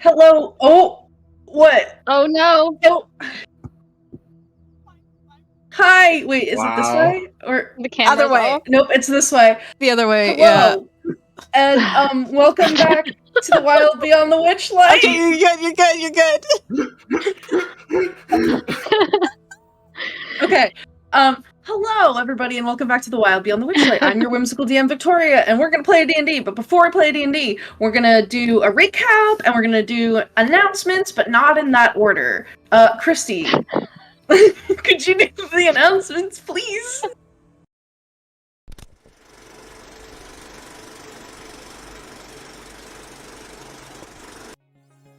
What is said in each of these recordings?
Hello. Oh, what? Oh no. Oh. Hi. Wait, is it this Wow. way or The camera's Other way. off. nope? It's this way. The other way, Hello, and welcome back to the Wild Beyond the Witchlight. Okay, you're good. Okay. Hello, everybody, and welcome back to the Wild Beyond the Witchlight. I'm your whimsical DM, Victoria, and we're gonna play D&D. But before we play D&D, we're gonna do a recap, and we're gonna do announcements, but not in that order. Kristy, could you do the announcements, please?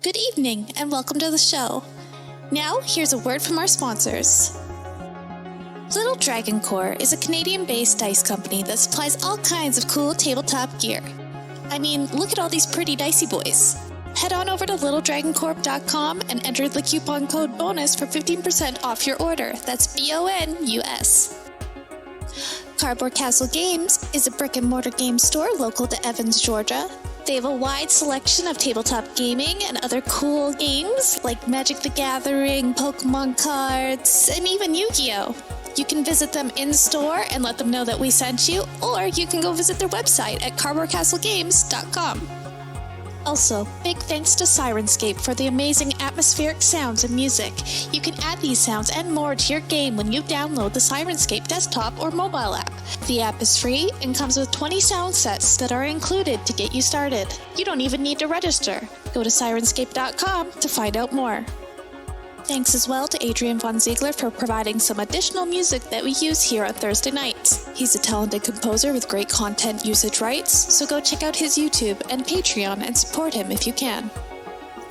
Good evening, and welcome to the show. Now, here's a word from our sponsors. Little Dragon Core is a Canadian-based dice company that supplies all kinds of cool tabletop gear. I mean, look at all these pretty dicey boys. Head on over to littledragoncorp.com and enter the coupon code BONUS for 15% off your order. That's BONUS. Cardboard Castle Games is a brick-and-mortar game store local to Evans, Georgia. They have a wide selection of tabletop gaming and other cool games like Magic the Gathering, Pokemon cards, and even Yu-Gi-Oh! You can visit them in-store and let them know that we sent you, or you can go visit their website at cardboardcastlegames.com. Also, big thanks to Sirenscape for the amazing atmospheric sounds and music. You can add these sounds and more to your game when you download the Sirenscape desktop or mobile app. The app is free and comes with 20 sound sets that are included to get you started. You don't even need to register. Go to Sirenscape.com to find out more. Thanks as well to Adrian Von Ziegler for providing some additional music that we use here on Thursday nights. He's a talented composer with great content usage rights, so go check out his YouTube and Patreon and support him if you can.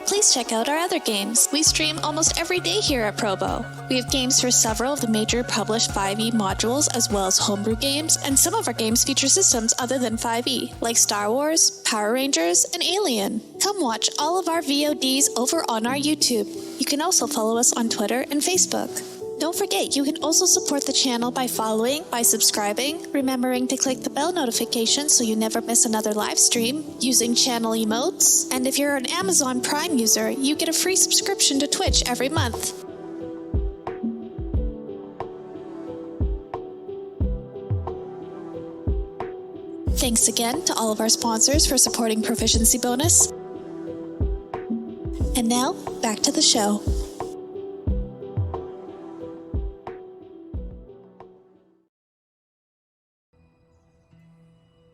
Please check out our other games. We stream almost every day here at Provo. We have games for several of the major published 5e modules as well as homebrew games, and some of our games feature systems other than 5e, like Star Wars, Power Rangers, and Alien. Come watch all of our VODs over on our YouTube. You can also follow us on Twitter and Facebook. Don't forget, you can also support the channel by following, by subscribing, remembering to click the bell notification so you never miss another live stream, using channel emotes, and if you're an Amazon Prime user, you get a free subscription to Twitch every month. Thanks again to all of our sponsors for supporting Proficiency Bonus. And now, back to the show.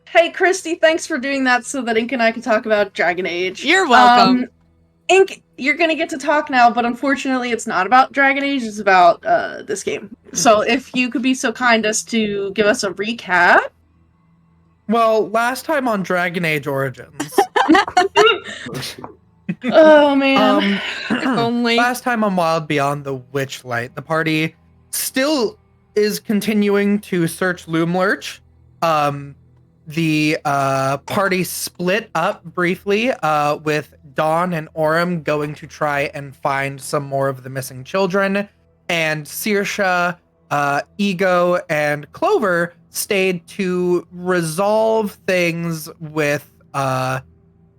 Hey, Kristy, thanks for doing that so that Ink and I can talk about Dragon Age. You're welcome. Ink, you're gonna get to talk now, but unfortunately it's not about Dragon Age, it's about this game. So if you could be so kind as to give us a recap. Well, last time on Dragon Age Origins. Oh, man. Only. Last time on Wild Beyond the Witchlight, the party still is continuing to search Loomlurch. The party split up briefly with Dawn and Aurum going to try and find some more of the missing children, and Saoirse, Ego, and Clover stayed to resolve things with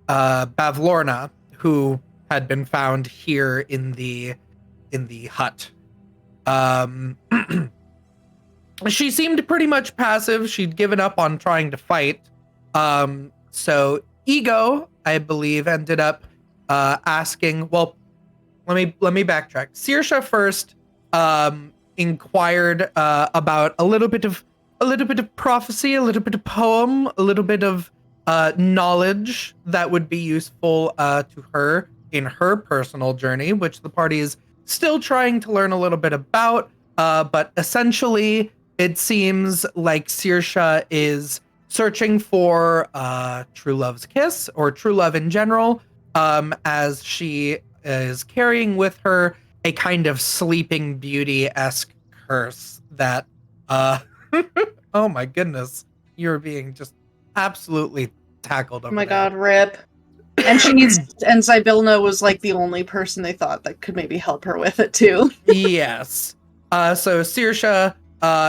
Bavlorna, who had been found here in the hut. She seemed pretty much passive. She'd given up on trying to fight. So Ego, I believe, ended up asking. Well, let me backtrack. Saoirse first inquired about a little bit of prophecy, a little bit of poem, a little bit of knowledge that would be useful to her in her personal journey, which the party is still trying to learn a little bit about. But essentially, it seems like Saoirse is searching for true love's kiss, or true love in general, as she is carrying with her a kind of Sleeping Beauty-esque curse that, oh my goodness, you're being just absolutely tackled over Oh my there. god, rip. And and Zybilna was like the only person they thought that could maybe help her with it too. Yes. So Saoirse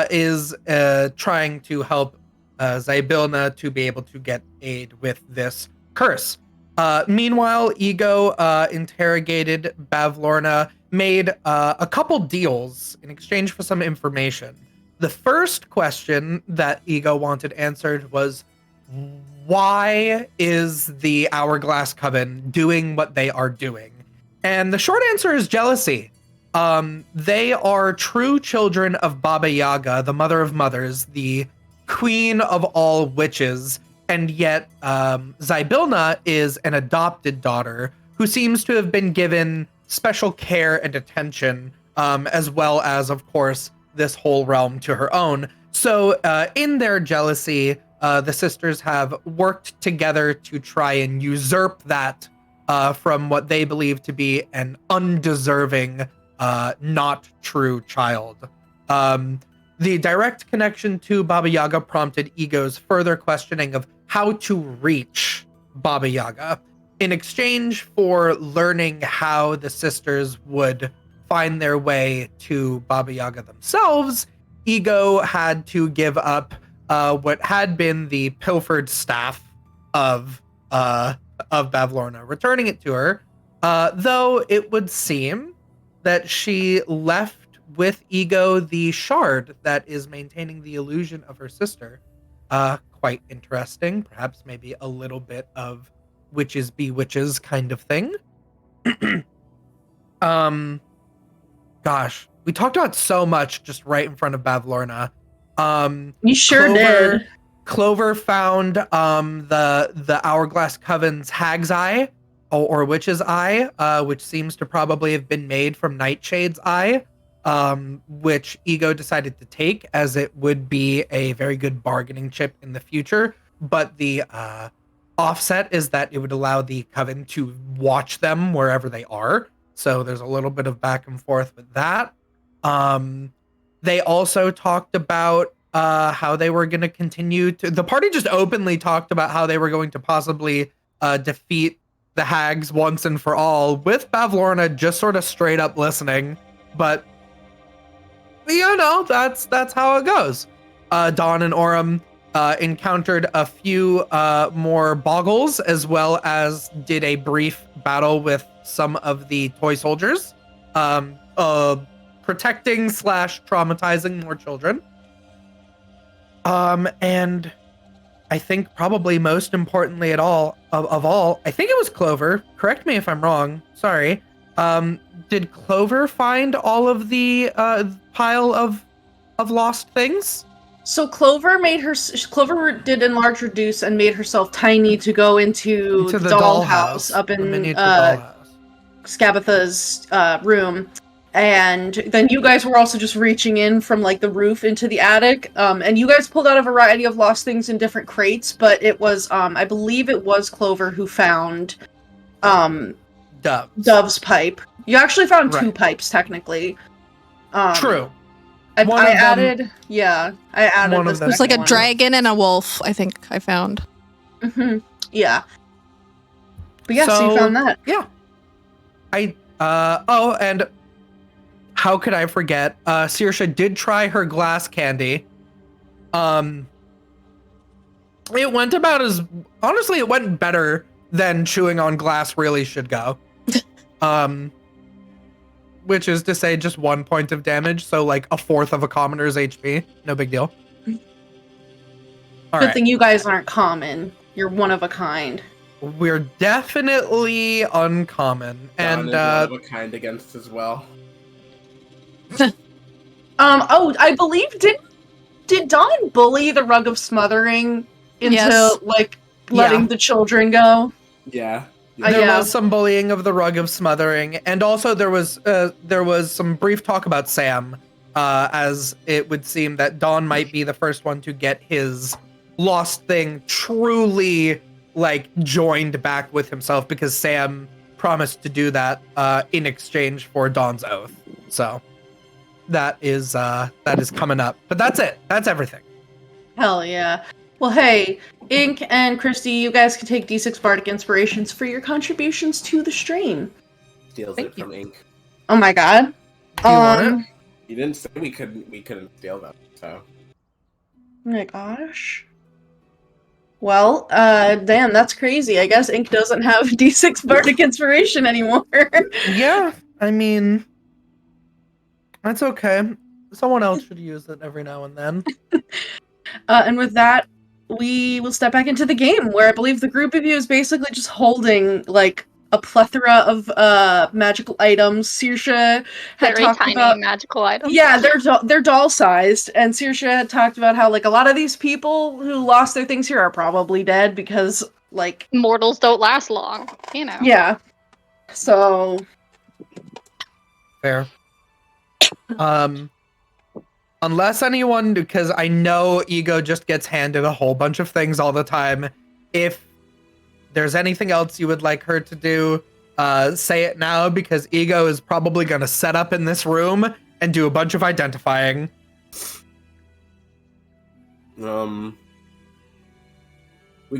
is trying to help Zybilna to be able to get aid with this curse. Meanwhile, Ego interrogated Bavlorna, made a couple deals in exchange for some information. The first question that Ego wanted answered was, why is the Hourglass Coven doing what they are doing? And the short answer is jealousy. They are true children of Baba Yaga, the mother of mothers, the queen of all witches, and yet Zybilna is an adopted daughter who seems to have been given special care and attention, as well as, of course, this whole realm to her own. So in their jealousy, the sisters have worked together to try and usurp that from what they believe to be an undeserving, not true child. The direct connection to Baba Yaga prompted Ego's further questioning of how to reach Baba Yaga. In exchange for learning how the sisters would find their way to Baba Yaga themselves, Ego had to give up what had been the pilfered staff of Bavlorna, returning it to her, though it would seem that she left with Ego the shard that is maintaining the illusion of her sister. Quite interesting. Perhaps maybe a little bit of witches be witches kind of thing. Gosh, we talked about so much just right in front of Bavlorna. You sure did. Clover found the Hourglass Coven's Hag's Eye, or Witch's Eye, which seems to probably have been made from Nightshade's Eye, which Ego decided to take as it would be a very good bargaining chip in the future. But the offset is that it would allow the Coven to watch them wherever they are. So there's a little bit of back and forth with that. They also talked about how they were going to continue to... The party just openly talked about how they were going to possibly defeat the hags once and for all, with Bavlorna just sort of straight up listening. But, you know, that's how it goes. Dawn and Aurum encountered a few more boggles, as well as did a brief battle with some of the toy soldiers, protecting / traumatizing more children. And I think probably most importantly of all, I think it was Clover. Correct me if I'm wrong. Sorry. Did Clover find all of the pile of lost things? So Clover did enlarge, reduce, and made herself tiny to go into the dollhouse up in Skabatha's room. And then you guys were also just reaching in from like the roof into the attic. And you guys pulled out a variety of lost things in different crates, but it was I believe it was Clover who found Dove's pipe. You actually found two pipes technically. True. I added one of them. There's like a dragon and a wolf, I think I found. Mm-hmm. Yeah. But yeah, so you found that. Yeah. And how could I forget? Saoirse did try her glass candy. It went honestly, it went better than chewing on glass really should go. Which is to say just 1 point of damage, so like a fourth of a commoner's HP. No big deal. Good thing you guys aren't common. You're one of a kind. We're definitely uncommon. Dawn is one of a kind against as well. I believe did Dawn bully the Rug of Smothering into letting the children go? Yeah. There was some bullying of the Rug of Smothering, and also there was some brief talk about Sam, as it would seem that Dawn might be the first one to get his lost thing truly joined back with himself, because Sam promised to do that in exchange for Dawn's oath. So that is coming up. But that's it. That's everything. Hell yeah. Well, hey, Ink and Kristy, you guys can take D6 Bardic Inspirations for your contributions to the stream. Steals it from Ink. Oh my god. Do you want it? You didn't say we couldn't steal them, so. Oh my gosh. Well, damn, that's crazy. I guess Ink doesn't have D6 Bardic Inspiration anymore. Yeah, I mean, that's okay. Someone else should use it every now and then. And with that, we will step back into the game, where I believe the group of you is basically just holding, like, a plethora of magical items. Saoirse had Very talked tiny about... magical items. Yeah, they're doll-sized, and Saoirse had talked about how, like, a lot of these people who lost their things here are probably dead because, like... Mortals don't last long, you know. Yeah. So... Fair. Unless anyone, because I know Ego just gets handed a whole bunch of things all the time. If there's anything else you would like her to do, say it now, because Ego is probably going to set up in this room and do a bunch of identifying. We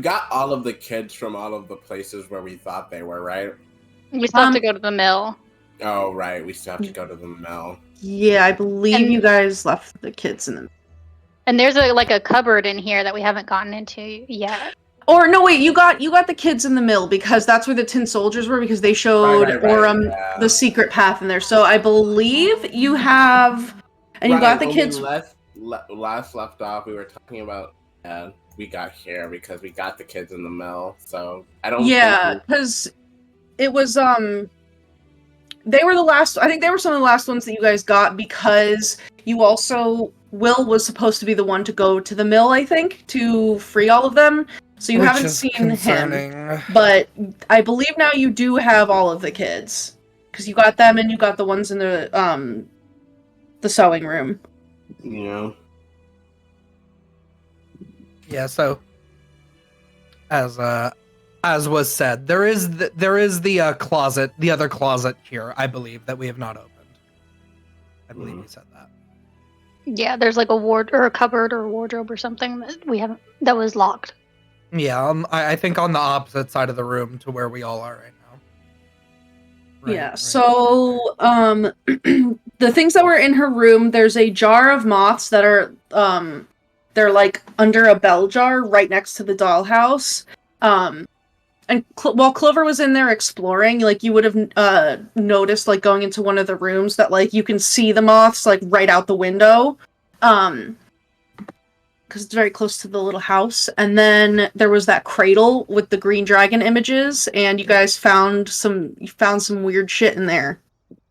got all of the kids from all of the places where we thought they were, right? We still have to go to the mill. Oh, right. We still have to go to the mill. Yeah, I believe And- you guys left the kids in the... And there's a cupboard in here that we haven't gotten into yet. Or no, wait, you got the kids in the mill because that's where the tin soldiers were because they showed Right, Aurum yeah. the secret path in there. So I believe you have, and you got the when kids. we last left off, we were talking about we got here because we got the kids in the mill. So I don't. Yeah, because it was they were the last. I think they were some of the last ones that you guys got because you also Will was supposed to be the one to go to the mill. I think to free all of them. So you Which haven't is seen concerning. him, but I believe now you do have all of the kids because you got them and you got the ones in the sewing room. Yeah. Yeah, so as was said, there is the closet, the other closet here, I believe, that we have not opened. I believe you said that. Yeah, there's like a ward or a cupboard or a wardrobe or something that we haven't that was locked. Yeah, I think on the opposite side of the room to where we all are right now. Yeah, Right. so the things that were in her room, there's a jar of moths that are they're like under a bell jar right next to the dollhouse. And while Clover was in there exploring, like you would have noticed, like going into one of the rooms, that like you can see the moths like right out the window, because it's very close to the little house. And then there was that cradle with the green dragon images, and you guys found some weird shit in there.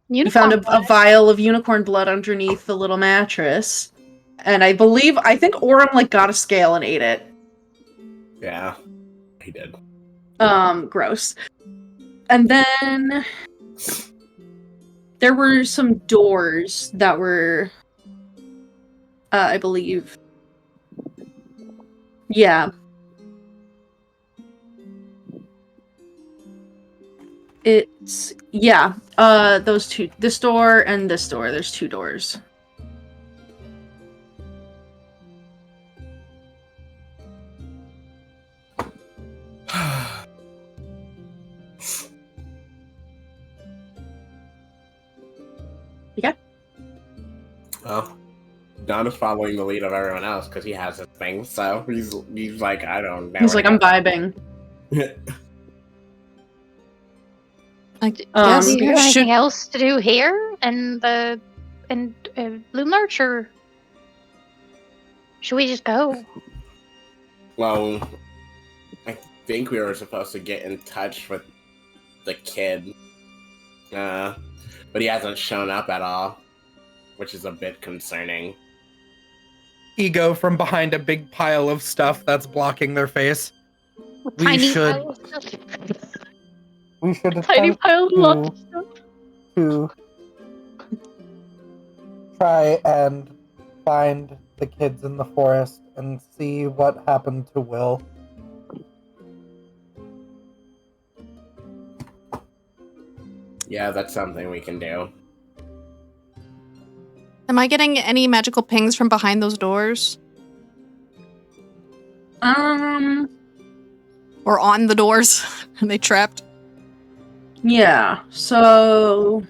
You found a vial of unicorn blood underneath the little mattress, and I think Aurum like got a scale and ate it. Yeah, he did. Gross. And then there were some doors that were, I believe. Yeah. It's, yeah, those two, this door and this door, there's two doors. Yeah. Well, Don is following the lead of everyone else because he has his thing. So he's like, I don't know. He's like, I'm vibing. Is Um, there yeah, anything else to do here and Loomlarch, or should we just go? Well, I think we were supposed to get in touch with the kid, but he hasn't shown up at all, which is a bit concerning. Ego from behind a big pile of stuff that's blocking their face. We should Tiny pile of lots of stuff. to try and find the kids in the forest and see what happened to Will. Yeah, that's something we can do. Am I getting any magical pings from behind those doors? Or on the doors? Are they trapped? Yeah, so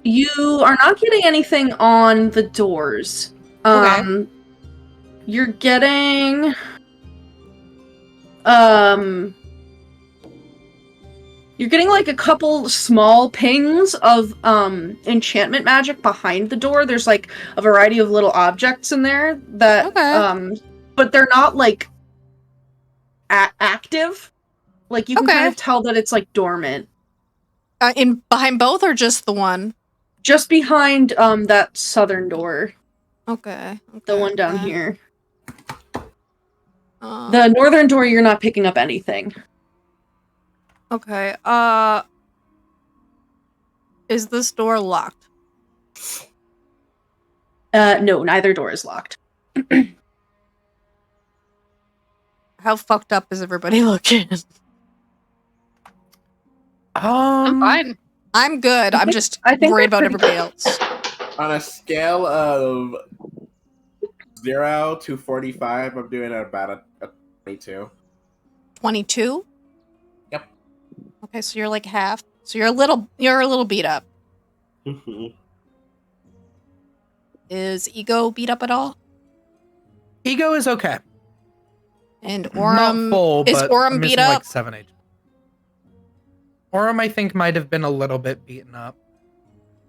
you are not getting anything on the doors. Okay. you're getting like a couple small pings of enchantment magic behind the door. There's like a variety of little objects in there that but they're not like active. Like you can kind of tell that it's like dormant. In behind both or just the one? Just behind that southern door. Okay. The one down here. The northern door, you're not picking up anything. Okay. Is this door locked? No, neither door is locked. How fucked up is everybody looking? I'm fine. I'm good. I'm just worried about everybody else. On a scale of 0 to 45, I'm doing about a 22. 22? Yep. Okay, so you're like half. So you're a little beat up. Is Ego beat up at all? Ego is okay. And Aurum, not full, is but Aurum beat up? Like 7 8. Aurum, I think, might have been a little bit beaten up.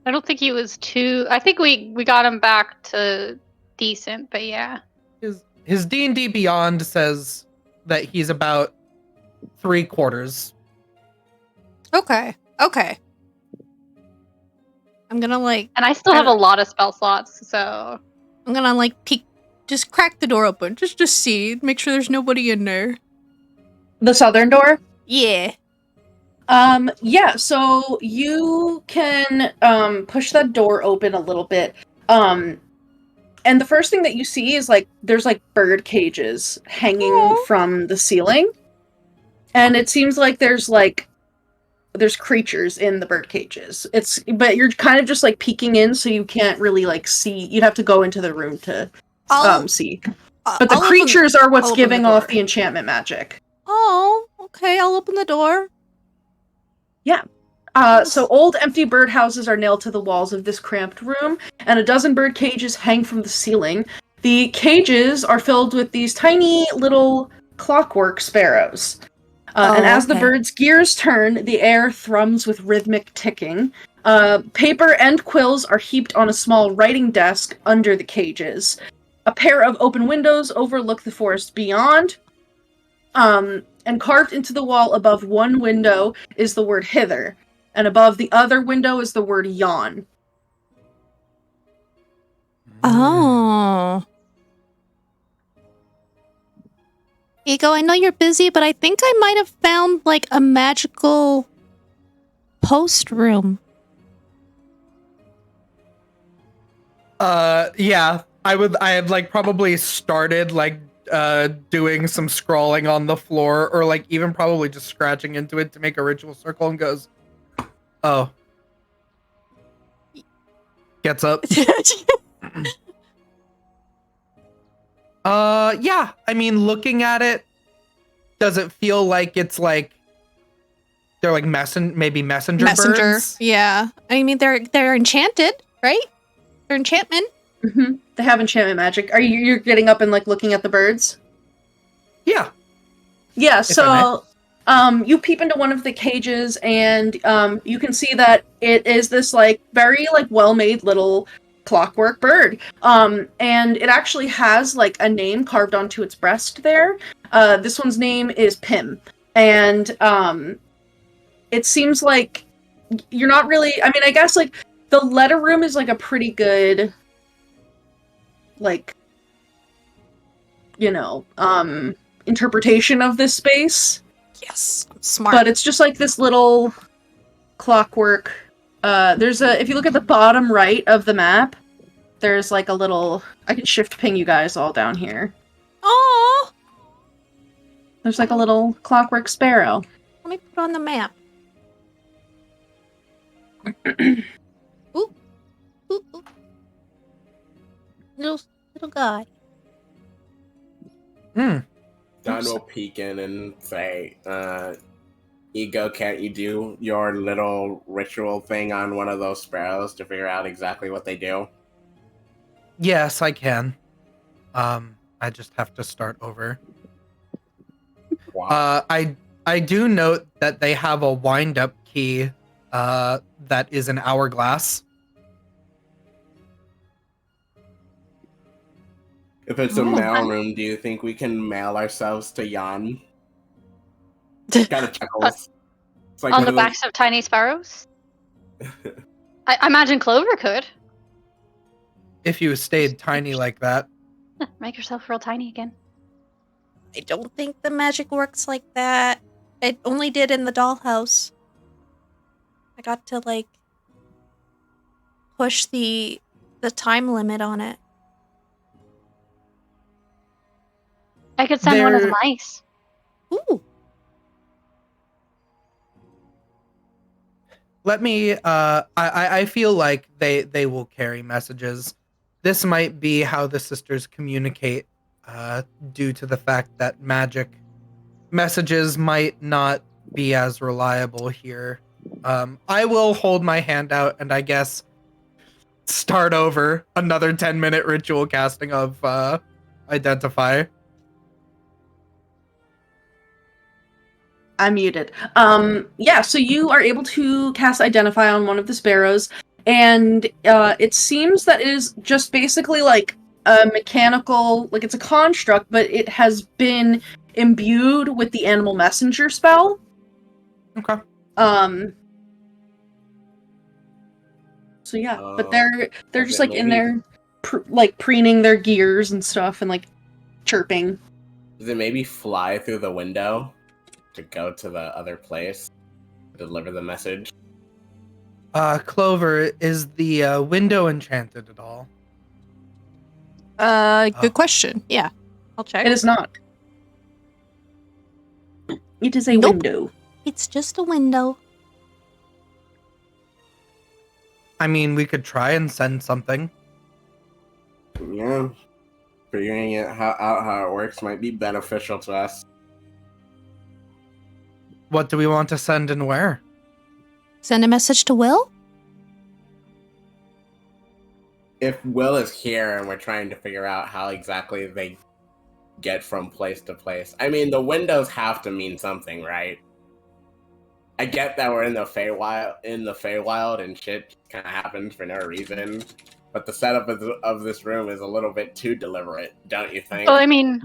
I don't think he was too. I think we got him back to decent, but yeah. His D&D Beyond says that he's about 3/4. Okay. I'm gonna and I still have a lot of spell slots, so I'm gonna peek, just crack the door open, just see, make sure there's nobody in there. The southern door? Yeah. Yeah, so you can push that door open a little bit. And the first thing that you see is there's bird cages hanging from the ceiling. And it seems like there's creatures in the bird cages. But you're kind of just peeking in, so you can't really see. You'd have to go into the room to see. But the creatures are what's giving off the enchantment magic. Oh, okay, I'll open the door. Yeah. So old empty birdhouses are nailed to the walls of this cramped room, and a dozen bird cages hang from the ceiling. The cages are filled with these tiny little clockwork sparrows. And as the birds' gears turn, the air thrums with rhythmic ticking. Paper and quills are heaped on a small writing desk under the cages. A pair of open windows overlook the forest beyond. And carved into the wall above one window is the word hither. And above the other window is the word yawn. Oh. Ego, I know you're busy, but I think I might have found a magical post room. Yeah. I had probably started doing some scrawling on the floor, or even probably just scratching into it to make a ritual circle, and goes, oh. Gets up. Yeah. I mean, looking at it, does it feel like it's they're maybe messenger birds? Yeah. I mean, they're enchanted, right? They're enchantment. Mm-hmm. They have enchantment magic. You're getting up and looking at the birds? Yeah. Yeah, so you peep into one of the cages, and you can see that it is this very well-made little clockwork bird. And it actually has a name carved onto its breast there. This one's name is Pim. And it seems like you're not really, I mean, I guess the letter room is a pretty good interpretation of this space. Yes, I'm smart. But it's just this little clockwork. If you look at the bottom right of the map, there's a little, I can shift ping you guys all down here. Oh, there's a little clockwork sparrow. Let me put on the map. Ooh. Little guy. Don will peek in and say, Ego, can't you do your little ritual thing on one of those sparrows to figure out exactly what they do? Yes, I can. I just have to start over. Wow. I do note that they have a wind-up key that is an hourglass. If it's a Oh, mail fun. room, do you think we can mail ourselves to Jan? Kind of chuckles. It's like On the one of backs of tiny sparrows? I imagine Clover could. If you stayed tiny like that. Make yourself real tiny again. I don't think the magic works like that. It only did in the dollhouse. I got to like push the time limit on it. I could send one of the There- mice. Ooh. Let me I feel like they will carry messages. This might be how the sisters communicate, due to the fact that magic messages might not be as reliable here. I will hold my hand out and I guess start over another 10-minute ritual casting of Identify. I'm muted. Yeah, so you are able to cast Identify on one of the sparrows, and it seems that it is just basically like a mechanical, like it's a construct, but it has been imbued with the Animal Messenger spell. Okay. So yeah, Oh, but they're okay, just like in maybe- there, like preening their gears and stuff, and like chirping. Does it maybe fly through the window to go to the other place? Deliver the message? Clover, is the window enchanted at all? Good question. Yeah. I'll check. It is not. It is a Nope. window. It's just a window. I mean, we could try and send something. Yeah. Figuring it out how it works might be beneficial to us. What do we want to send and where? Send a message to Will? If Will is here and we're trying to figure out how exactly they get from place to place. I mean, the windows have to mean something, right? I get that we're in the Feywild and shit kind of happens for no reason, but the setup of this room is a little bit too deliberate, don't you think? Well, I mean,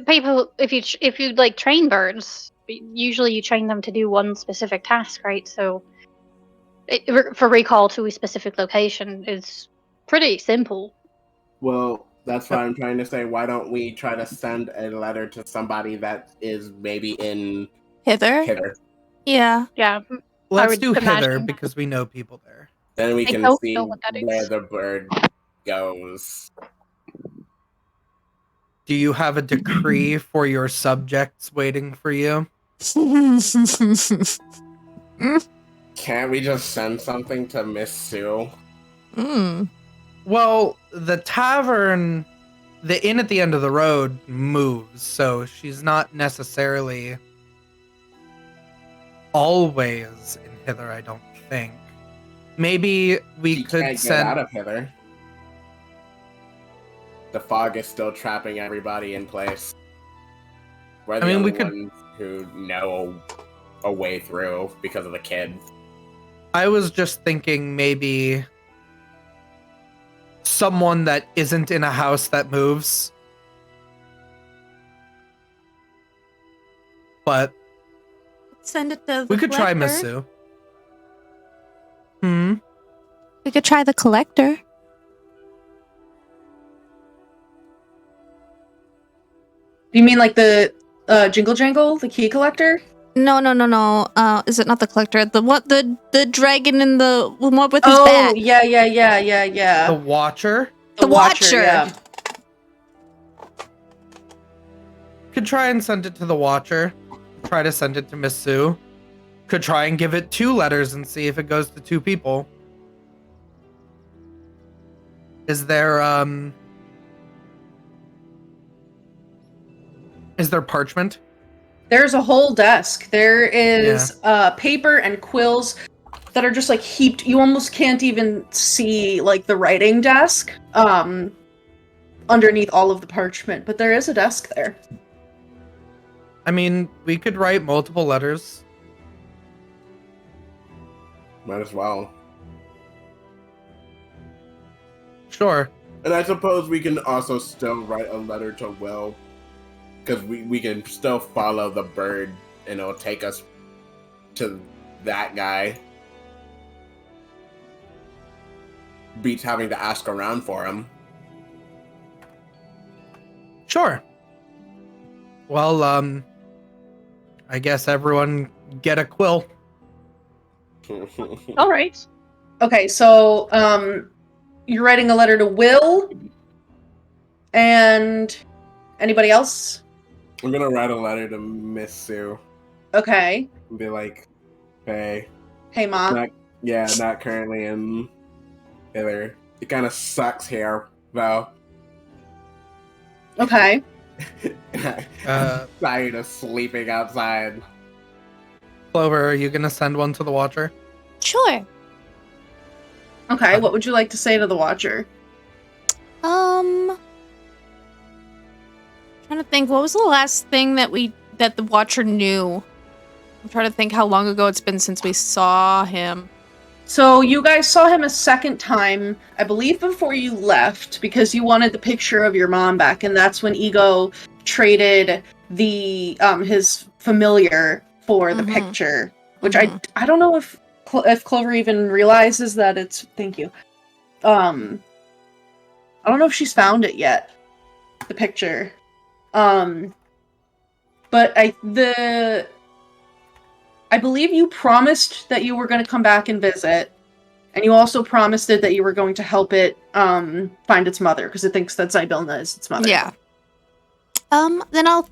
people, if you like train birds, usually you train them to do one specific task, right? So, for recall to a specific location is pretty simple. Well, that's what I'm trying to say. Why don't we try to send a letter to somebody that is maybe in Hither? Yeah. Yeah. Let's would do Hither imagine. because we know people there. Then we I can don't see know what that where is. the bird goes. Do you have a decree for your subjects waiting for you? Can't we just send something to Miss Sue? Well, the tavern, the inn at the end of the road moves, so she's not necessarily always in Hither, I don't think. Maybe we She could can't get out send... of Hither. The fog is still trapping everybody in place. We're the I mean, only we could- ones who know a way through because of the kids. I was just thinking maybe someone that isn't in a house that moves. But Send it to the we could try collector. Miss Sue. Hmm? We could try the collector. Do you mean like the Jingle Jangle, the key collector? No. Is it not the collector? The dragon in the one with his Oh, bat. yeah. The Watcher? The Watcher. Yeah. Could try and send it to the Watcher. Try to send it to Miss Sue. Could try and give it 2 letters and see if it goes to 2 people. Is there parchment? There's a whole desk. There is paper and quills that are just like heaped. You almost can't even see like the writing desk. underneath all of the parchment, but there is a desk there. I mean, we could write multiple letters. Might as well. Sure. And I suppose we can also still write a letter to Will, because we can still follow the bird, and it'll take us to that guy. Beats having to ask around for him. Sure. Well, I guess everyone get a quill. All right. Okay, so you're writing a letter to Will, and anybody else? I'm gonna write a letter to Miss Sue. Okay. And be like, hey, Hey, Ma. not currently in Hither. It kind of sucks here, though. Okay. Tired of sleeping outside. Clover, are you gonna send one to the Watcher? Sure. Okay, what would you like to say to the Watcher? Trying to think, what was the last thing that the Watcher knew? I'm trying to think how long ago it's been since we saw him. So you guys saw him a second time, I believe before you left, because you wanted the picture of your mom back, and that's when Ego traded the his familiar for the picture, which I don't know if Clover even realizes that it's. Thank you. I don't know if she's found it yet, the picture. But I believe you promised that you were going to come back and visit, and you also promised it that you were going to help it find its mother, because it thinks that Zybilna is its mother. Yeah. Then I'll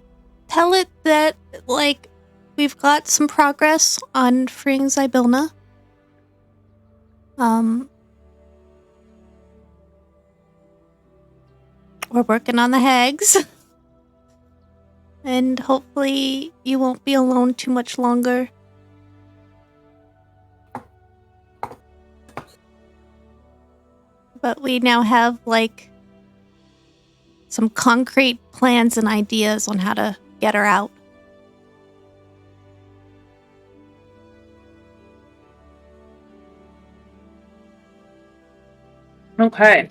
tell it that, like, we've got some progress on freeing Zybilna. We're working on the hags. And hopefully you won't be alone too much longer. But we now have, like, some concrete plans and ideas on how to get her out. Okay.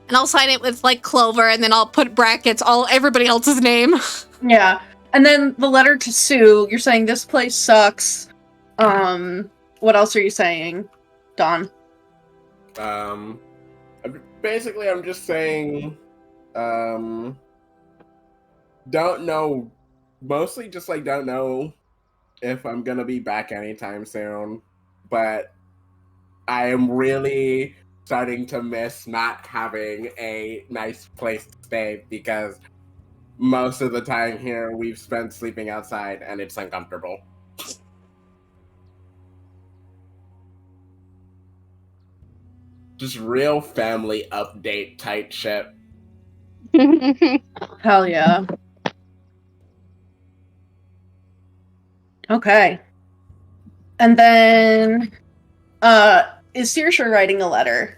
And I'll sign it with, like, Clover, and then I'll put brackets, everybody else's name. Yeah. And then the letter to Sue, you're saying this place sucks. What else are you saying, Don? Basically, I'm just saying, don't know, mostly just, like, don't know if I'm gonna be back anytime soon, but I am really starting to miss not having a nice place to stay, because most of the time here we've spent sleeping outside and it's uncomfortable. Just real family update type shit. Hell yeah. Okay. And then, is Saoirse writing a letter?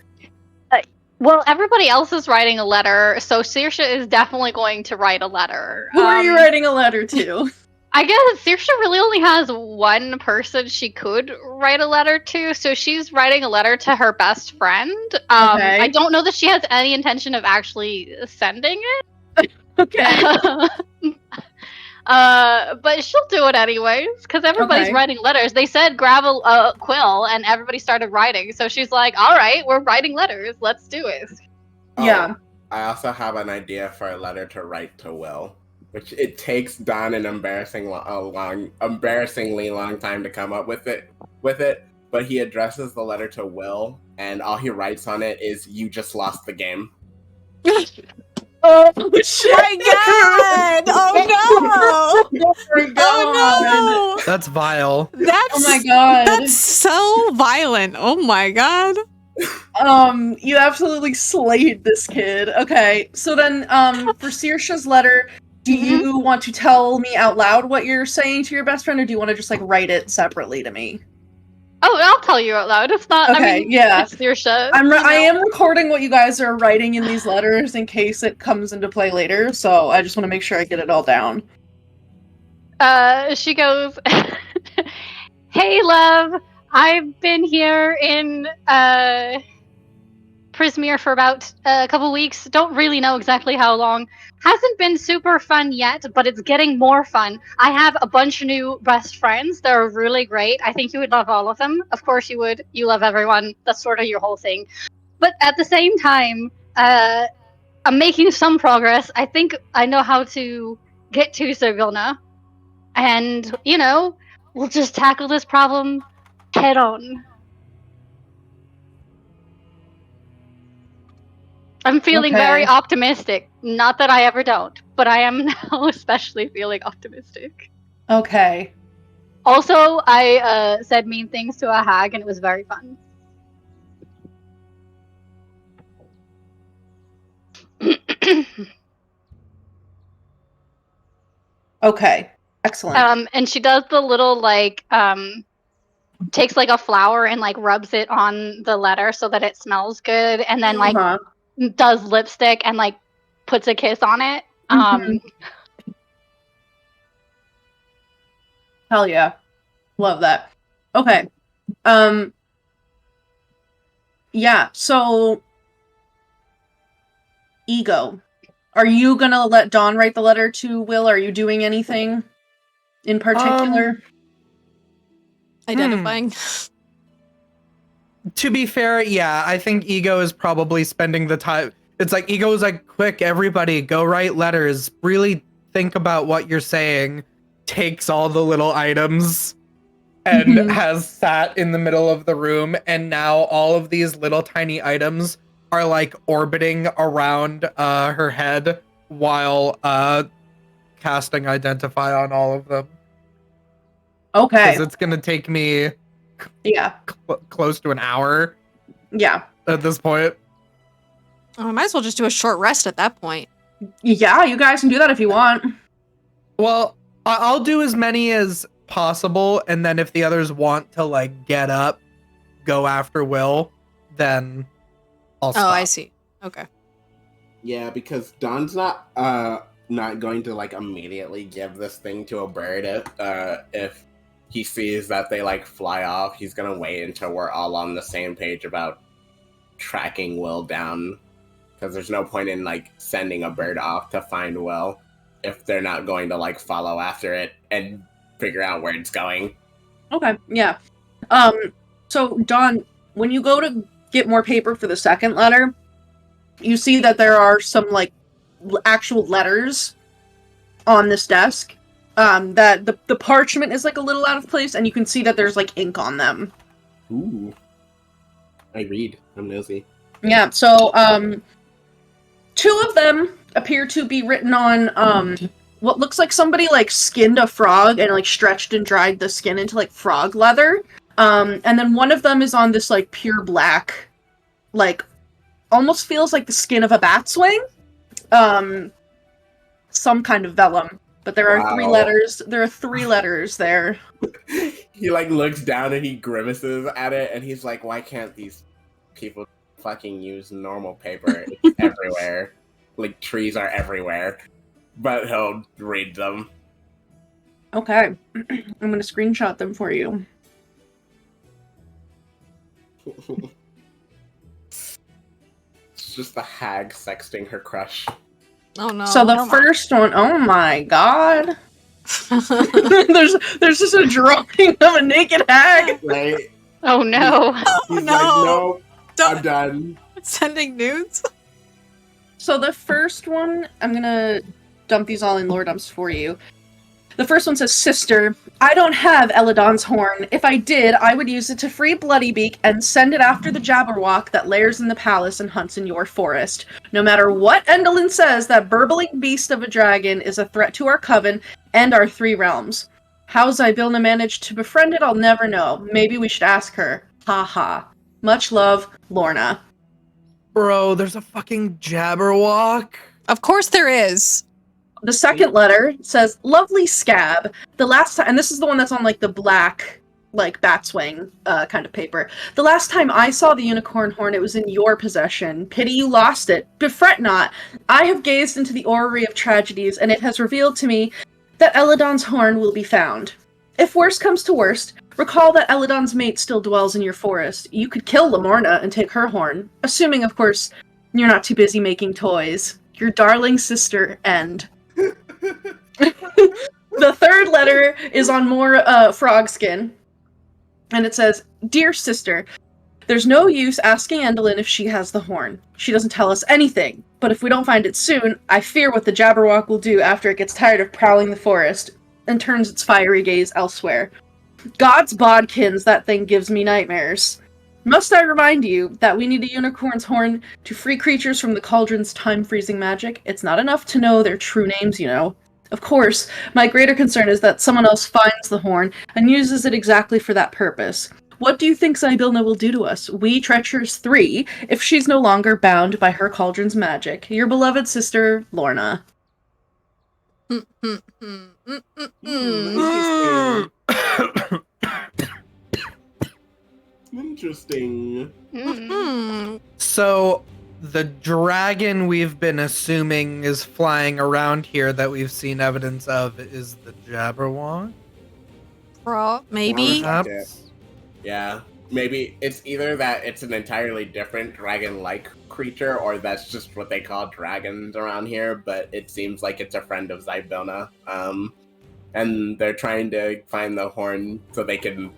Well, everybody else is writing a letter, so Saoirse is definitely going to write a letter. Who are you writing a letter to? I guess Saoirse really only has one person she could write a letter to, so she's writing a letter to her best friend. Okay. I don't know that she has any intention of actually sending it. Okay. But she'll do it anyways, because everybody's writing letters. They said grab a quill, and everybody started writing. So she's like, all right, we're writing letters. Let's do it. Yeah. I also have an idea for a letter to write to Will, which it takes Don an embarrassingly long time to come up with it. But he addresses the letter to Will, and all he writes on it is, "You just lost the game." Oh shit! My God! Oh no! Oh no! That's vile. That's, oh my God! That's so violent. Oh my God! You absolutely slayed this kid. Okay, so then, for Saoirse's letter, do you want to tell me out loud what you're saying to your best friend, or do you want to just, like, write it separately to me? Oh, I'll tell you out loud. It's not. Okay, I mean, yeah. it's your show. I am recording what you guys are writing in these letters in case it comes into play later, so I just want to make sure I get it all down. She goes, "Hey, love. I've been here in Prismere for about a couple weeks. Don't really know exactly how long. Hasn't been super fun yet, but it's getting more fun. I have a bunch of new best friends. They're really great. I think you would love all of them. Of course you would. You love everyone. That's sort of your whole thing. But at the same time, I'm making some progress. I think I know how to get to Sergona. And, we'll just tackle this problem head on." I'm feeling very optimistic. Not that I ever don't, but I am now especially feeling optimistic. Okay. Also, I said mean things to a hag, and it was very fun. Okay. Excellent. And she does the little, takes, a flower and, rubs it on the letter so that it smells good, and then, does lipstick and, puts a kiss on it. Hell yeah. Love that. Okay. Yeah, so Ego. Are you gonna let Dawn write the letter to Will? Are you doing anything in particular? Identifying. To be fair, yeah, I think Ego is probably spending the time. It's like Ego is like, quick, everybody, go write letters. Really think about what you're saying. Takes all the little items and has sat in the middle of the room, and now all of these little tiny items are orbiting around her head while casting Identify on all of them. Okay. Because it's gonna take me close to an hour. Yeah. At this point. Oh, I might as well just do a short rest at that point. Yeah, you guys can do that if you want. Well, I'll do as many as possible, and then if the others want to get up, go after Will, then I'll stop. Oh, I see. Okay. Yeah, because Dawn's not going to immediately give this thing to a bird if he sees that they fly off. He's gonna wait until we're all on the same page about tracking Will down, because there's no point in sending a bird off to find Will if they're not going to follow after it and figure out where it's going. Okay, yeah. So Dawn, when you go to get more paper for the second letter, you see that there are some actual letters on this desk. That the parchment is a little out of place, and you can see that there's ink on them. Ooh. I read. I'm nosy. Yeah, so two of them appear to be written on what looks like somebody skinned a frog and stretched and dried the skin into frog leather. And then one of them is on this pure black, almost feels like the skin of a bat's wing. Some kind of vellum. But there are three letters. There are three letters there. He looks down and he grimaces at it, and he's like, "Why can't these people fucking use normal paper? It's everywhere. Trees are everywhere." But he'll read them. Okay. I'm gonna screenshot them for you. It's just a hag sexting her crush. Oh no. So the first one, oh my god. there's just a drawing of a naked hag. Right? Oh no. He's nope, I'm done. Sending nudes? So the first one, I'm gonna dump these all in lore dumps for you. The first one says, "Sister, I don't have Eladon's horn. If I did, I would use it to free Bloodybeak and send it after the Jabberwock that lairs in the palace and hunts in your forest. No matter what Endolin says, that burbling beast of a dragon is a threat to our coven and our 3 realms. How Zybilna managed to befriend it, I'll never know. Maybe we should ask her. Ha ha. Much love, Lorna." Bro, there's a fucking Jabberwock. Of course there is. The second letter says, "Lovely Scab. The last time," and this is the one that's on the black like batswing kind of paper. The last time I saw the unicorn horn, it was in your possession. Pity you lost it. But fret not. I have gazed into the orrery of tragedies, and it has revealed to me that Eladon's horn will be found. If worst comes to worst, recall that Eladon's mate still dwells in your forest. You could kill Lamorna and take her horn, assuming, of course, you're not too busy making toys. Your darling sister, End. The third letter is on more frog skin. And it says, Dear sister, there's no use asking Endolin if she has the horn. She doesn't tell us anything, but if we don't find it soon, I fear what the Jabberwock will do after it gets tired of prowling the forest and turns its fiery gaze elsewhere. God's bodkins, that thing gives me nightmares. Must I remind you that we need a unicorn's horn to free creatures from the cauldron's time-freezing magic? It's not enough to know their true names, you know. Of course, my greater concern is that someone else finds the horn and uses it exactly for that purpose. What do you think Zybilna will do to us, we treacherous 3, if she's no longer bound by her cauldron's magic? Your beloved sister, Lorna. Interesting. So, the dragon we've been assuming is flying around here that we've seen evidence of is the Jabberwock? Maybe. Perhaps? Yeah. Maybe it's either that it's an entirely different dragon-like creature, or that's just what they call dragons around here, but it seems like it's a friend of Zybilna. And they're trying to find the horn so they can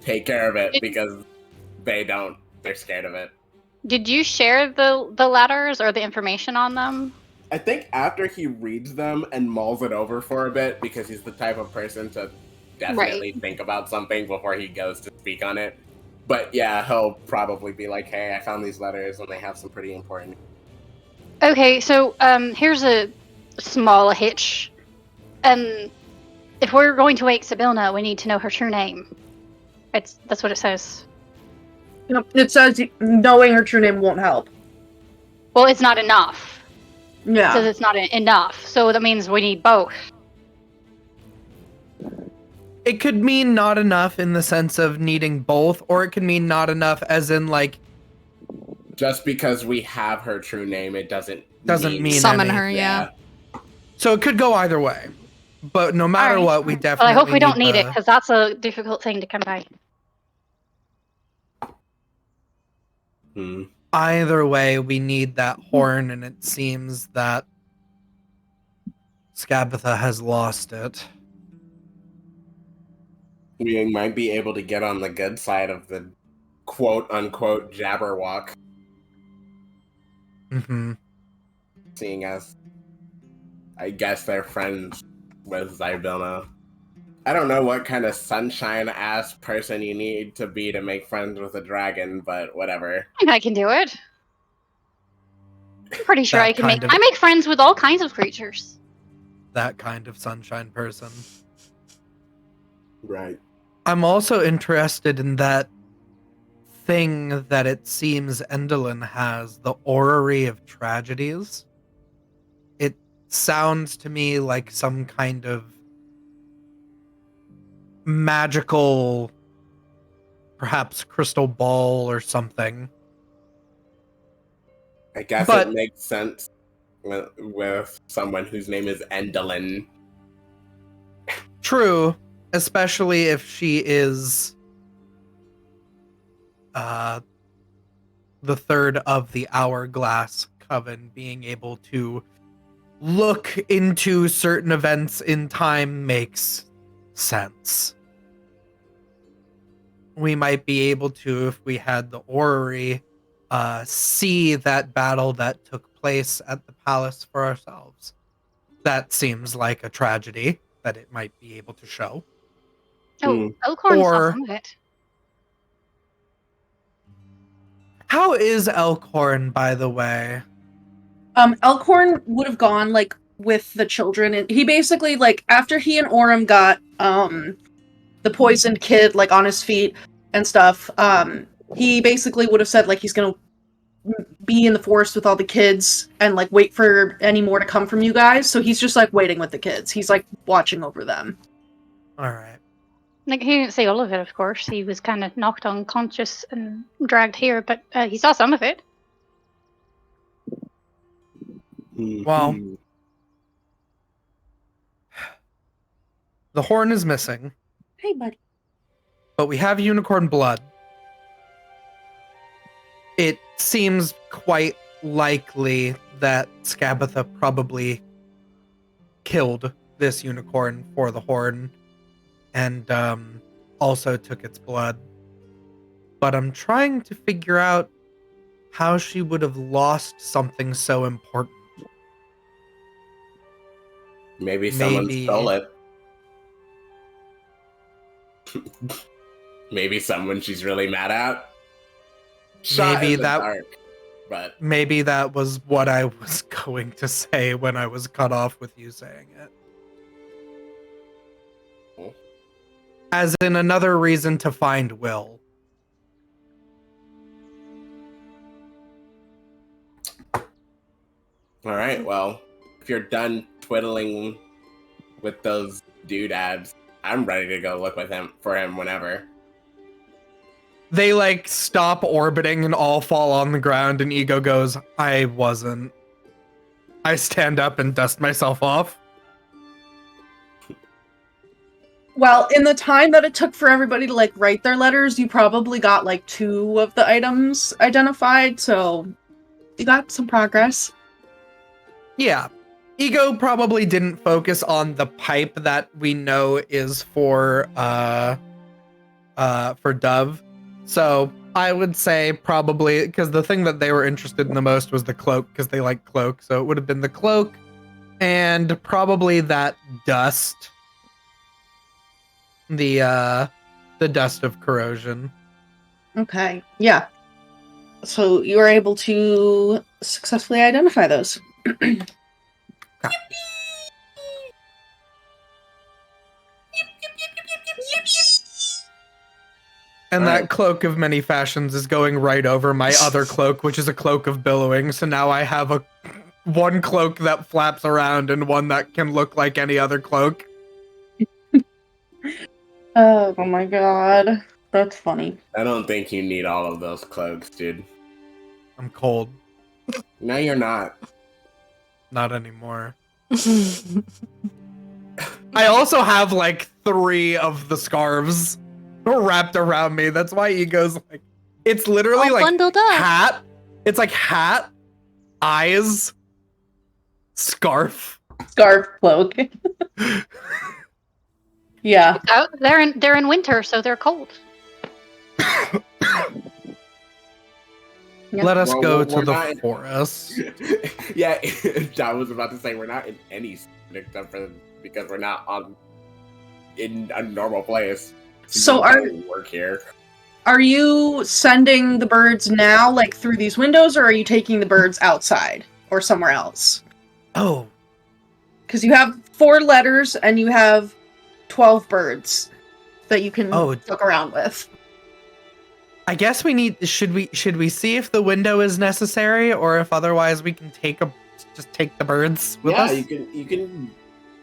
take care of it because they're scared of it. Did you share the letters or the information on them? I think after he reads them and mulls it over for a bit, because he's the type of person to definitely think about something before he goes to speak on it. But yeah, he'll probably be like, hey, I found these letters and they have some pretty important... Okay, so here's a small hitch. If we're going to wake Zybilna, we need to know her true name. That's what it says. It says knowing her true name won't help. Well, it's not enough. Yeah. It says it's not enough, so that means we need both. It could mean not enough in the sense of needing both, or it could mean not enough as in, like... Just because we have her true name, it doesn't mean summon any. her, yeah. So it could go either way. But no matter what, we definitely Well, I hope we don't need the... it, because that's a difficult thing to come by. Either way, we need that horn, and it seems that Skabatha has lost it. We might be able to get on the good side of the quote-unquote Jabberwock. Mm-hmm. Seeing as, I guess they're friends with Zybilna. I don't know what kind of sunshine-ass person you need to be to make friends with a dragon, but whatever. I think I can do it. I'm pretty sure That I can kind make... of- I make friends with all kinds of creatures. That kind of sunshine person. Right. I'm also interested in that thing that it seems Endolin has, the Orrery of Tragedies. It sounds to me like some kind of magical, perhaps crystal ball or something. I guess But- it makes sense with someone whose name is Endolin. True, especially if she is the third of the Hourglass Coven, being able to look into certain events in time makes sense. We might be able to, if we had the orrery, see that battle that took place at the palace for ourselves. That seems like a tragedy that it might be able to show. Oh, Elkhorn saw Or- some of it. How is Elkhorn, by the way? Elkhorn would have gone, like, with the children. And he basically, like, after he and Aurum got, the poisoned kid, like, on his feet and stuff, he basically would have said, like, he's gonna be in the forest with all the kids and, like, wait for any more to come from you guys. So he's just, like, waiting with the kids. He's, like, watching over them. All right. Like, he didn't see all of it, of course. He was kind of knocked unconscious and dragged here, but he saw some of it. Well, the horn is missing, Hey, buddy. but we have unicorn blood. It seems quite likely that Scabatha probably killed this unicorn for the horn and also took its blood. But I'm trying to figure out how she would have lost something so important. Maybe someone stole it. Maybe someone she's really mad at. Shot Maybe in the that- dark, but Maybe that was what I was going to say when I was cut off with you saying it. Cool. As in another reason to find Will. all right. Well, if you're done twiddling with those doodads, I'm ready to go look for him whenever. They like stop orbiting and all fall on the ground, and Ego goes, I wasn't. I stand up and dust myself off. Well, in the time that it took for everybody to like write their letters, you probably got like 2 of the items identified, so you got some progress. Yeah. Ego probably didn't focus on the pipe that we know is for Dove. So I would say probably, because the thing that they were interested in the most was the cloak, because they like cloak. So it would have been the cloak and probably that dust. The dust of corrosion. Okay, yeah. So you were able to successfully identify those. And All that right. cloak of many fashions is going right over my other cloak, which is a cloak of billowing. So now I have one cloak that flaps around and one that can look like any other cloak. Oh my god. That's funny. I don't think you need all of those cloaks, dude. I'm cold. No, you're not. Not anymore. I also have like 3 of the scarves wrapped around me. That's why Ego's like, it's literally All like bundled up. hat. It's like hat, eyes, scarf. Scarf cloak. Yeah. Oh, they're in winter, so they're cold. Yeah. Let us Well, go we're to the not in- forest. Yeah, John was about to say we're not in any except for because we're not in a normal place. So We work here. are you sending the birds now, like through these windows, or are you taking the birds outside or somewhere else? Oh, Because you have 4 letters and you have 12 birds that you can fuck around with. I guess we need. Should we see if the window is necessary, or if otherwise we can just take the birds with us?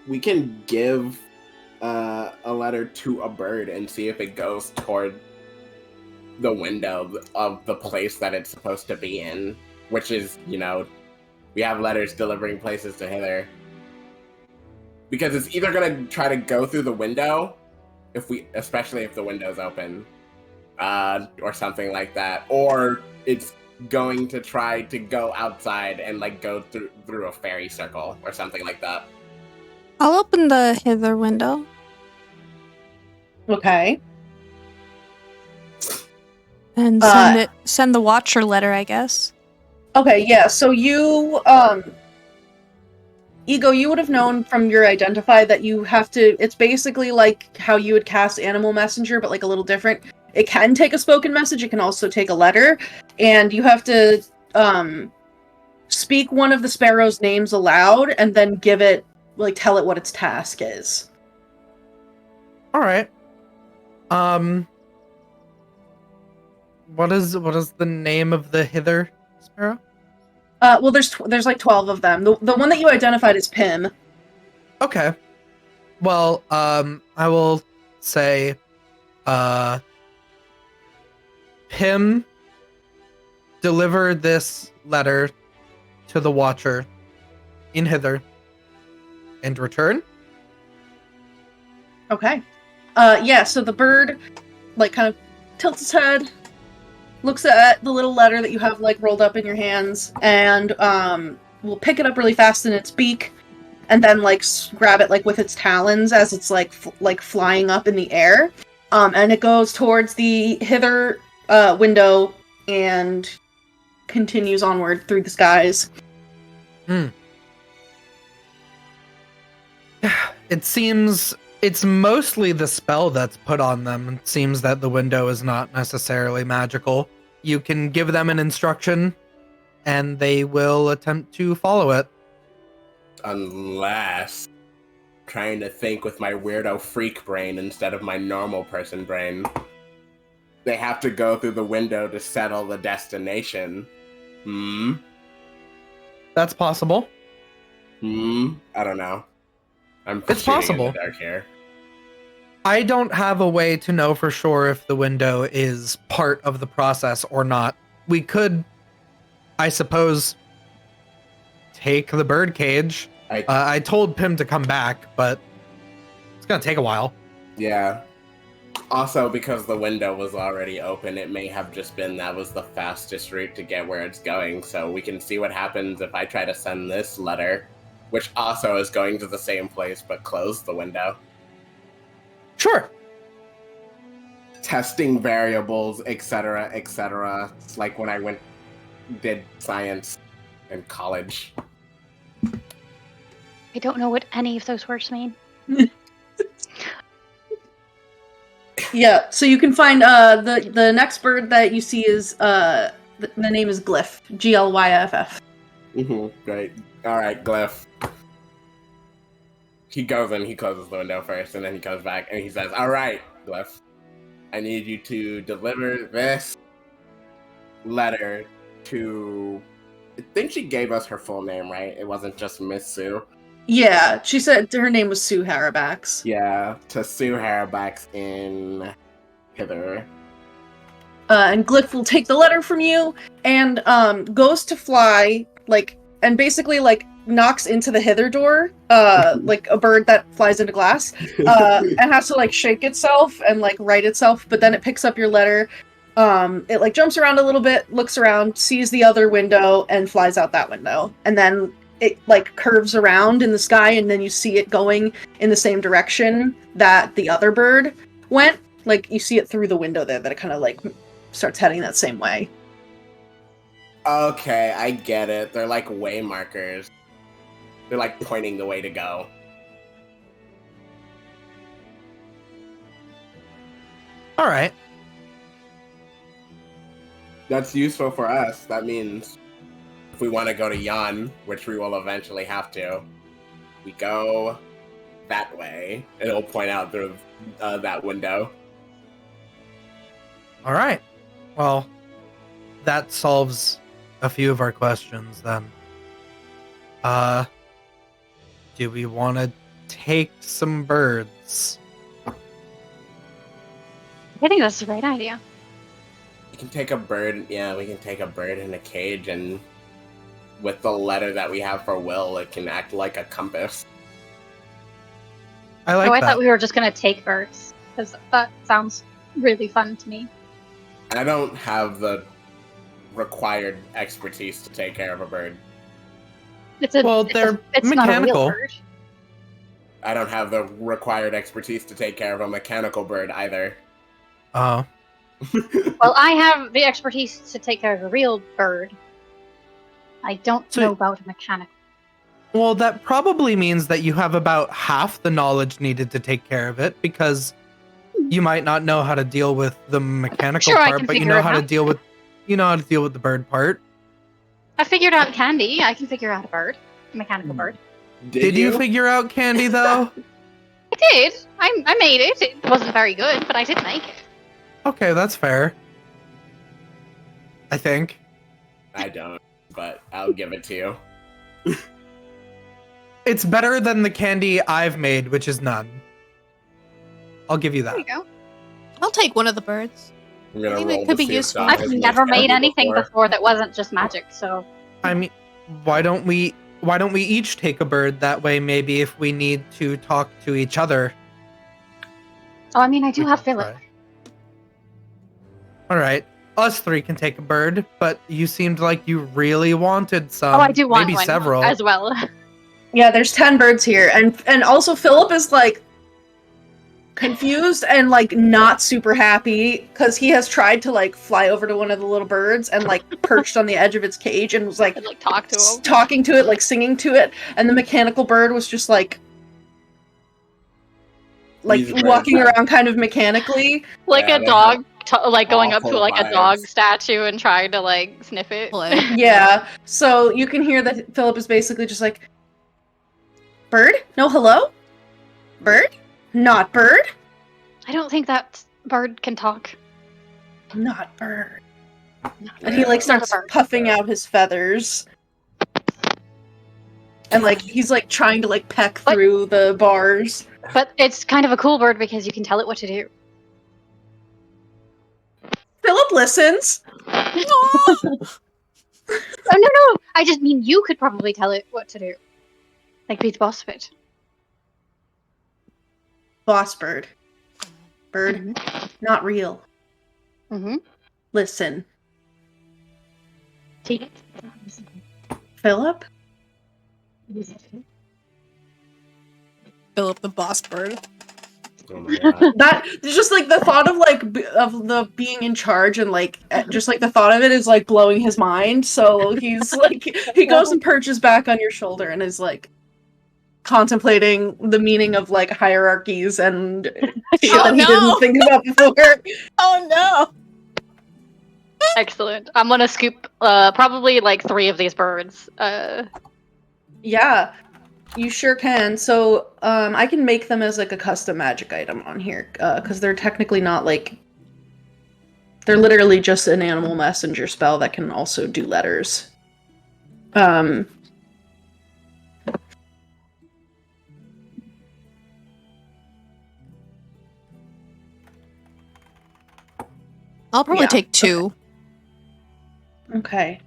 We can give a letter to a bird and see if it goes toward the window of the place that it's supposed to be in, which is, we have letters delivering places to hither. Because it's either gonna try to go through the window, especially if the window's open, or something like that, or it's going to try to go outside and like go through a fairy circle or something like that. I'll open the hither window. Okay. And send the watcher letter, I guess. Okay, yeah, so you, Ego, you would have known from your identify that you have to, it's basically like how you would cast Animal Messenger, but like a little different. It can take a spoken message, it can also take a letter, and you have to, speak one of the sparrows' names aloud, and then give it, like, tell it what its task is. Alright. What is the name of the hither sparrow? Well, there's like 12 of them. The one that you identified is Pim. Okay. Well, I will say Pim, deliver this letter to the Watcher in hither and return. Okay. Yeah, so the bird, like, kind of tilts its head, looks at the little letter that you have, like, rolled up in your hands, and, will pick it up really fast in its beak, and then, like, grab it, like, with its talons as it's, like, flying up in the air. And it goes towards the hither, window, and continues onward through the skies. It seems it's mostly the spell that's put on them. It seems that the window is not necessarily magical. You can give them an instruction, and they will attempt to follow it. Unless trying to think with my weirdo freak brain instead of my normal person brain. They have to go through the window to settle the destination. That's possible. I don't know. It's possible. In the dark here. I don't have a way to know for sure if the window is part of the process or not. We could, I suppose, take the bird cage. I told Pim to come back, but it's gonna take a while. Yeah. Also, because the window was already open, it may have just been that was the fastest route to get where it's going. So we can see what happens if I try to send this letter, which also is going to the same place, but close the window. Sure. Testing variables, etc., etc. It's like when I did science in college. I don't know what any of those words mean. Yeah, so you can find the next bird that you see is the name is Glyph, Glyff. Great. All right, Glyph. He goes in, he closes the window first, and then he comes back and he says, "All right, Glyph, I need you to deliver this letter to." I think she gave us her full name, right? It wasn't just Miss Sue. Yeah, she said her name was Sue Harabax. Yeah, to Sue Harabax in hither. And Glyph will take the letter from you and goes to fly, like, and basically, like, knocks into the hither door, like a bird that flies into glass, and has to, like, shake itself and, like, right itself, but then it picks up your letter. It, like, jumps around a little bit, looks around, sees the other window, and flies out that window. And then it, like, curves around in the sky, and then you see it going in the same direction that the other bird went. Like, you see it through the window there, that it kind of, like, starts heading that same way. Okay, I get it. They're like way markers. They're like pointing the way to go. All right. That's useful for us. That means if we want to go to Yon, which we will eventually have to, we go that way. It'll point out through that window. All right. Well, that solves a few of our questions then. Do we want to take some birds? I think that's a great idea. We can take a bird. Yeah, we can take a bird in a cage, and with the letter that we have for Will, it can act like a compass. I like that. I thought we were just going to take birds, because that sounds really fun to me. I don't have the required expertise to take care of a bird. They're it's mechanical. Not a real bird. I don't have the required expertise to take care of a mechanical bird either. Oh. Well, I have the expertise to take care of a real bird. I don't know about a mechanical. Well, that probably means that you have about half the knowledge needed to take care of it, because you might not know how to deal with the mechanical part, but you know how to deal with the bird part. I figured out Candy. I can figure out a mechanical bird. Did you figure out Candy though? I did. I made it. It wasn't very good, but I did make it. Okay, that's fair. I think. I don't, but I'll give it to you. It's better than the candy I've made, which is none. I'll give you that. There you go. I'll take one of the birds. I'm gonna I think roll it could to be see if useful. Dom I've has never made candy anything before that wasn't just magic, so I mean, why don't we each take a bird? That way, maybe if we need to talk to each other, oh, I mean, I do we have can Philip. try. All right, us three can take a bird, but you seemed like you really wanted some. Oh, I do want maybe one several as well. Yeah, there's 10 birds here, and also Philip is like confused and like not super happy because he has tried to like fly over to one of the little birds and like perched on the edge of its cage and was like I'd like talk to him. talking to it, like singing to it, and the mechanical bird was just like These birds walking have- around kind of mechanically. Like Yeah, a they dog, like going up to awful like a dog vibes. statue and trying to like sniff it. Play. Yeah, so you can hear that Philip is basically just like, bird? No hello? Bird? Not bird? I don't think that bird can talk. Not bird. And Yeah. he like starts Not a bird. puffing out his feathers. And like he's like trying to like peck What? through the bars. But it's kind of a cool bird because you can tell it what to do. Philip listens. Oh no! I just mean you could probably tell it what to do. Like be the boss of it. Boss bird. Bird, not real. Mm-hmm. Listen. Take it. Philip? Philip the boss bird. Oh my god. That just like the thought of like of the being in charge and like just like the thought of it is like blowing his mind. So he's like he goes and perches back on your shoulder and is like contemplating the meaning of like hierarchies and shit Oh, that he no. didn't think about before. Oh no! Excellent. I'm gonna scoop probably like 3 of these birds. Yeah, you sure can. So I can make them as like a custom magic item on here because they're technically not like they're literally just an animal messenger spell that can also do letters. I'll probably Yeah, take 2. Okay.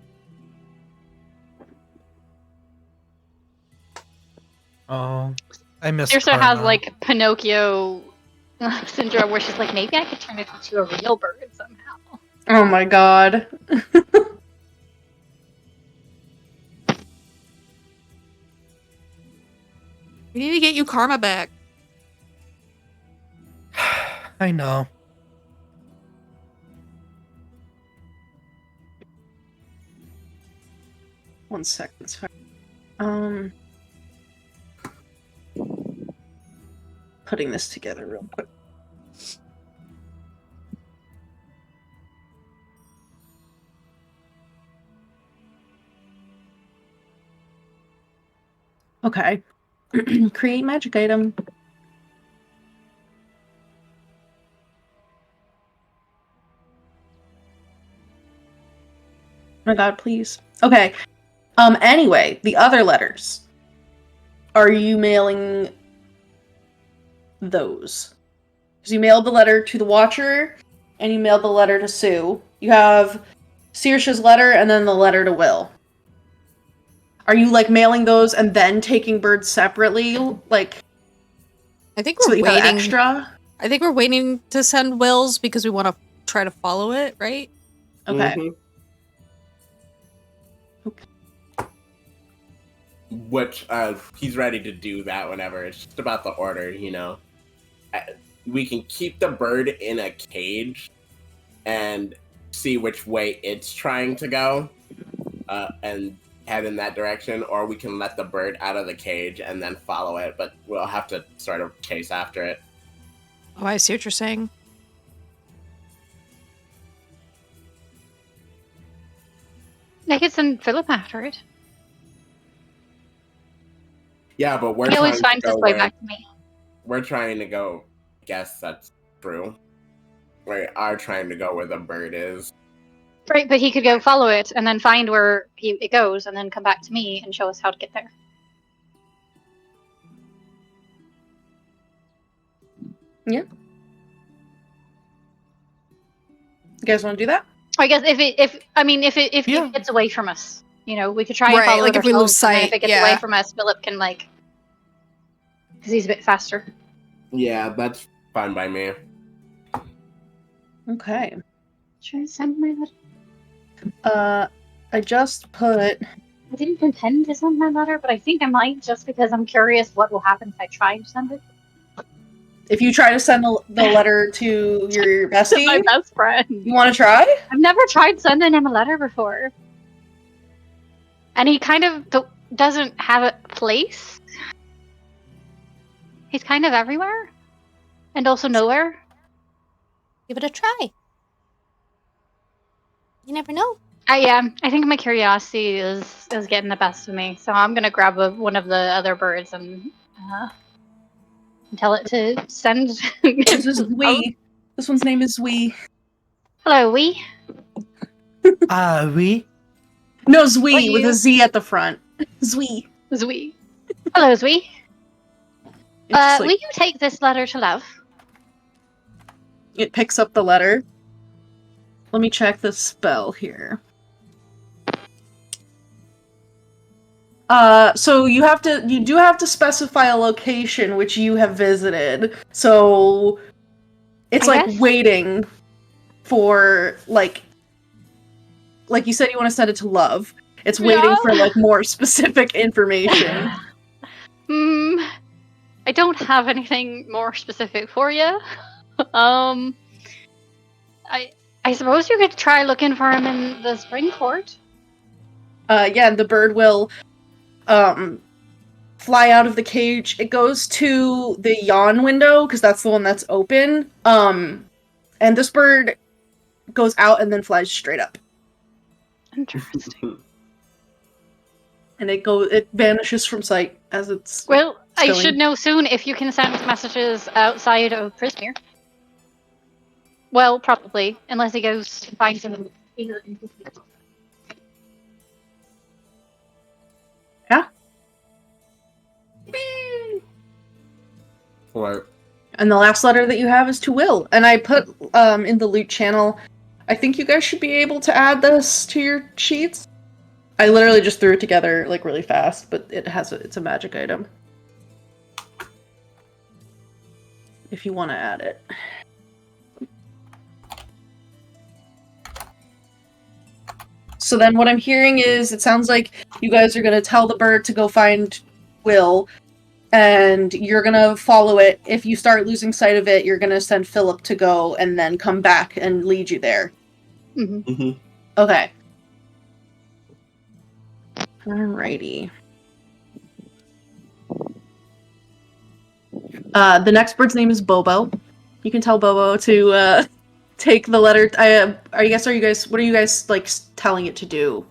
Oh, I missed. Saoirse has Karma. like Pinocchio syndrome where she's like, maybe I could turn it into a real bird somehow. Oh my god. We need to get you karma back. I know. One second. It's fine. Putting this together real quick. Okay. Create magic item. Oh my god, please. Okay. Anyway, the other letters. Are you mailing those? Because you mailed the letter to the Watcher, and you mailed the letter to Sue. You have Saoirse's letter, and then the letter to Will. Are you, like, mailing those and then taking birds separately? Like, I think so we're that you have waiting. extra? I think we're waiting to send Will's because we want to try to follow it, right? Okay. Mhm. Which he's ready to do that whenever. It's just about the order, you know. We can keep the bird in a cage and see which way it's trying to go, and head in that direction, or we can let the bird out of the cage and then follow it. But we'll have to sort of chase after it. Oh, I see what you're saying. I could send Philip after it. Yeah, but we're He always trying to finds his go way where back to me. we're trying to go. Guess that's true. We are trying to go where the bird is. Right, but he could go follow it and then find where it goes and then come back to me and show us how to get there. Yeah. You guys want to do that? I guess if Yeah. it gets away from us, we could try and Right, follow like it if we lose ourselves, and then sight, if it gets yeah. away from us, Philip can because he's a bit faster. Yeah, that's fine by me. Okay. Should I send my letter? I just put. I didn't intend to send my letter, but I think I might just because I'm curious what will happen if I try to send it. If you try to send the letter to your bestie, My best friend. you want to try? I've never tried sending him a letter before. And he kind of doesn't have a place. He's kind of everywhere. And also nowhere. Give it a try. You never know. I think my curiosity is getting the best of me. So I'm going to grab one of the other birds and tell it to send. This is Wee. This one's name is Wee. Hello, Wee. We? No, What Zwee with you- a Z at the front. Zwee. Zwee. Hello, Zwee. It's just Will you take this letter to love? it picks up the letter. Let me check the spell here. So you do have to specify a location which you have visited. So it's I like guess. waiting for like you said you want to send it to love. It's waiting Yeah. for like more specific information. I don't have anything more specific for you. I suppose you could try looking for him in the spring court. Yeah, the bird will fly out of the cage. It goes to the yawn window because that's the one that's open. And this bird goes out and then flies straight up. Interesting. And it vanishes from sight as it's Well, I Spelling. should know soon if you can send messages outside of Prismere. Well, probably, unless he goes to find some. What? And the last letter that you have is to Will. And I put in the loot channel. I think you guys should be able to add this to your sheets. I literally just threw it together like really fast, but it's a magic item. If you want to add it. So then what I'm hearing is it sounds like you guys are going to tell the bird to go find Will, and you're going to follow it. If you start losing sight of it, you're going to send Philip to go and then come back and lead you there. Mm-hmm. Mm-hmm. Okay. Alrighty. The next bird's name is Bobo. You can tell Bobo to take the letter. What are you guys like telling it to do?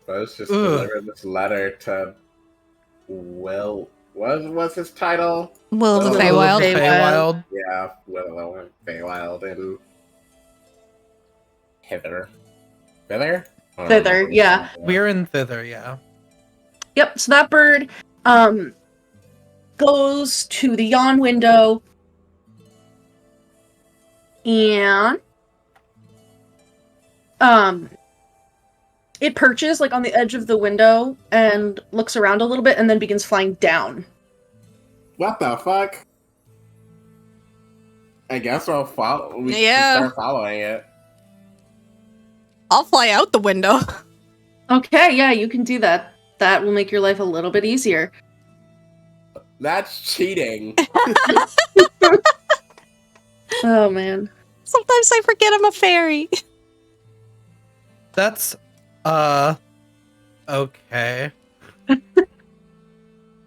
Let's just deliver this letter to Will. What's his title? Will of the Will Feywild. of the Feywild. Yeah, Will and Feywild and Hither. Thither? I don't Thither, know. yeah. We're in thither, yeah. Yep, so that bird goes to the yawn window and it perches like on the edge of the window and looks around a little bit and then begins flying down. What the fuck? I guess we'll follow. We Yeah. can start following it. I'll fly out the window. Okay, yeah, you can do that. That will make your life a little bit easier. That's cheating. Oh man. Sometimes I forget I'm a fairy. That's, okay.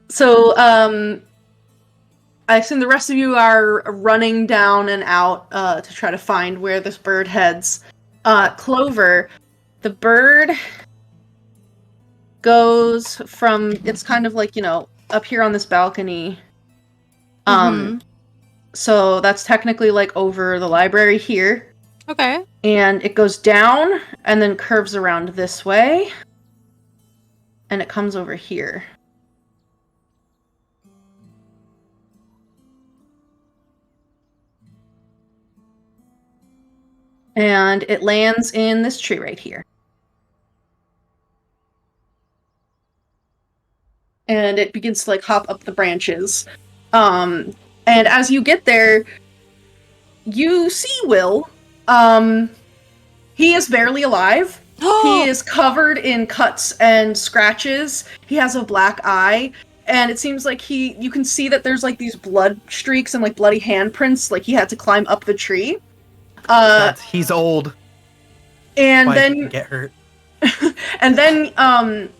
So, I assume the rest of you are running down and out to try to find where this bird heads. Clover, the bird goes from, it's kind of like, up here on this balcony. So that's technically like over the library here. Okay. And it goes down and then curves around this way. And it comes over here. And it lands in this tree right here. And it begins to like hop up the branches. And as you get there, you see Will. He is barely alive. He is covered in cuts and scratches. He has a black eye, and it seems like you can see that there's like these blood streaks and like bloody handprints, like he had to climb up the tree. He's old. And Why then did he get hurt? and then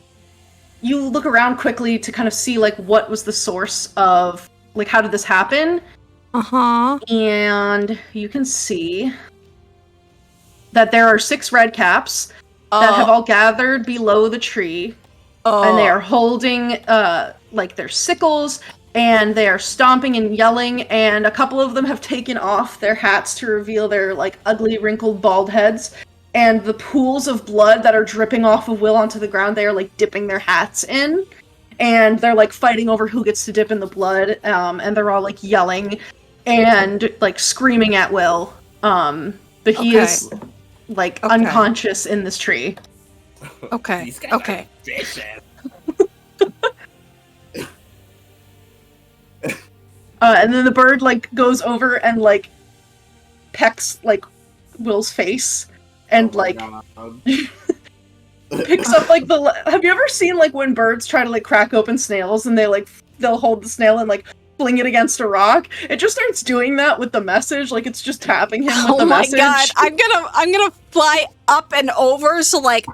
you look around quickly to kind of see like what was the source of like how did this happen? And you can see that there are 6 red caps that have all gathered below the tree, and they are holding like their sickles, and they are stomping and yelling, and a couple of them have taken off their hats to reveal their like ugly wrinkled bald heads. And the pools of blood that are dripping off of Will onto the ground, they are like dipping their hats in. And they're like fighting over who gets to dip in the blood. And they're all like yelling and like screaming at Will. But he is like unconscious in this tree. Okay. These guys Okay. are vicious. And then the bird like goes over and like pecks like Will's face. And like picks up like have you ever seen like when birds try to like crack open snails and they'll hold the snail and like fling it against a rock? It just starts doing that with the message, like it's just tapping him with the message. Oh my god, I'm gonna fly up and over, so like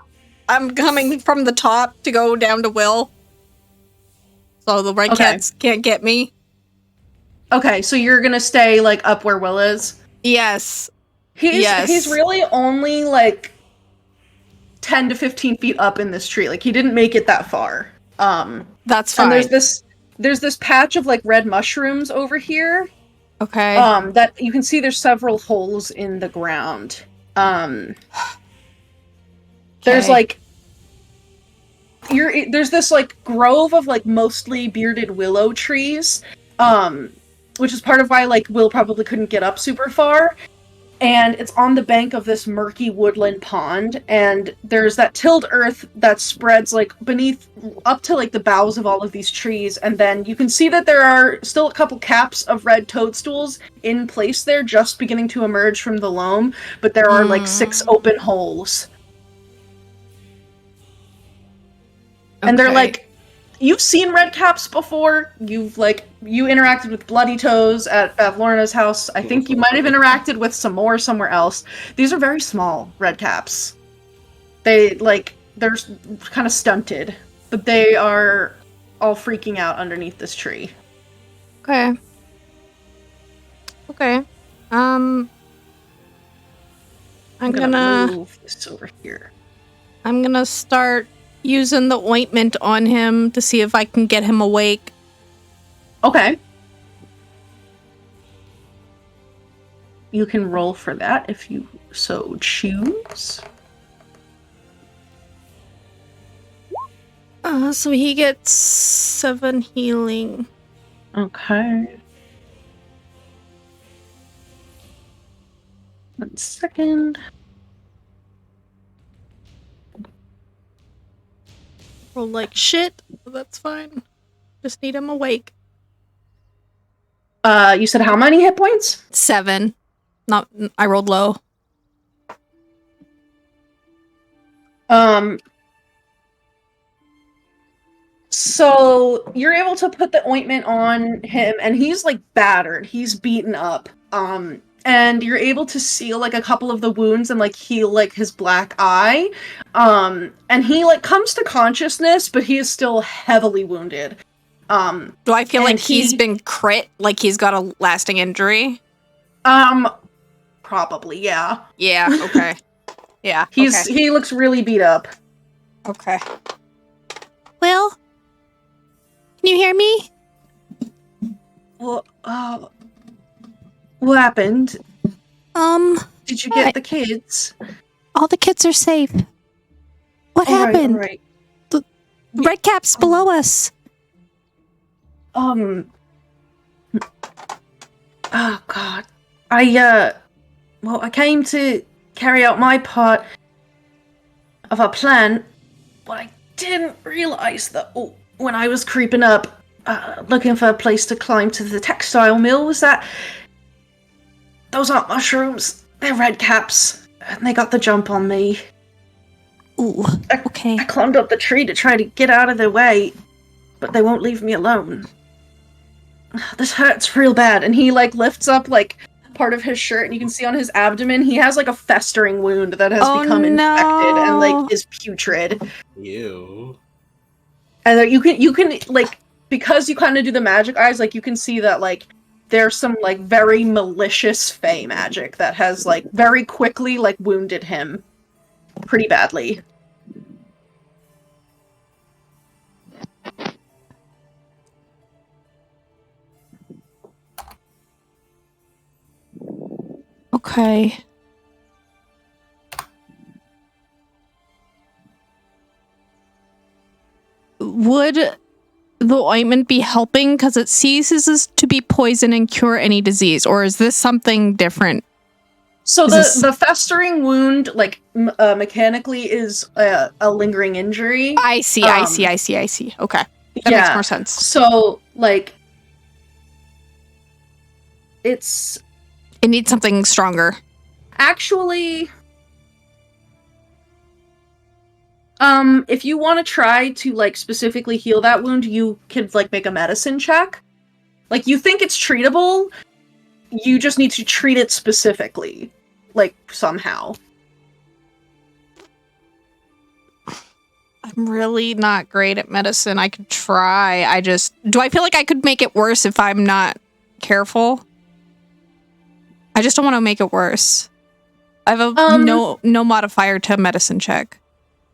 I'm coming from the top to go down to Will. So the red cats can't get me. Okay, so you're gonna stay like up where Will is? Yes. He's really only like 10 to 15 feet up in this tree. Like he didn't make it that far. That's fine. And there's this patch of like red mushrooms over here. Okay. That you can see there's several holes in the ground. There's like there's this like grove of like mostly bearded willow trees. Which is part of why like Will probably couldn't get up super far. And it's on the bank of this murky woodland pond, and there's that tilled earth that spreads like beneath up to like the boughs of all of these trees, and then you can see that there are still a couple caps of red toadstools in place there, just beginning to emerge from the loam, but there are like 6 open holes. And they're like, you've seen red caps before. You interacted with Bloody Toes at Lorna's house. I think you might have interacted with some more somewhere else. These are very small red caps. They're kind of stunted, but they are all freaking out underneath this tree. Okay. I'm gonna move this over here. I'm gonna start using the ointment on him to see if I can get him awake. Okay. You can roll for that if you so choose. So he gets 7 healing. Okay. 1 second. Roll like shit, but that's fine. Just need him awake. You said how many hit points? 7. I rolled low. So you're able to put the ointment on him, and he's like battered. He's beaten up. And you're able to seal like a couple of the wounds and like heal like his black eye. And he like comes to consciousness, but he is still heavily wounded. Do I feel like he's been crit? Like he's got a lasting injury? Probably, yeah. Yeah, okay. Yeah, He looks really beat up. Okay. Will? Can you hear me? Well, what happened? Did you get the kids? All the kids are safe. What happened? All right. The red caps below us. Oh God. I came to carry out my part of our plan. What I didn't realize that when I was creeping up, looking for a place to climb to the textile mill, was that those aren't mushrooms. They're red caps, and they got the jump on me. Ooh, okay. I climbed up the tree to try to get out of their way, but they won't leave me alone. This hurts real bad. And he, like, lifts up, like, part of his shirt, and you can see on his abdomen, he has, like, a festering wound that has become infected and, like, is putrid. Ew. And you can, like, because you kind of do the magic eyes, like, you can see that, like, there's some, like, very malicious fey magic that has, like, very quickly, like, wounded him pretty badly. Okay. Would the ointment be helping because it ceases to be poison and cure any disease, or is this something different? So the festering wound, like, mechanically is a lingering injury. I see. Okay. That makes more sense. So, like, it needs something stronger. Actually, if you want to try to, like, specifically heal that wound, you could, like, make a medicine check. Like, you think it's treatable, you just need to treat it specifically, like, somehow. I'm really not great at medicine. I could try. Do I feel like I could make it worse if I'm not careful? I just don't want to make it worse. I have a no modifier to medicine check.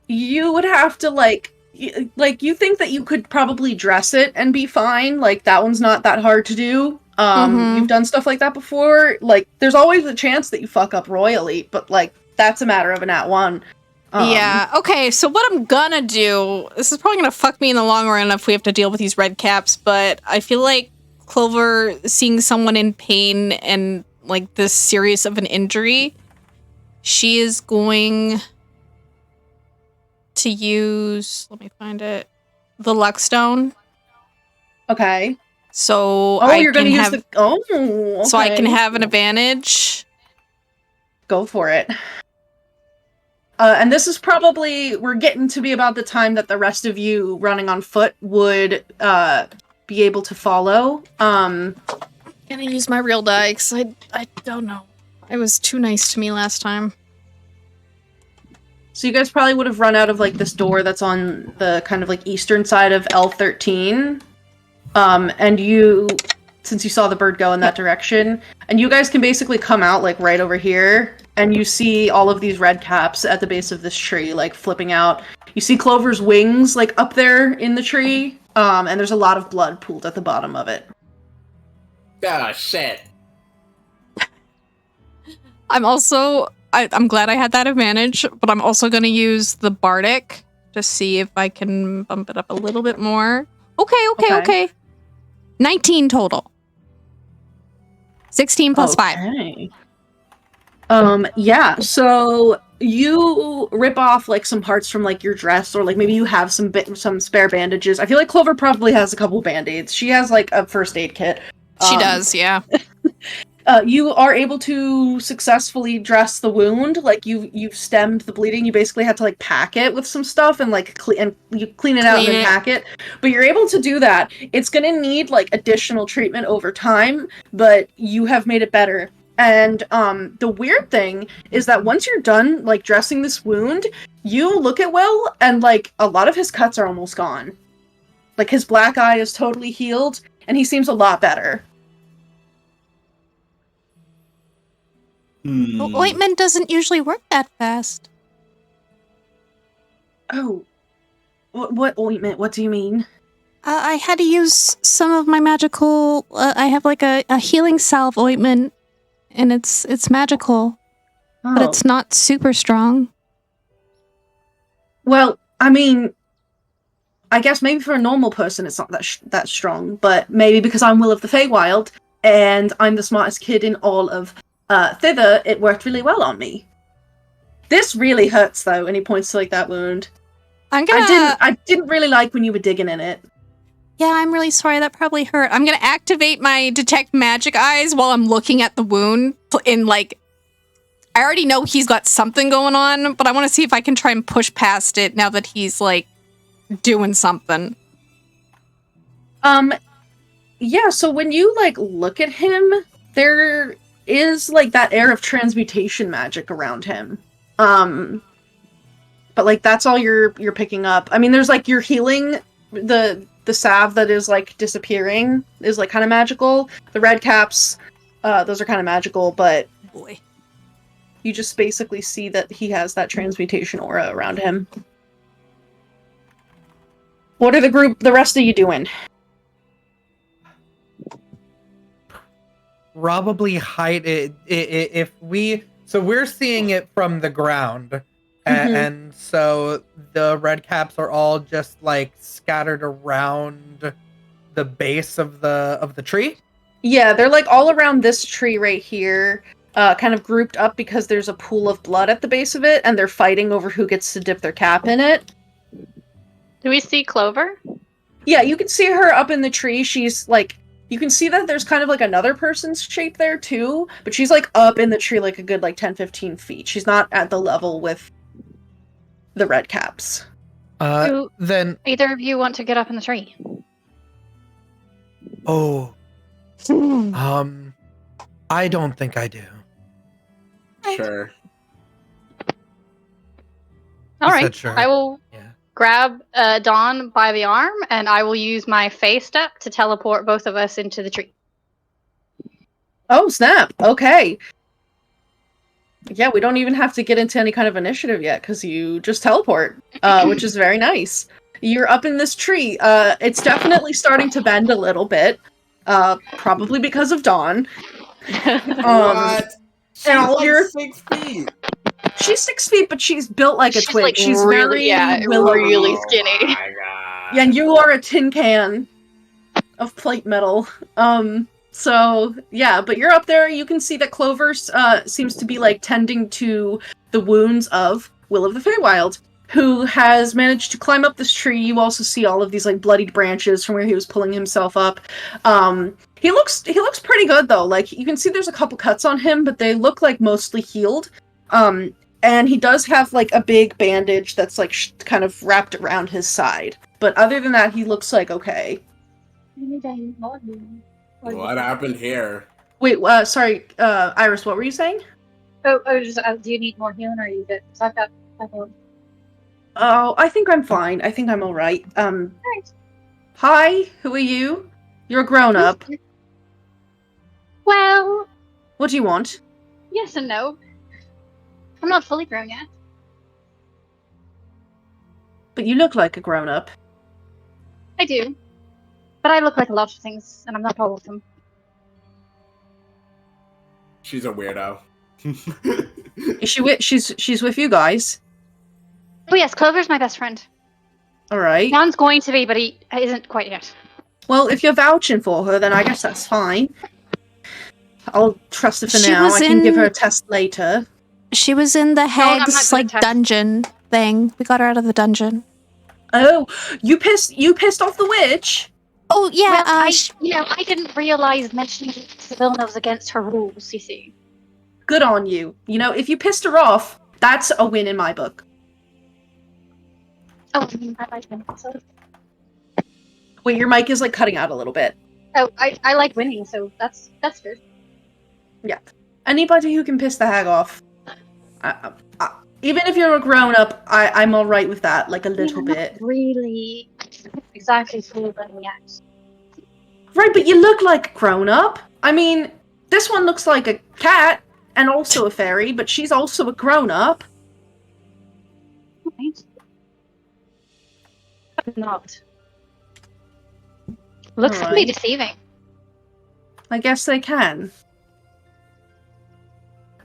You would have to, like, you think that you could probably dress it and be fine. Like, that one's not that hard to do. You've done stuff like that before. Like, there's always a chance that you fuck up royally, but, like, that's a matter of a nat 1. Yeah, okay, so what I'm gonna do, this is probably gonna fuck me in the long run if we have to deal with these red caps, but I feel like Clover, seeing someone in pain and, like, this serious of an injury, she is going to use, let me find it, the luck stone. Okay. So you're gonna use the... Oh, okay. So I can have an advantage. Go for it. And this is probably... We're getting to be about the time that the rest of you running on foot would be able to follow. I'm gonna use my real die, because I don't know. It was too nice to me last time. So you guys probably would have run out of, like, this door that's on the kind of, like, eastern side of L13. And you, since you saw the bird go in that direction, and you guys can basically come out, like, right over here, and you see all of these red caps at the base of this tree, like, flipping out. You see Clover's wings, like, up there in the tree, and there's a lot of blood pooled at the bottom of it. Oh, shit. I'm glad I had that advantage, but I'm also going to use the Bardic to see if I can bump it up a little bit more. Okay. 19 total. 16 plus 5. Yeah, so you rip off, like, some parts from, like, your dress, or, like, maybe you have some spare bandages. I feel like Clover probably has a couple band-aids. She has, like, a first aid kit. She does, yeah. You are able to successfully dress the wound. Like, you've stemmed the bleeding. You basically had to, like, pack it with some stuff and, like, you clean it out and then pack it. But you're able to do that. It's gonna need, like, additional treatment over time, but you have made it better. And the weird thing is that once you're done, like, dressing this wound, you look at Will, and, like, a lot of his cuts are almost gone. Like, his black eye is totally healed, and he seems a lot better. Well, ointment doesn't usually work that fast. Oh. What ointment? What do you mean? I had to use some of my magical... I have, like, a healing salve ointment, and it's magical. Oh. But it's not super strong. Well, I mean... I guess maybe for a normal person it's not that strong, but maybe because I'm Will of the Feywild, and I'm the smartest kid in all of... Thither, it worked really well on me. This really hurts though, and he points to like that wound. I'm gonna. I didn't really like when you were digging in it. Yeah, I'm really sorry. That probably hurt. I'm gonna activate my detect magic eyes while I'm looking at the wound. In like, I already know he's got something going on, but I want to see if I can try and push past it now that he's like doing something. Yeah. So when you like look at him, there is like that air of transmutation magic around him. But like that's all you're picking up. I mean, there's like you're healing the salve that is like disappearing is like kind of magical. The red caps, those are kind of magical, but Boy. you just basically see that he has that transmutation aura around him. What are the rest of you doing? Probably hide it if we. So we're seeing it from the ground. And so the red caps are all just like scattered around the base of the tree. Yeah, they're like all around this tree right here, kind of grouped up because there's a pool of blood at the base of it, and they're fighting over who gets to dip their cap in it. Do we see Clover? Yeah, you can see her up in the tree. She's like, you can see that there's kind of like another person's shape there too, but she's like up in the tree like a good like 10-15 feet. She's not at the level with the red caps. Then Either of you want to get up in the tree? I don't think I do. Sure. All right. said sure. I will Yeah. grab Dawn by the arm, and I will use my Fey step to teleport both of us into the tree. Oh, snap. Okay. Yeah, we don't even have to get into any kind of initiative yet, because you just teleport, which is very nice. You're up in this tree. It's definitely starting to bend a little bit, probably because of Dawn. What? She's and all like your 6 feet. She's 6 feet, but she's built like a twig. Like She's really, very willowy. really skinny. Oh my god. Yeah, and you are a tin can of plate metal. So yeah, but you're up there. You can see that Clover seems to be like tending to the wounds of Will of the Feywild, who has managed to climb up this tree. You also see all of these like bloodied branches from where he was pulling himself up. He looks pretty good though. Like you can see there's a couple cuts on him, but they look like mostly healed. And he does have like a big bandage that's like kind of wrapped around his side. But other than that, he looks like okay. What happened here? Wait, sorry, Iris, what were you saying? Oh, just, do you need more healing, or are you good? So I've got. Oh, I think I'm fine. I think I'm all right. Hi, who are you? You're a grown-up. Well, What do you want? yes and no. I'm not fully grown yet. But you look like a grown-up. I do. But I look like a lot of things, and I'm not all of them. She's a weirdo. Is she she's with you guys? Oh yes, Clover's my best friend. All right. Jan's going to be, but he isn't quite yet. Well, if you're vouching for her, then I guess that's fine. I'll trust her for She now. was I can give in- her a test later. She was in the I'm not hag's good like at tests. dungeon thing. We got her out of the dungeon. Oh, you pissed off the witch? Oh yeah, Well, I didn't realize mentioning Sevilla was against her rules, you see. Good on you. You know, if you pissed her off, that's a win in my book. Oh, I like winning. So. Wait, your mic is like cutting out a little bit. Oh, I like winning, so that's good. Anybody who can piss the hag off, even if you're a grown-up, I'm all right with that, like a little bit. Really, exactly full yet. Right, but you look like a grown-up. I mean, this one looks like a cat and also a fairy, but she's also a grown-up. Right. But not. Looks can be Alright. deceiving. I guess they can.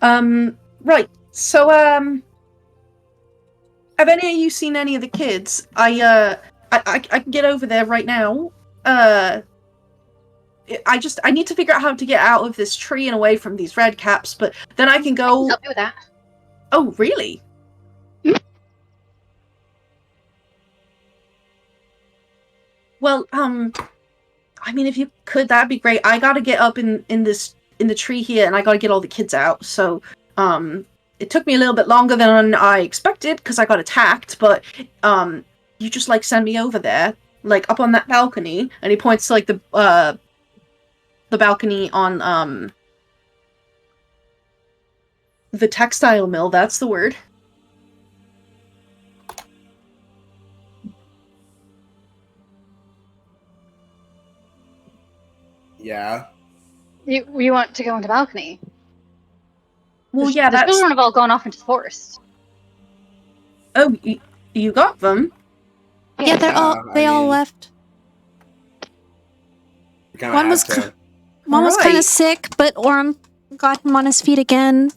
Right. So, have any of you seen any of the kids? I can get over there right now. I need to figure out how to get out of this tree and away from these red caps, but then I can go. Help you with that. Oh, really? Well, I mean, if you could, that'd be great. I gotta get up in the tree here, and I gotta get all the kids out. So, it took me a little bit longer than I expected because I got attacked. But, you just like send me over there, like up on that balcony, and he points to like the balcony on the textile mill. That's the word. Yeah. You want to go on the balcony? Well, yeah, The that's. children have all gone off into the forest. Oh, you got them? Yeah, they all left. One was to. One was kind Right. of sick, but Aurum got him on his feet again.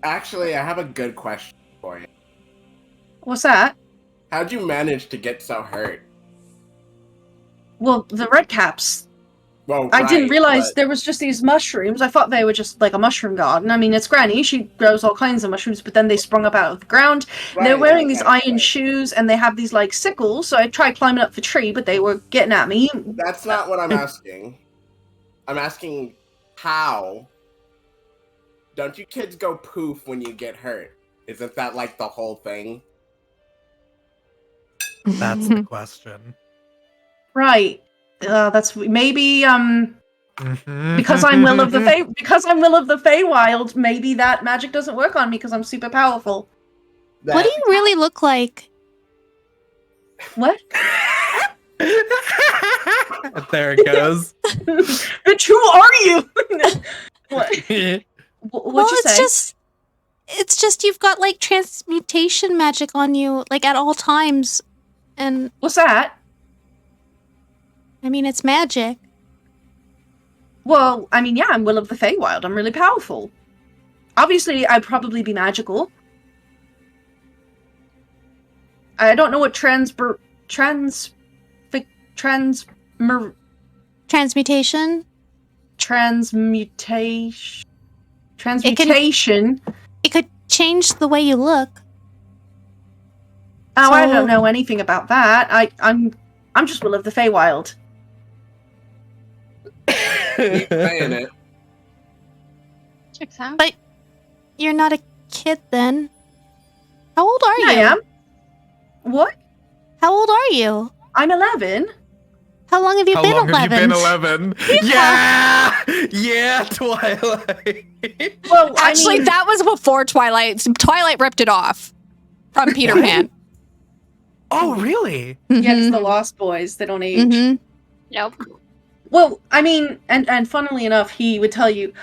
Actually, I have a good question for you. What's that? How'd you manage to get so hurt? Well, the red caps. Well, I didn't right, realize but- there was just these mushrooms. I thought they were just like a mushroom garden. I mean, it's Granny. She grows all kinds of mushrooms, but then they sprung up out of the ground. They're Right, wearing these right, iron right. shoes, and they have these like sickles. So I tried climbing up the tree, but they were getting at me. That's not what I'm asking. I'm asking how. Don't you kids go poof when you get hurt? Isn't that like the whole thing? That's the question. Right. That's maybe Mhm. because I'm Will of the Feywild. Maybe that magic doesn't work on me because I'm super powerful. What do you really look like? What? There it goes. Bitch, who are you? What? What'd Well, you say? it's just you've got like transmutation magic on you, like at all times, and What's that? I mean it's magic. Well, I mean, yeah, I'm Will of the Feywild. I'm really powerful. Obviously, I'd probably be magical. I don't know what transmutation. It could change the way you look. Oh, I So- don't know anything about that. I'm just Will of the Feywild. Keep saying it. Checks out. But you're not a kid then. How old are Yeah, you? I am. What? How old are you? I'm 11. How long have you How been long 11? have you been 11? Yeah! Yeah, Twilight! Well, Actually, I mean, that was before Twilight. Twilight ripped it off from Peter Pan. Oh, really? yeah, it's the Lost Boys. They don't age. Mhm. Nope. Well, I mean, and funnily enough, he would tell you,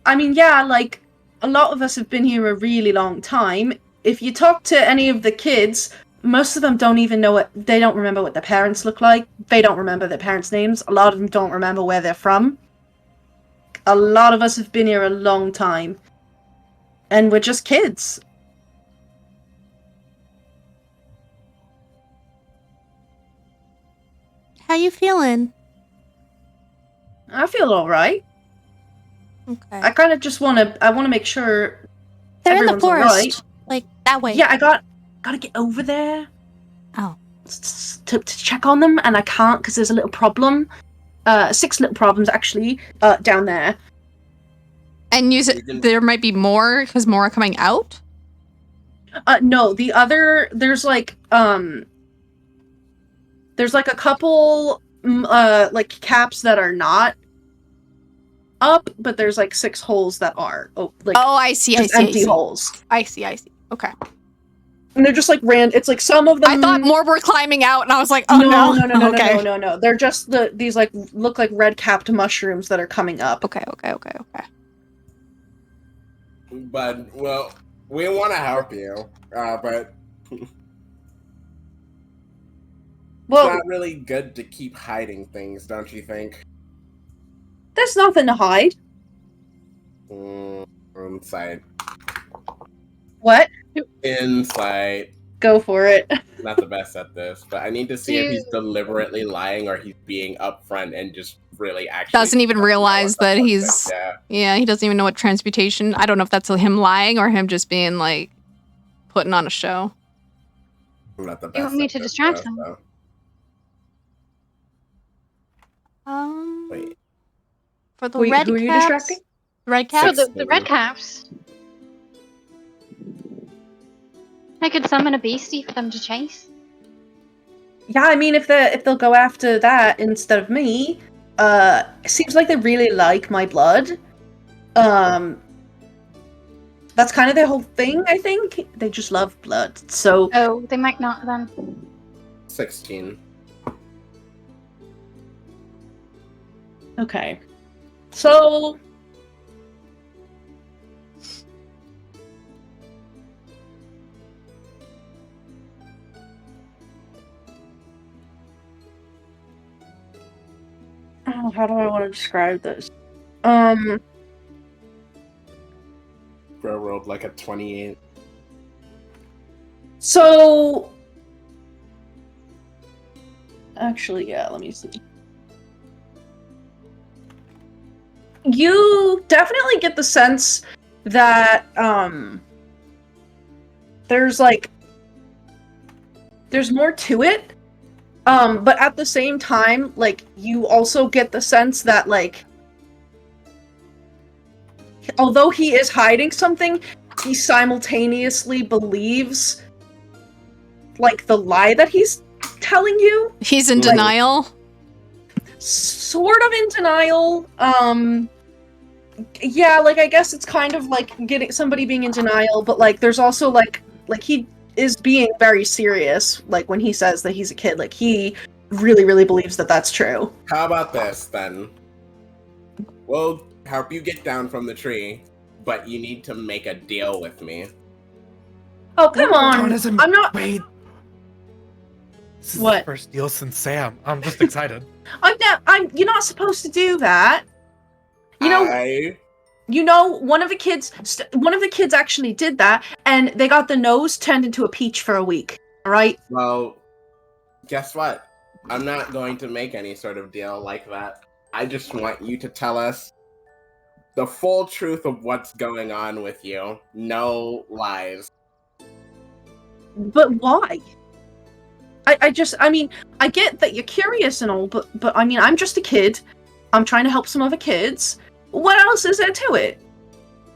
I mean, yeah, like, a lot of us have been here a really long time. If you talk to any of the kids, most of them don't even know they don't remember what their parents look like. They don't remember their parents' names. A lot of them don't remember where they're from. A lot of us have been here a long time. And we're just kids. How you feeling? I feel alright. Okay. I kind of just want to make sure They're in the everyone's forest. alright. Like that way. Yeah, I gotta get over there. Oh. To check on them, and I can't because there's a little problem. 6 little problems actually down there. And you said there might be more because more are coming out. No, the other there's like a couple like caps that are not up, but there's like 6 holes that are like Oh, I see. I just see. empty holes. I see. Okay. And they're just like it's like some of them. I thought more were climbing out, and I was like, oh no. Okay. No. They're just these like look like red capped mushrooms that are coming up. Okay. But, well, we want to help you, but Well, it's not really good to keep hiding things, don't you think? there's nothing to hide. Insight. What? Insight. Go for it. Not the best at this, but I need to see if he's deliberately lying or he's being upfront and just really actually Doesn't even realize that fuck he's. this. Yeah. Yeah, he doesn't even know what transmutation. I don't know if that's him lying or him just being like putting on a show. I'm not the best. You want me at to this, distract though, them? so. Wait. For the Wait, red who are you caps, distracting? red So caps. the red caps. I could summon a beastie for them to chase. Yeah, I mean, if they'll go after that instead of me, it seems like they really like my blood. That's kind of their whole thing, I think. They just love blood. So, Oh, they might not then. 16. okay. So, oh, how do I want to describe this? Bro rolled like a 28. So, actually, yeah, let me see. You definitely get the sense that, there's more to it. But at the same time, like, you also get the sense that, like, although he is hiding something, he simultaneously believes, like, the lie that he's telling you. He's in Like- denial. Sort of in denial. Yeah, like, I guess it's kind of like getting somebody being in denial, but, like, there's also, like he is being very serious, like, when he says that he's a kid. Like, he really, really believes that that's true. How about this, then? We'll help you get down from the tree, but you need to make a deal with me. Oh, come on! Jonathan, I'm not- Wait. This is What? the first deal since Sam. I'm just excited. You're not supposed to do that! You know, one of the kids actually did that, and they got the nose turned into a peach for a week. Alright? Well, guess what? I'm not going to make any sort of deal like that. I just want you to tell us the full truth of what's going on with you. No lies. But why? I mean, I get that you're curious and all, but I mean, I'm just a kid. I'm trying to help some other kids. What else is there to it?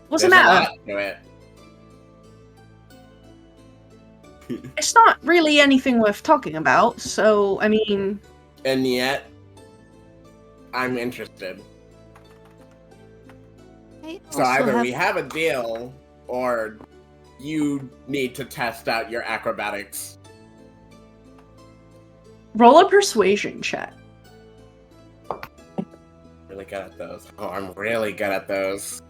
What's the There's a matter? lot to it. It's not really anything worth talking about, so, I mean... And yet, I'm interested. So either we have a deal, or you need to test out your acrobatics. Roll a persuasion check. Really good at those. Oh, I'm really good at those.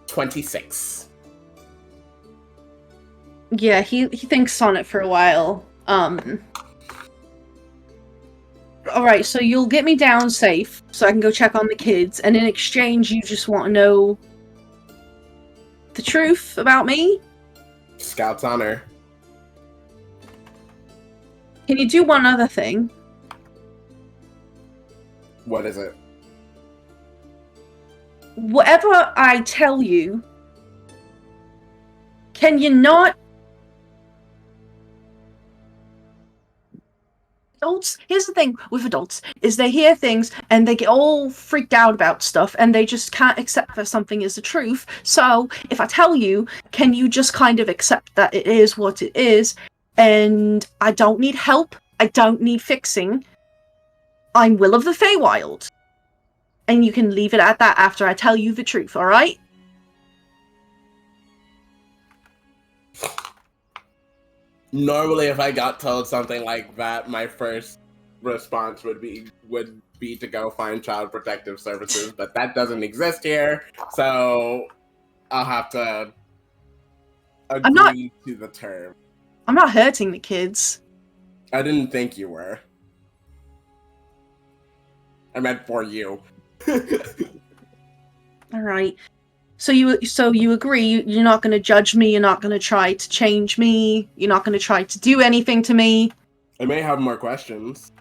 26. Yeah, he thinks on it for a while. Alright, so you'll get me down safe, so I can go check on the kids, and in exchange you just want to know the truth about me? Scout's honor. Can you do one other thing? What is it? Whatever I tell you, can you not... Adults, here's the thing with adults, is they hear things and they get all freaked out about stuff and they just can't accept that something is the truth. So, if I tell you, can you just kind of accept that it is what it is, and I don't need help, I don't need fixing, I'm Will of the Feywild. And you can leave it at that after I tell you the truth, alright? Normally, if I got told something like that, my first response would be to go find Child Protective Services, but that doesn't exist here, so I'll have to agree to the term. I'm not hurting the kids. I didn't think you were. I meant for you. Alright. So you agree, you're not going to judge me, you're not going to try to change me, you're not going to try to do anything to me. I may have more questions.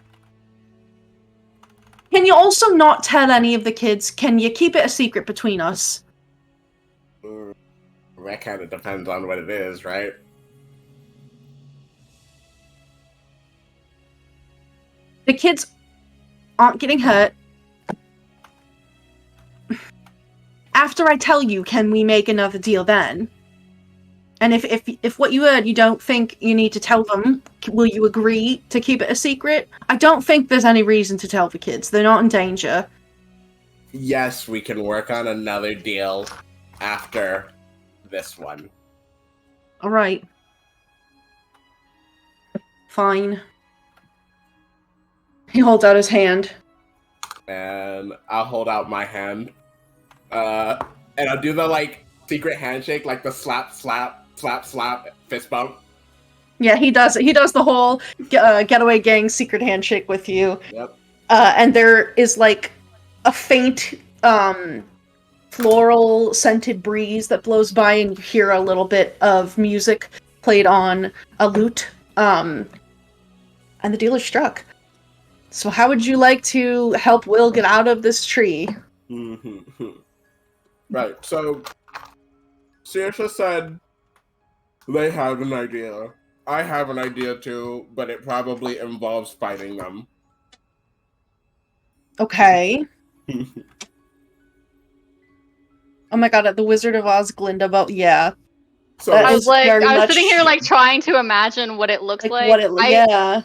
Can you also not tell any of the kids? Can you keep it a secret between us? That kind of depends on what it is, right? The kids aren't getting hurt. After I tell you, can we make another deal then? And if what you heard you don't think you need to tell them, will you agree to keep it a secret? I don't think there's any reason to tell the kids. They're not in danger. Yes, we can work on another deal after this one. Alright. Fine. He holds out his hand. And I'll hold out my hand. And I'll do the, like, secret handshake, like the slap, fist bump. Yeah, he does the whole Getaway Gang secret handshake with you. Yep. And there is, like, a faint, floral scented breeze that blows by, and you hear a little bit of music played on a lute. And the deal is struck. So how would you like to help Will get out of this tree? Right, so Saoirse said they have an idea. I have an idea too, but it probably involves fighting them. Okay. Oh my god, the Wizard of Oz Glinda, but yeah. So That I is was like, very I was much sitting here like trying to imagine what it looks like. Yeah.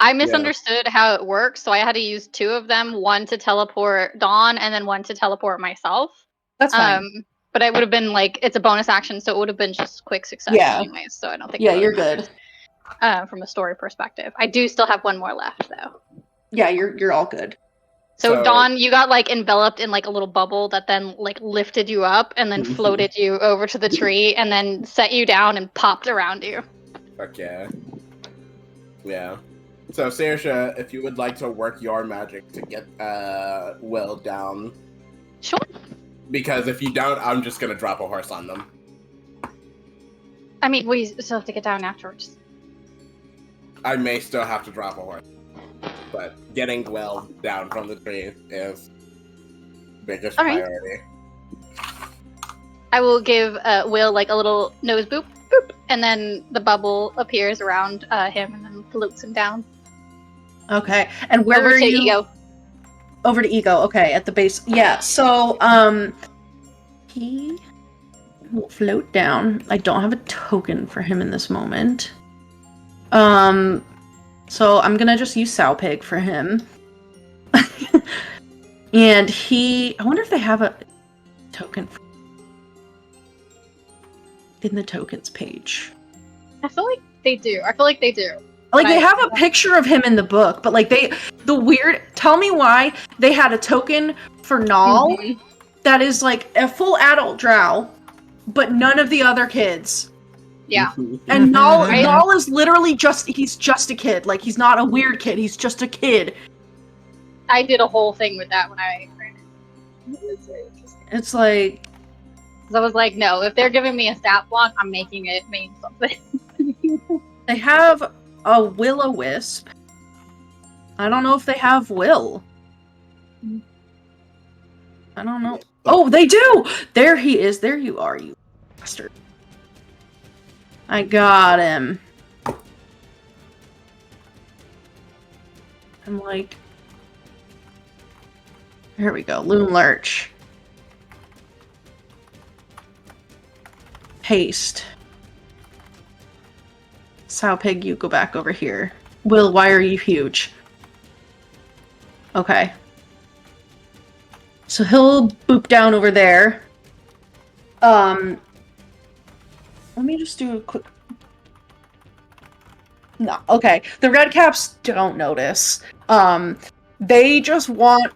I misunderstood how it works, so I had to use 2 of them, one to teleport Dawn and then one to teleport myself. That's fine. But it would have been like, it's a bonus action, so it would have been just quick success anyways, so I don't think Yeah, it you're really good. matters, from a story perspective. I do still have one more left though. Yeah, you're all good. So Dawn, you got like enveloped in like a little bubble that then like lifted you up and then floated you over to the tree and then set you down and popped around you. Fuck yeah. Yeah. So Saoirse, if you would like to work your magic to get Will down. Sure. Because if you don't, I'm just gonna drop a horse on them. I mean, we still have to get down afterwards. I may still have to drop a horse. But getting Will down from the tree is biggest priority. I will give Will like a little nose boop, boop, and then the bubble appears around him and then floats him down. Okay. And where Over are to you? Ego. Over to Ego. Okay, at the base. Yeah. So, he will float down. I don't have a token for him in this moment. So I'm gonna just use Sowpig for him. And I wonder if they have a token in the tokens page. I feel like they do. Like, they have a picture of him in the book, but like tell me why they had a token for Nall that is like a full adult drow, but none of the other kids. Yeah. And Nall is literally he's just a kid. Like, he's not a weird kid, he's just a kid. I did a whole thing with that when I ran it. It was very interesting. It's like... So I was like, no, if they're giving me a stat block, I'm making it mean something. They have a will-o-wisp. I don't know if they have Will. I don't know. Oh, they do! There he is. There you are, you bastard. I got him. I'm like... Here we go. Loon Lurch. Paste. Sowpig, you go back over here. Will, why are you huge? Okay. So he'll boop down over there. Let me just do a quick... No, okay. The Redcaps don't notice. They just want...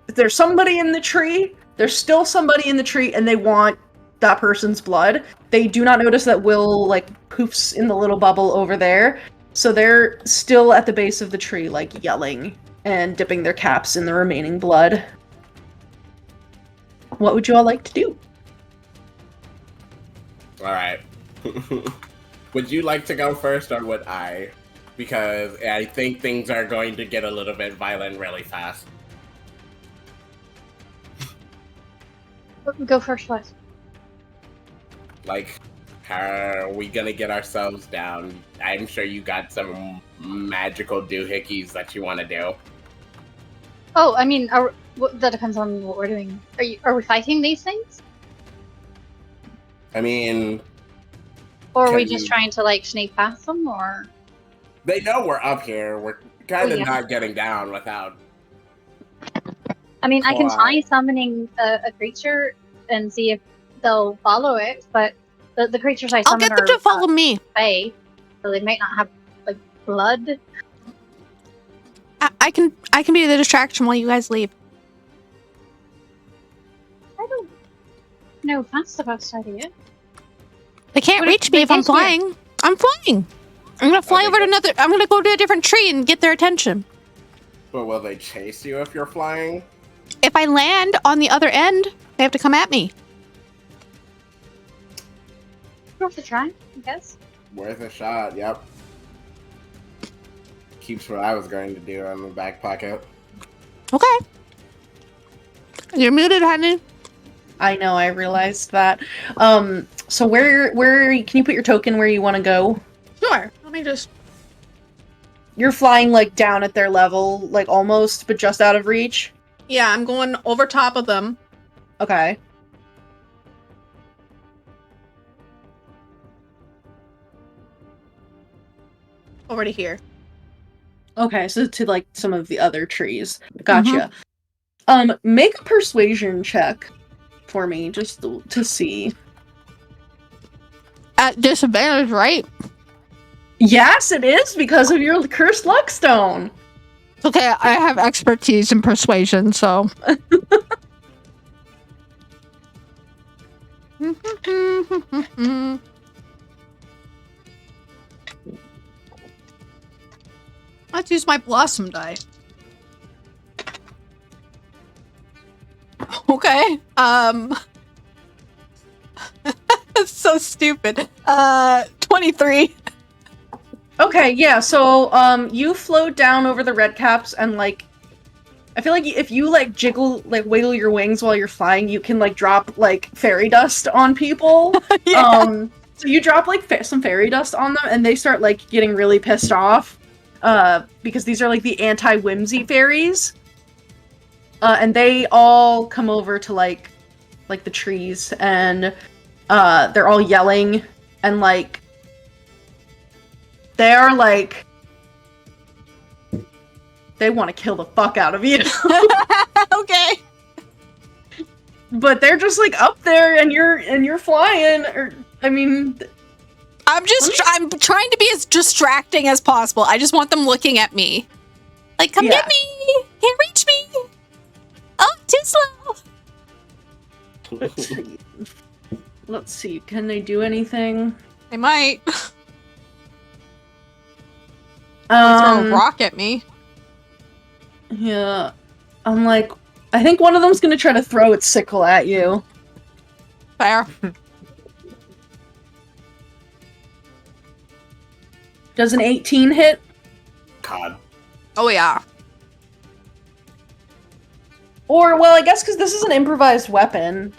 There's somebody in the tree. There's still somebody in the tree, and they want that person's blood. They do not notice that Will, like, poofs in the little bubble over there. So they're still at the base of the tree, like, yelling and dipping their caps in the remaining blood. What would you all like to do? Alright. Would you like to go first, or would I? Because I think things are going to get a little bit violent really fast. Go first, Wes. Like, How are we gonna get ourselves down? I'm sure you got some magical doohickeys that you want to do. Oh, I mean, that depends on what we're doing. Are we fighting these things? I mean, Or are we just trying to, like, sneak past them, or...? they know we're up here. We're kind of yeah. not getting down without... I mean, I can try summoning a creature and see if they'll follow it, but the creatures I I'll summon get them to follow me. Fae, so they might not have, like, blood. I can be the distraction while you guys leave. I don't know if that's the best idea. They can't What if reach me they if I'm chase you? flying. I'm flying. I'm gonna fly over to another. I'm gonna go to a different tree and get their attention. But will they chase you if you're flying? If I land on the other end, they have to come at me. Worth a try, I guess. Worth a shot, yep. Keeps what I was going to do in the back pocket. Okay. You're muted, honey. I know, I realized that. So where can you put your token where you want to go? Sure. Let me just. You're flying like down at their level, like almost, but just out of reach. Yeah, I'm going over top of them. Okay. Over to here. Okay, so to like some of the other trees. Gotcha. Make a persuasion check for me, just to see. At disadvantage, right? Yes, it is because of your cursed luck stone. Okay, I have expertise in persuasion, so. Let's use my blossom die. Okay. That's so stupid. 23. Okay, yeah, so you float down over the red caps and like I feel like if you like wiggle your wings while you're flying, you can like drop like fairy dust on people. Yeah. So you drop like some fairy dust on them and they start like getting really pissed off because these are like the anti-whimsy fairies. And they all come over to like the trees and they're all yelling and like they're like they want to kill the fuck out of you. Okay. But they're just like up there and you're flying or I mean I'm trying to be as distracting as possible. I just want them looking at me. Like, come get me! Can't reach me! Oh, too slow! Let's see. Can they do anything? They might. Throw a rock at me. Yeah. I'm like, I think one of them's gonna try to throw its sickle at you. Fair. Does an 18 hit? God. Oh, yeah. Or, well, I guess because this is an improvised weapon.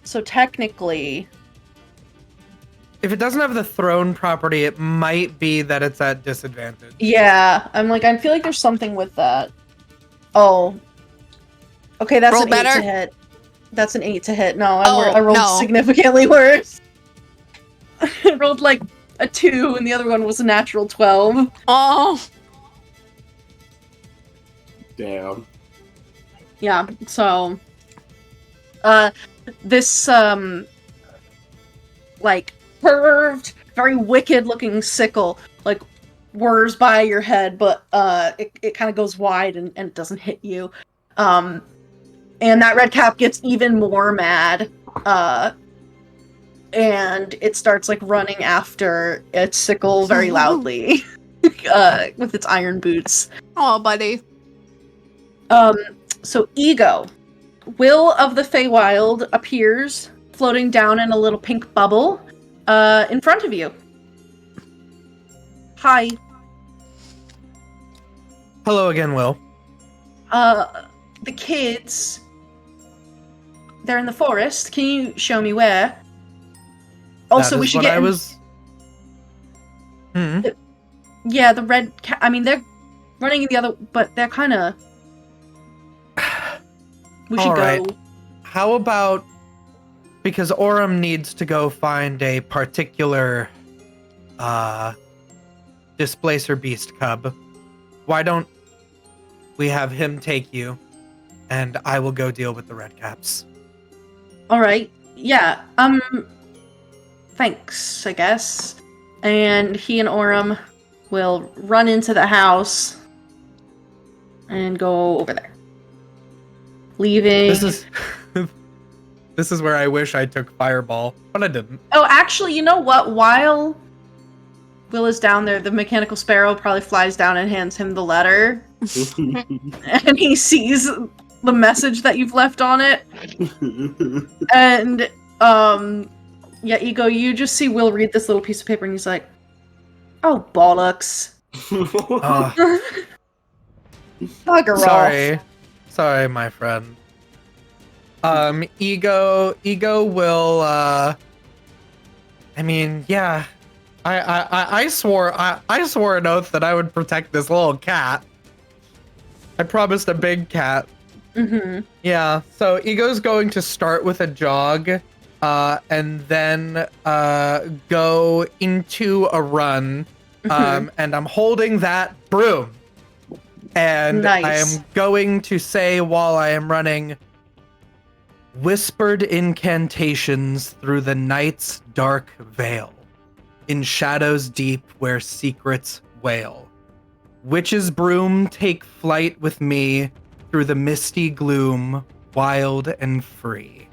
So technically... If it doesn't have the thrown property, it might be that it's at disadvantage. Yeah, I'm like, I feel like there's something with that. Oh. Okay, that's Roll an better? 8 to hit. That's an 8 to hit. No, Oh, I rolled no. significantly worse. I rolled like a 2 and the other one was a natural 12. Oh. Damn. Yeah, so... this, like, curved, very wicked-looking sickle, like, whirs by your head, but, it kind of goes wide and it doesn't hit you. And that red cap gets even more mad, and it starts, like, running after its sickle very loudly, with its iron boots. Oh, buddy. So Ego, Will of the Feywild appears, floating down in a little pink bubble, in front of you. Hi. Hello again, Will. The kids, they're in the forest. Can you show me where? Also, That we is should what get I was. Hmm. yeah, the red cat. I mean, they're running in the other, but they're kind of. We should All right. go. How about, because Aurum needs to go find a particular displacer beast cub, why don't we have him take you and I will go deal with the red caps? All right. Yeah. Thanks, I guess. And he and Aurum will run into the house and go over there, leaving. This is where I wish I took Fireball, but I didn't. Oh, actually, you know what? While Will is down there, the mechanical sparrow probably flies down and hands him the letter, and he sees the message that you've left on it. And yeah, Ego, you just see Will read this little piece of paper, and he's like, "Oh, bollocks." Bugger off. Sorry, my friend. Ego will. I mean, yeah. I swore an oath that I would protect this little cat. I promised a big cat. Mm-hmm. Yeah. So Ego's going to start with a jog, and then go into a run. And I'm holding that broom. And Nice. I am going to say while I am running, whispered incantations through the night's dark veil, in shadows deep where secrets wail. Witch's broom, take flight with me through the misty gloom, wild and free.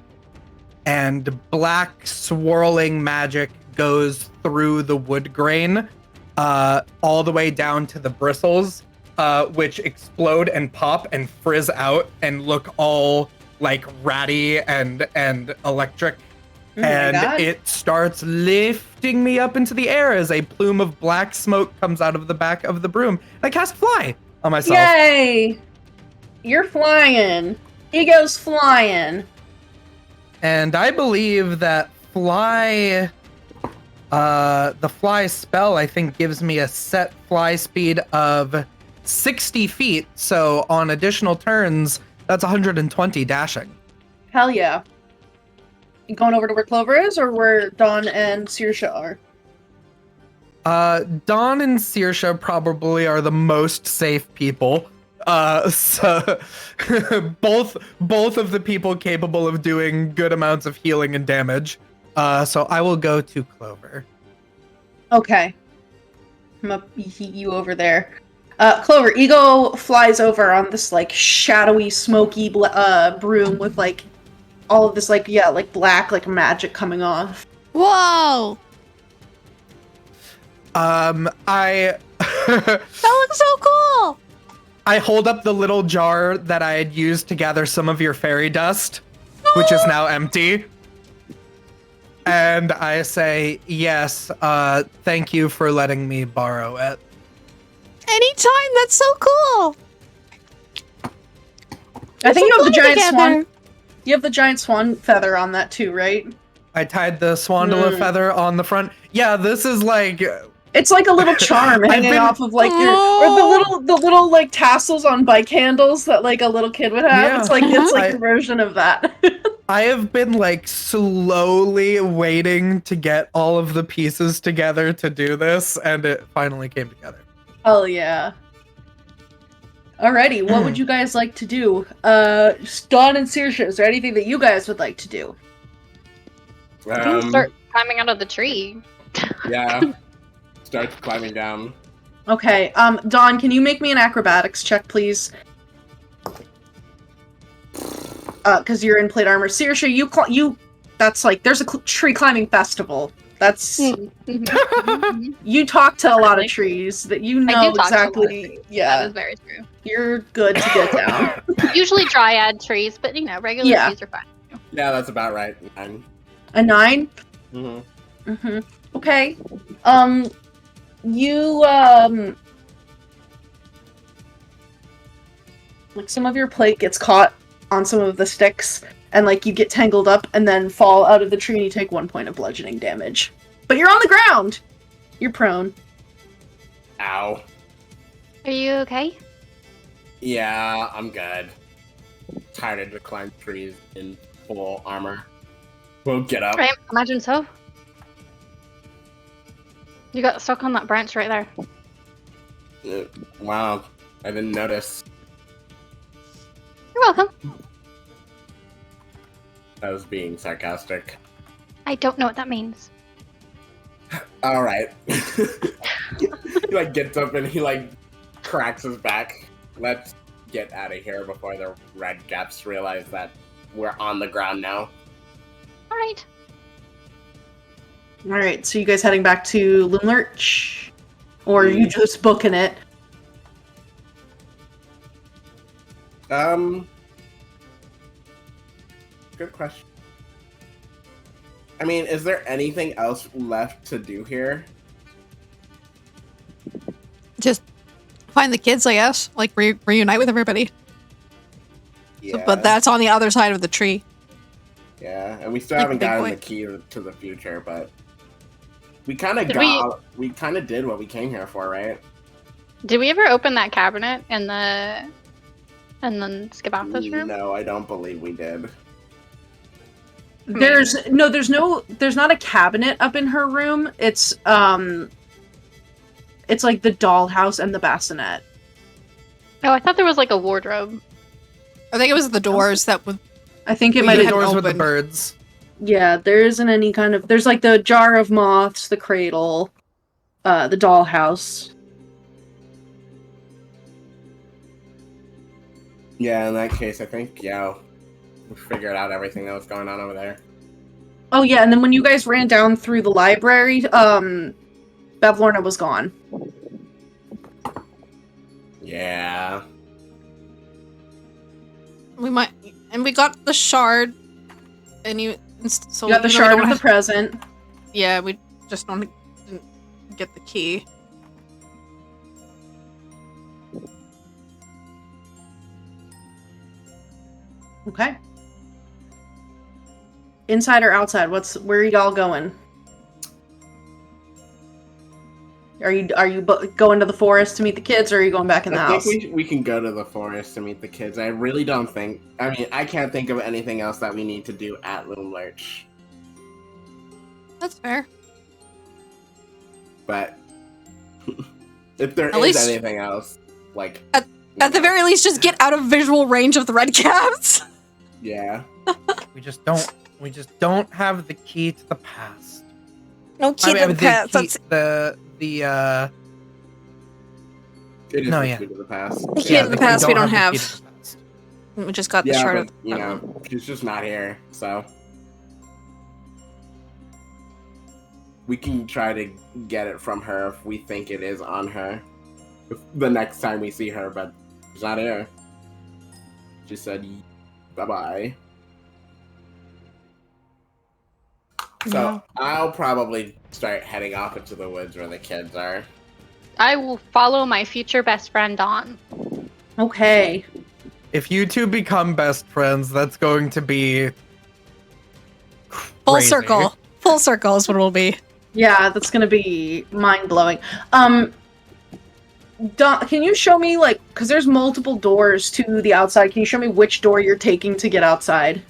And black swirling magic goes through the wood grain, all the way down to the bristles, which explode and pop and frizz out and look all like ratty and electric. And it starts lifting me up into the air as a plume of black smoke comes out of the back of the broom. I cast fly on myself. Yay! You're flying. Ego's flying. And I believe that fly, the fly spell, I think, gives me a set fly speed of 60 feet. So on additional turns, that's 120 dashing. Hell yeah. You going over to where Clover is, or where Dawn and Saoirse are? Dawn and Saoirse probably are the most safe people. So both of the people capable of doing good amounts of healing and damage. So I will go to Clover. Okay. I'm gonna heat you over there. Clover, Ego flies over on this like shadowy, smoky broom with like all of this like black like magic coming off. Whoa! I That looks so cool! I hold up the little jar that I had used to gather some of your fairy dust, which is now empty. And I say, yes, thank you for letting me borrow it. Anytime, that's so cool! I think you have the giant together. swan. You have the giant swan feather on that too, right? I tied the swandala feather on the front. Yeah, this is like... It's like a little charm hanging off of like your, or the little like tassels on bike handles that like a little kid would have. Yeah. It's like a version of that. I have been like slowly waiting to get all of the pieces together to do this, and it finally came together. Hell yeah. Alrighty, what would you guys like to do? Dawn and Saoirse, is there anything that you guys would like to do? You can start climbing out of the tree. Yeah. Start climbing down. Okay, Dawn, can you make me an acrobatics check, please? Because you're in plate armor. Saoirse, that's like, there's a tree climbing festival. That's, you talk to a lot of trees that you know exactly. Yeah, that is very true. You're good to get down. Usually dryad trees, but you know, regular trees are fine. Yeah, that's about right. A 9? Mm-hmm. Mm-hmm. Okay. You, like some of your plate gets caught on some of the sticks, and like you get tangled up and then fall out of the tree and you take 1 point of bludgeoning damage. But you're on the ground. You're prone. Ow. Are you okay? Yeah, I'm good. Tired of climb trees in full armor. We'll get up. I imagine so. You got stuck on that branch right there. Wow, I didn't notice. You're welcome. I was being sarcastic. I don't know what that means. All right. He like gets up and he like cracks his back. Let's get out of here before the red caps realize that we're on the ground now. All right. All right, so you guys heading back to Loomlurch, or are you just booking it? Good question. I mean, is there anything else left to do here? Just find the kids, I guess. Like, reunite with everybody. Yeah. But that's on the other side of the tree. Yeah, and we still Like haven't the big gotten boy. the key to the future, but we kind of Did we kind of did what we came here for, right? Did we ever open that cabinet and then skip off this room? No, I don't believe we did. There's not a cabinet up in her room. It's like the dollhouse and the bassinet. Oh, I thought there was like a wardrobe. I think it was the doors that would. I think it We might The have. had doors with the opened. birds. Yeah, there isn't any kind of. There's like the jar of moths, the cradle, the dollhouse. Yeah, in that case, I think we figured out everything that was going on over there. Oh yeah, and then when you guys ran down through the library, Bevlorna was gone. Yeah. We might. And we got the shard. And you. So You got the even though we shard don't of the have- present. Yeah, we just didn't get the key. Okay. Inside or outside? Where are y'all going? Are you going to the forest to meet the kids, or are you going back in the I house? think we can go to the forest to meet the kids. I really don't think. I mean, I can't think of anything else that we need to do at Loomlurch. That's fair. But if there At is least- anything else, like At the very least, just get out of visual range of the red caps. yeah, We just don't have the key to the past. No key to the past. That's it is No, the yeah. key to the past. The key to the past we don't the have. key to the past. we just got the Yeah, shard but, of the you know, she's just not here, so we can try to get it from her if we think it is on her the next time we see her, but she's not here. She said bye-bye. So Yeah. I'll probably start heading off into the woods where the kids are. I will follow my future best friend on. Okay. If you two become best friends, that's going to be full crazy. circle. Full circle is what it will be. Yeah, that's gonna be mind-blowing. Can you show me, like, because there's multiple doors to the outside, can you show me which door you're taking to get outside?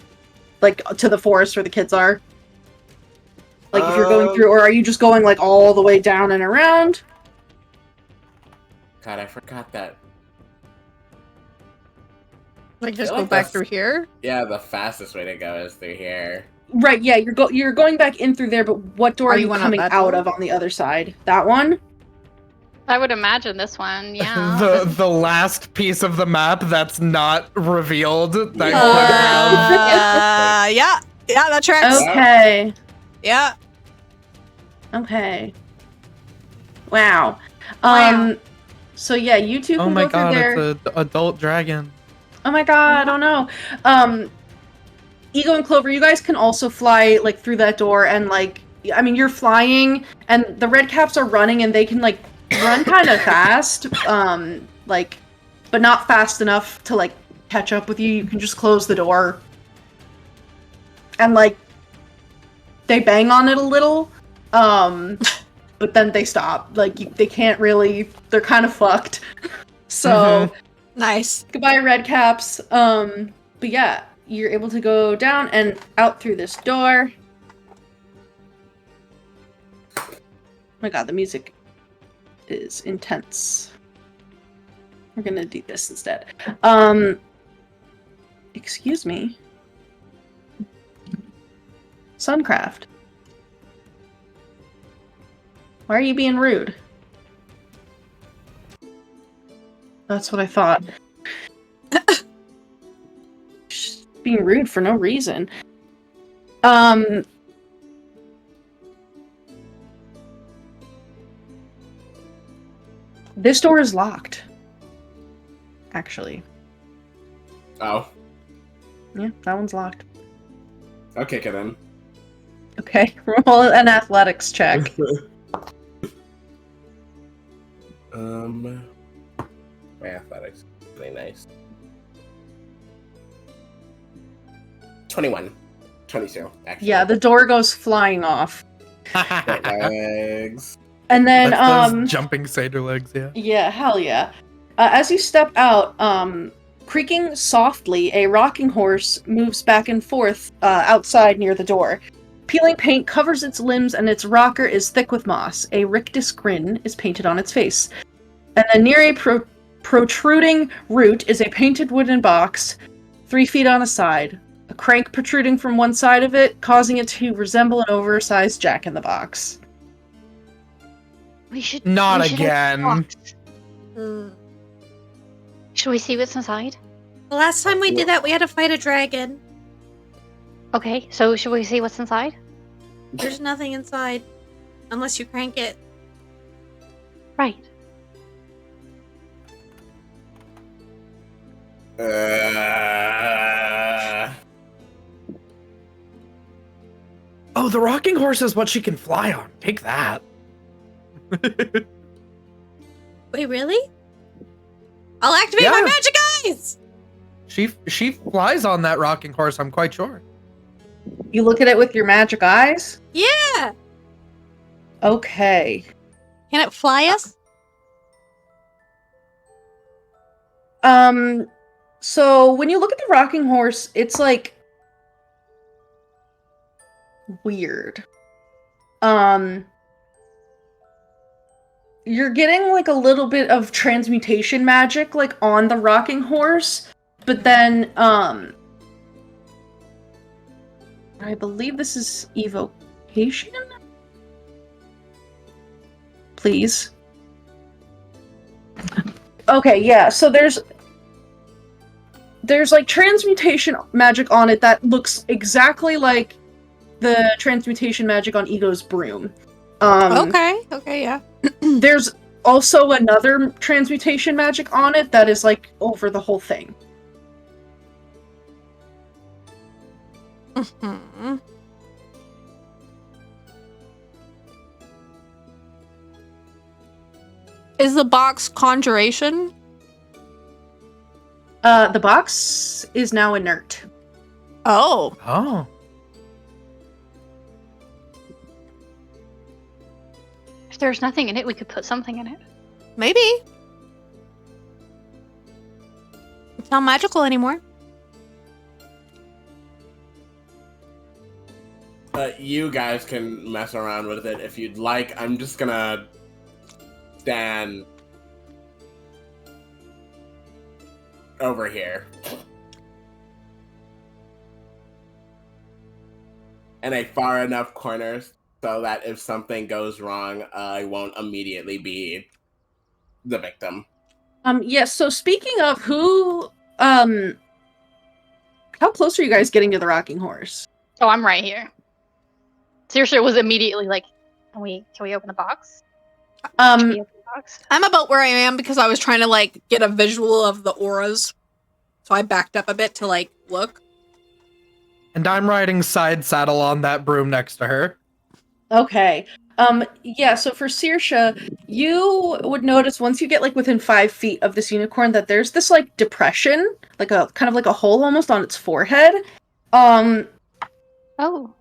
Like, to the forest where the kids are? Like, if you're going through, or are you just going, like, all the way down and around? God, I forgot that. Like, just I go like back this. through here. Yeah, the fastest way to go is through here. Right, yeah, you're going back in through there, but what door Are are you you going out coming that out door? of on the other side? That one? I would imagine this one, yeah. the last piece of the map that's not revealed that Yeah. Yeah, that tracks. Okay. Yeah. Okay. Wow. Wow. So yeah, you two could have. can Oh my go through god, there. it's an adult dragon. Oh my god, I don't know. Ego and Clover, you guys can also fly, like, through that door, and, like, I mean, you're flying, and the red caps are running, and they can, like, run kind of fast, like, but not fast enough to, like, catch up with you. You can just close the door. and like they bang on it a little, but then they stop. Like they can't really. They're kind of fucked. So Nice. goodbye, red caps. But yeah, you're able to go down and out through this door. Oh my god, the music is intense. We're gonna do this instead. Excuse me. Suncraft. Why are you being rude? That's what I thought. Just being rude for no reason. This door is locked. Actually. Oh. Yeah, that one's locked. Okay, get in. Okay, roll an athletics check. My athletics. Really nice. 21. 22, actually. Yeah, the door goes flying off. Legs. And then, That's those jumping satyr legs, yeah. Yeah, hell yeah. As you step out, creaking softly, a rocking horse moves back and forth outside near the door. Peeling paint covers its limbs and its rocker is thick with moss. A rictus grin is painted on its face. And then near a protruding root is a painted wooden box, 3 feet on a side. A crank protruding from one side of it, causing it to resemble an oversized jack-in-the-box. We should Not we should again. open the box. Should we see what's inside? The last time we did that, we had to fight a dragon. Okay, so should we see what's inside? There's nothing inside. Unless you crank it. Right. Oh, the rocking horse is what she can fly on. Take that. Wait, really? I'll activate Yeah. my magic eyes! She flies on that rocking horse, I'm quite sure. You look at it with your magic eyes? Yeah! Okay. Can it fly us? So when you look at the rocking horse, it's like weird. You're getting like a little bit of transmutation magic like on the rocking horse, but then I believe this is evocation? Please. Okay, yeah, so there's like transmutation magic on it that looks exactly like the transmutation magic on Ego's broom. Okay, yeah. There's also another transmutation magic on it that is like over the whole thing. Mhm. Is the box conjuration? The box is now inert. Oh. Oh. If there's nothing in it, we could put something in it. Maybe. It's not magical anymore. You guys can mess around with it if you'd like. I'm just gonna stand over here. In a far enough corner so that if something goes wrong, I won't immediately be the victim. Yes, so speaking of who, how close are you guys getting to the rocking horse? Oh, I'm right here. Saoirse was immediately like, can we open the box? Should we open the box? I'm about where I am because I was trying to like get a visual of the auras. So I backed up a bit to like look. And I'm riding side saddle on that broom next to her. Okay. Yeah, so for Saoirse, you would notice once you get like within 5 feet of this unicorn that there's this like depression, like a kind of like a hole almost on its forehead. Oh Oh.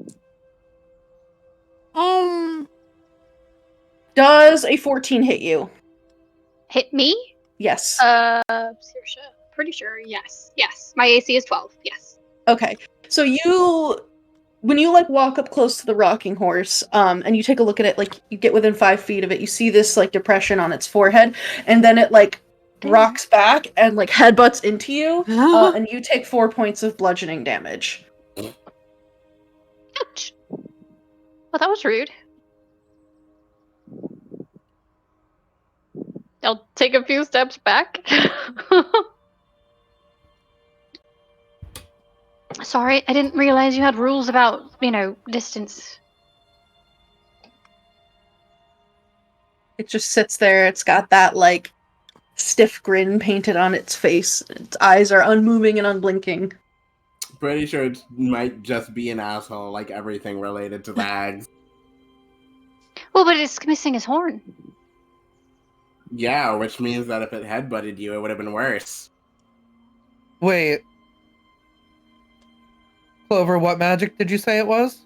Does a 14 hit you? Hit me? Yes. Saoirse, pretty sure, yes. Yes. My AC is 12, yes. Okay. So when you like walk up close to the rocking horse, and you take a look at it, like you get within 5 feet of it, you see this like depression on its forehead, and then it like rocks back and like headbutts into you, and you take 4 points of bludgeoning damage. Ouch. Well, that was rude. I'll take a few steps back. Sorry, I didn't realize you had rules about, distance. It just sits there. It's got that like stiff grin painted on its face. Its eyes are unmoving and unblinking. Pretty sure it might just be an asshole, like everything related to bags. Well, but it's missing his horn. Yeah, which means that if it headbutted you, it would have been worse. Wait. Clover, what magic did you say it was?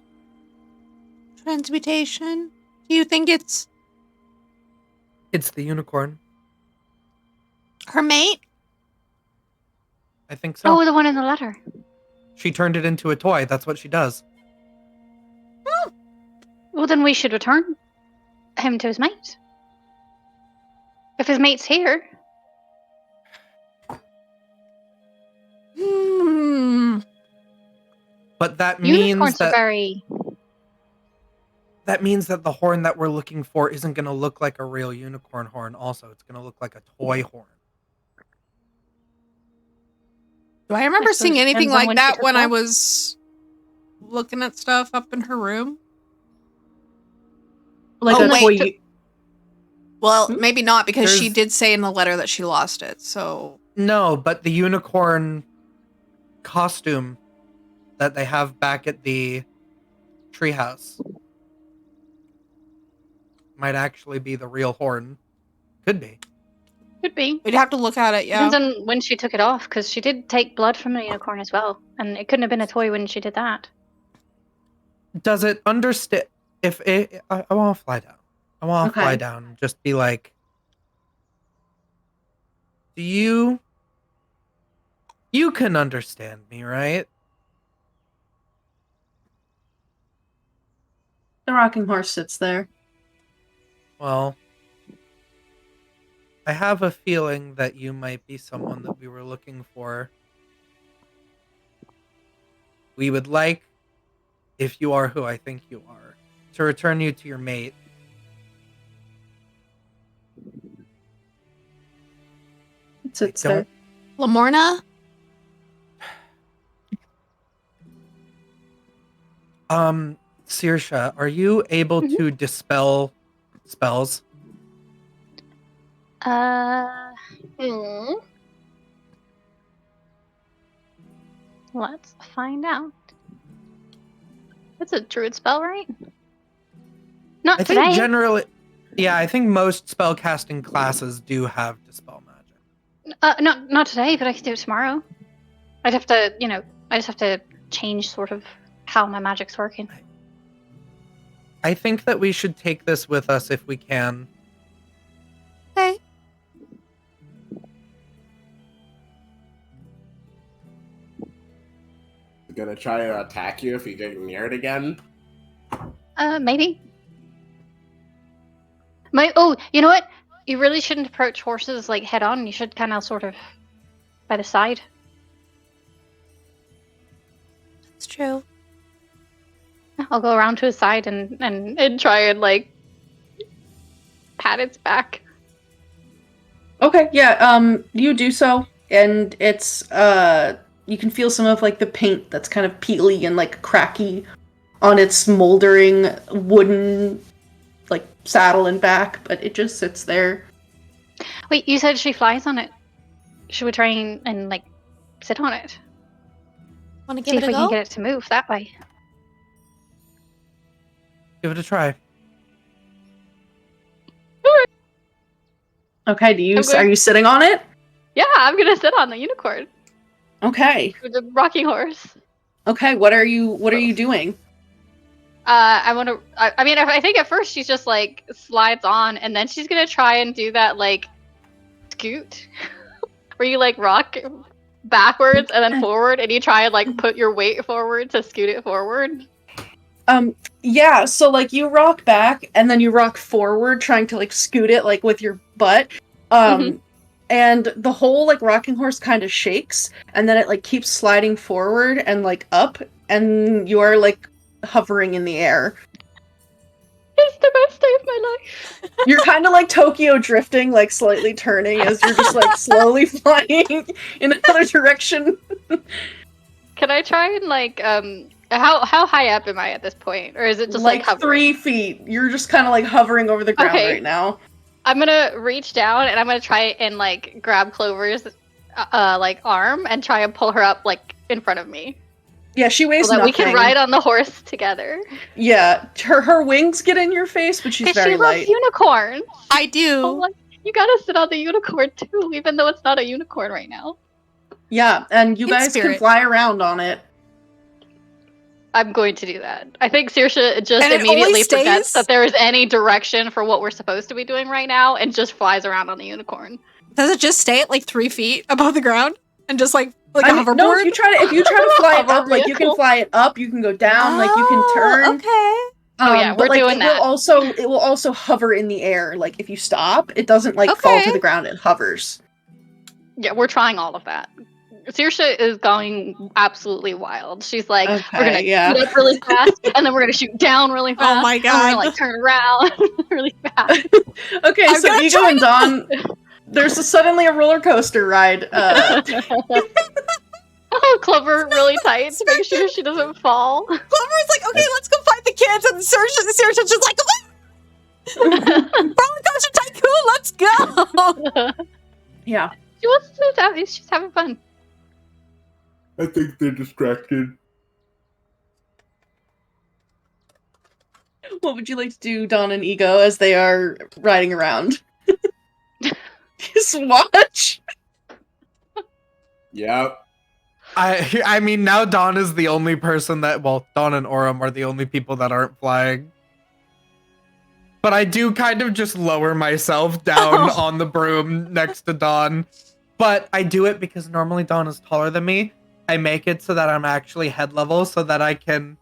Transmutation. Do you think it's It's the unicorn. her mate? I think so. Oh, the one in the letter. She turned it into a toy. That's what she does. Well, then we should return him to his mate. If his mate's here. But that Unicorns means are that very... that means that the horn that we're looking for isn't going to look like a real unicorn horn. Also, it's going to look like a toy horn. Do I remember I suppose seeing it anything depends on like when she that took when it I off. was looking at stuff up in her room? Like Oh, a wait, toy. Well, maybe not, because she There's- did say in the letter that she lost it, so... No, but the unicorn costume that they have back at the treehouse might actually be the real horn. Could be. Could be. We'd have to look at it, yeah. Depends on when she took it off, because she did take blood from the unicorn as well. And it couldn't have been a toy when she did that. Does it understand? If it, I want to fly down. I want to fly Okay. down and just be like, do you can understand me, right? The rocking horse sits there. Well, I have a feeling that you might be someone that we were looking for. We would like, if you are who I think you are, to return you to your mate. It sits I there. don't- Lamorna? Saoirse, are you able to dispel spells? Let's find out. It's a druid spell, right? Not I think today. generally, yeah, I think most spellcasting classes do have dispel magic. Not today, but I can do it tomorrow. I'd have to, I just have to change sort of how my magic's working. I think that we should take this with us if we can. Okay. Gonna try to attack you if you get near it again. Maybe. You know what? You really shouldn't approach horses like head on. You should kind of sort of by the side. It's true. I'll go around to his side and try and like pat its back. Okay, yeah, you do so, and it's, you can feel some of, like, the paint that's kind of peely and, like, cracky on its moldering wooden, like, saddle and back, but it just sits there. Wait, you said she flies on it. Should we try and like, sit on it? Want to See give if it a we go? can get it to move that way. Give it a try. Okay, Okay. are you sitting on it? Yeah, I'm gonna sit on the unicorn. Okay. With the rocking horse. Okay, what are you doing? I think at first she's just like slides on, and then she's gonna try and do that like scoot, where you like rock backwards and then forward, and you try and like put your weight forward to scoot it forward. Yeah, so like you rock back and then you rock forward trying to like scoot it like with your butt. And the whole like rocking horse kind of shakes, and then it like keeps sliding forward and like up, and you are like hovering in the air. It's the best day of my life. You're kind of like Tokyo drifting, like slightly turning as you're just like slowly flying in another direction. Can I try and like how high up am I at this point, or is it just like 3 feet? You're just kind of like hovering over the ground right now. I'm gonna reach down and I'm gonna try and like grab Clover's like arm and try and pull her up like in front of me. Yeah, she weighs so that nothing. we can ride on the horse together. Yeah, her wings get in your face, but she's very light. She loves unicorns. I do. Oh, like, you gotta sit on the unicorn too, even though it's not a unicorn right now. Yeah, and you guys can fly around on it. I'm going to do that. I think Saoirse just immediately forgets that there is any direction for what we're supposed to be doing right now and just flies around on the unicorn. Does it just stay at like 3 feet above the ground and just like a hoverboard? No, if you try to fly it up, like you can fly it up, you can go down, like you can turn. Okay. We're doing that. It will also hover in the air. Like if you stop, it doesn't like fall to the ground. It hovers. Yeah, we're trying all of that. Saoirse is going absolutely wild. She's like, we're gonna shoot up really fast, and then we're gonna shoot down really fast. Oh my god! And we're gonna like turn around really fast. Okay, so Ego and Dawn, there's suddenly a roller coaster ride. Oh, Clover really tight to make sure she doesn't fall. Clover's like, okay, let's go find the kids, and Saoirse's just like, roller coaster tycoon, let's go. Yeah, she wants to have. She's having fun. I think they're distracted. What would you like to do, Dawn and Ego, as they are riding around? Just watch. Yep. I mean, now Dawn is the only person Dawn and Aurum are the only people that aren't flying. But I do kind of just lower myself down on the broom next to Dawn. But I do it because normally Dawn is taller than me. I make it so that I'm actually head level so that I can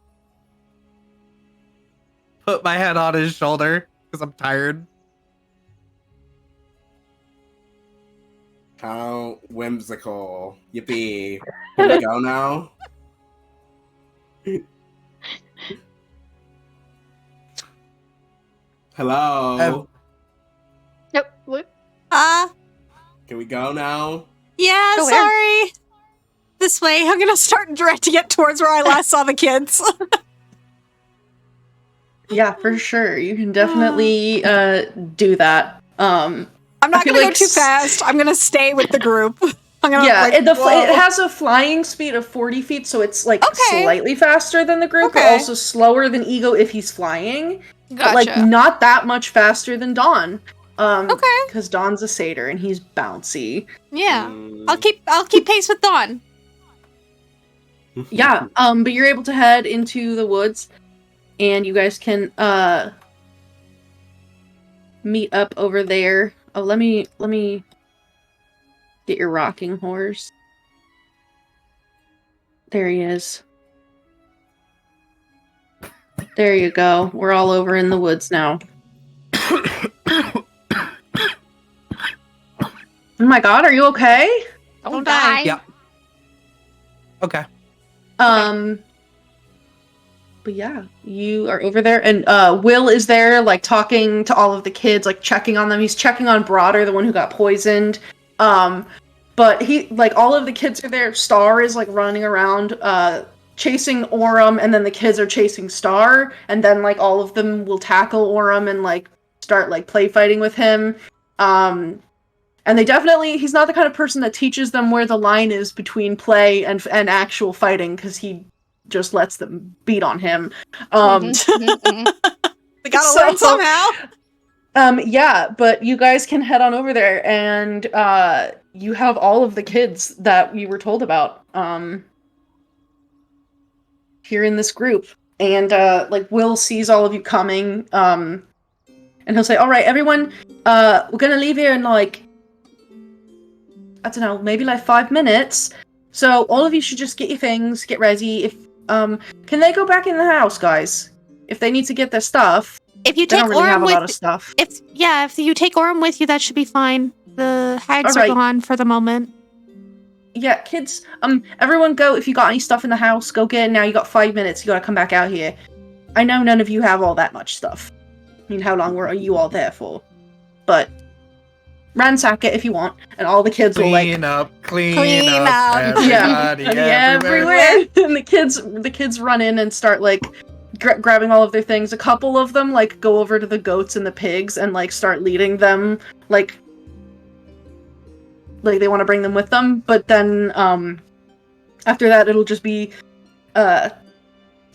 put my head on his shoulder because I'm tired. How whimsical. Yippee. Can we go now? Hello? Nope. What? Can we go now? Yeah, Go sorry. This way. I'm gonna start directing it towards where I last saw the kids. Yeah, for sure. You can definitely do that. I'm not gonna go too fast. I'm gonna stay with the group. I'm gonna, it has a flying speed of 40 feet, so it's like slightly faster than the group, but also slower than Ego if he's flying. But like not that much faster than Dawn. Because Dawn's a satyr and he's bouncy. Yeah. I'll keep pace with Dawn. Yeah, but you're able to head into the woods, and you guys can meet up over there. Oh, let me get your rocking horse. There he is. There you go. We're all over in the woods now. Oh my god, are you okay? Don't die. Yeah. Okay. But yeah, you are over there, and Will is there, like, talking to all of the kids, like, checking on them. He's checking on Broader, the one who got poisoned. But he, like, all of the kids are there. Star is, like, running around, chasing Aurum, and then the kids are chasing Star, and then, like, all of them will tackle Aurum and, like, start, like, play fighting with him. And they definitely, he's not the kind of person that teaches them where the line is between play and actual fighting, because he just lets them beat on him. They gotta learn somehow. Yeah, but you guys can head on over there, and you have all of the kids that you were told about here in this group. and like Will sees all of you coming, and he'll say, "All right, everyone, we're gonna leave here in like, I don't know, maybe like 5 minutes. So all of you should just get your things, get ready. If can they go back in the house, guys? If they need to get their stuff, If you they take don't really have Aurum a lot of with stuff. if you take Aurum with you, that should be fine. The hags All are right. gone for the moment. Yeah, kids, everyone go. If you got any stuff in the house, go get it now. You got 5 minutes. You gotta come back out here. I know none of you have all that much stuff. I mean, how long were you all there for? But ransack it if you want, and all the kids will like Clean up. Clean up. Everybody, everywhere. And the kids run in and start like grabbing all of their things. A couple of them like go over to the goats and the pigs and like start leading them like they want to bring them with them. But then after that it'll just be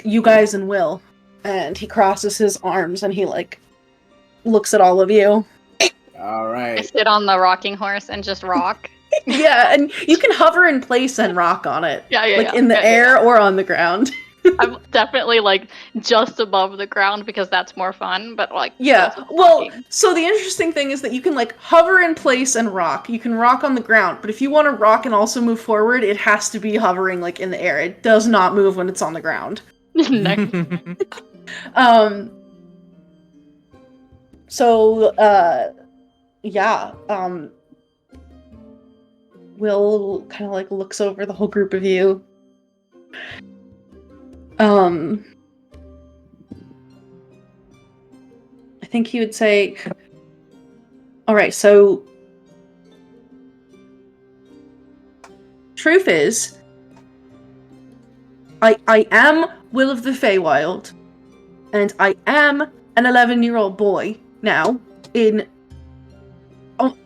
you guys and Will, and he crosses his arms and he like looks at all of you. All I right. sit on the rocking horse and just rock. Yeah, and you can hover in place and rock on it. Yeah, Like in the air or on the ground. I'm definitely like just above the ground because that's more fun, but like Yeah, still well, rocking. so the interesting thing is that you can like hover in place and rock. You can rock on the ground, but if you want to rock and also move forward, it has to be hovering like in the air. It does not move when it's on the ground. Nice. So yeah, Will kind of like looks over the whole group of you. I think he would say, all right, so truth is, I am Will of the Feywild, and I am an 11-year-old boy now in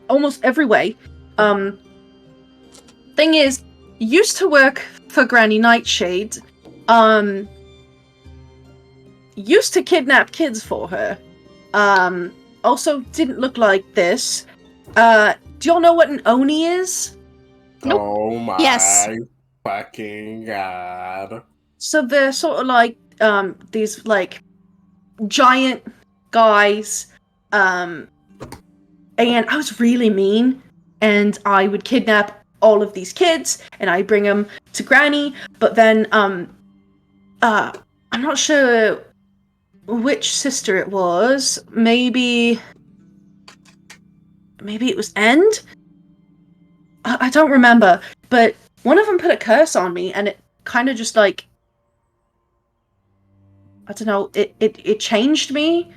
almost every way. Thing is, used to work for Granny Nightshade, used to kidnap kids for her. Also didn't look like this. Do y'all know what an Oni is? Nope. Oh my Yes. fucking god. So they're sort of like, these, like, giant guys, and I was really mean, and I would kidnap all of these kids, and I bring them to Granny, but then, I'm not sure which sister it was. Maybe it was End? I don't remember, but one of them put a curse on me, and it kind of just like, I don't know, it changed me.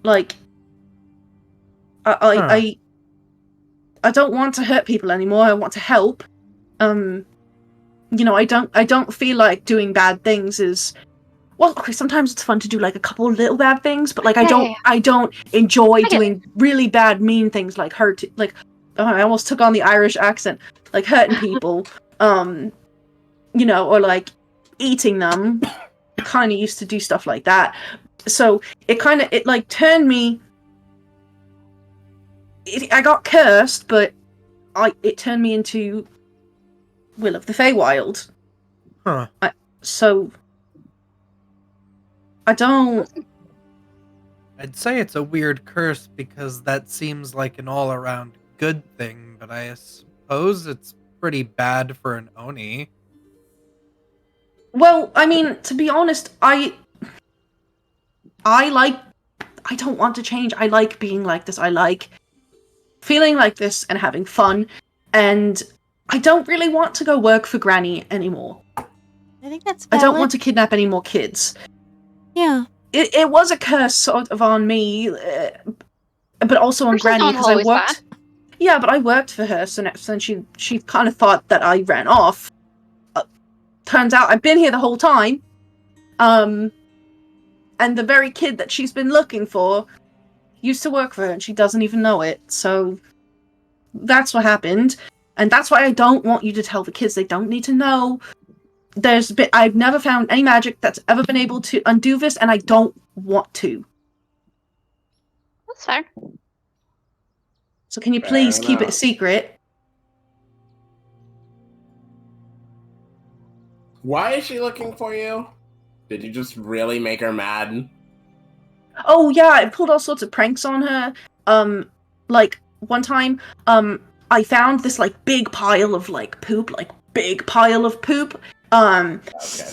Like, I don't want to hurt people anymore. I want to help. You know, I don't feel like doing bad things is, well, okay, sometimes it's fun to do like a couple little bad things, but like I don't enjoy get doing really bad, mean things like I almost took on the Irish accent, like hurting people, you know, or like eating them. Kind of used to do stuff like that, so it like turned me. I got cursed, but it turned me into Will of the Feywild. Huh. So I don't. I'd say it's a weird curse because that seems like an all-around good thing, but I suppose it's pretty bad for an Oni. Well, I mean, to be honest, I don't want to change. I like being like this. I like feeling like this and having fun, and I don't really want to go work for Granny anymore. I think that's I valid. don't want to kidnap any more kids. Yeah. It was a curse sort of on me, but also on Curses Granny aren't because I always worked. Yeah, but I worked for her, so then she kind of thought that I ran off. Turns out I've been here the whole time. And the very kid that she's been looking for used to work for her, and she doesn't even know it. So that's what happened, and that's why I don't want you to tell the kids. They don't need to know. I've never found any magic that's ever been able to undo this, and I don't want to. That's fair. So can you Fair please keep it a enough. secret? Why is she looking for you? Did you just really make her mad? Oh yeah, I pulled all sorts of pranks on her. Like one time, I found this like big pile of like poop, Okay.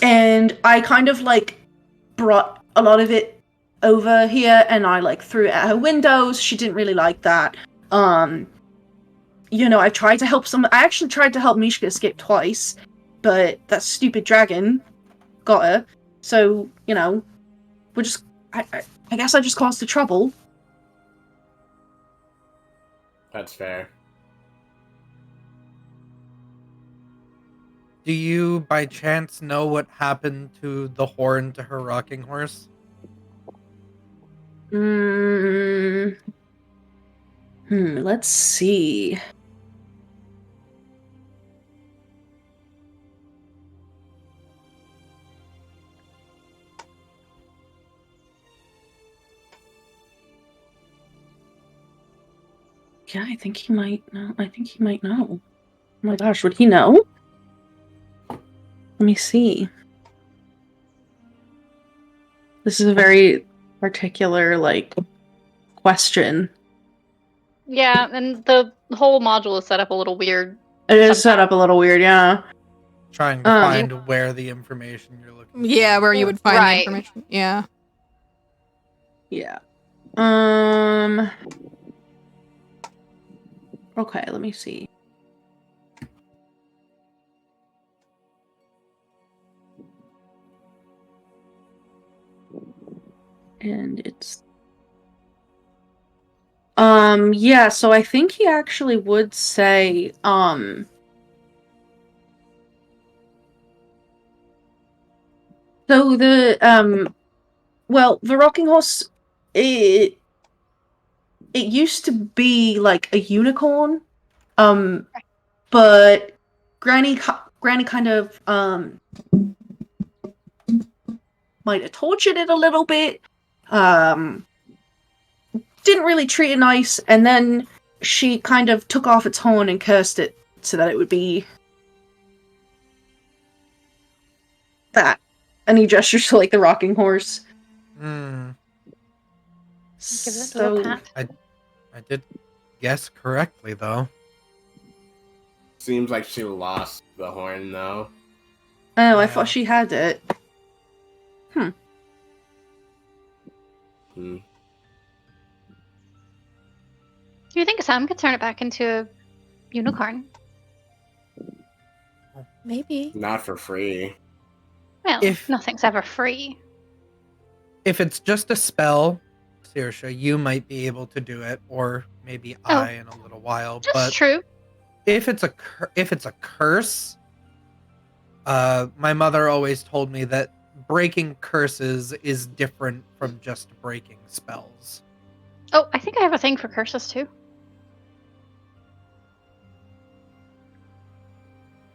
and I kind of like brought a lot of it over here, and I like threw it at her windows. She didn't really like that. You know, I actually tried to help Mishka escape twice, but that stupid dragon got her. So, you know, we're just I guess I just caused the trouble. That's fair. Do you, by chance, know what happened to the horn to her rocking horse? Let's see. Yeah, I think he might know. Oh my gosh, would he know? Let me see. This is a very particular, like, question. Yeah, and the whole module is set up a little weird. It is set up a little weird, yeah. Trying to find where the information you're looking for. Yeah, where you would find Right. the information. Yeah. Yeah. Okay, let me see. And it's yeah, so I think he actually would say so the well, the rocking horse, it used to be like a unicorn, but Granny kind of might have tortured it a little bit, didn't really treat it nice, and then she kind of took off its horn and cursed it so that it would be that. And he gestures to like the rocking horse. Give it a So little pat. I did guess correctly, though. Seems like she lost the horn, though. oh, I Yeah. thought she had it. Hmm. Do you think Sam could turn it back into a unicorn? Maybe. Not for free. Well, If- nothing's ever free. If it's just a spell, Saoirse, you might be able to do it, or maybe Oh. I in a little while. That's But true. if it's a curse, my mother always told me that breaking curses is different from just breaking spells. Oh, I think I have a thing for curses too.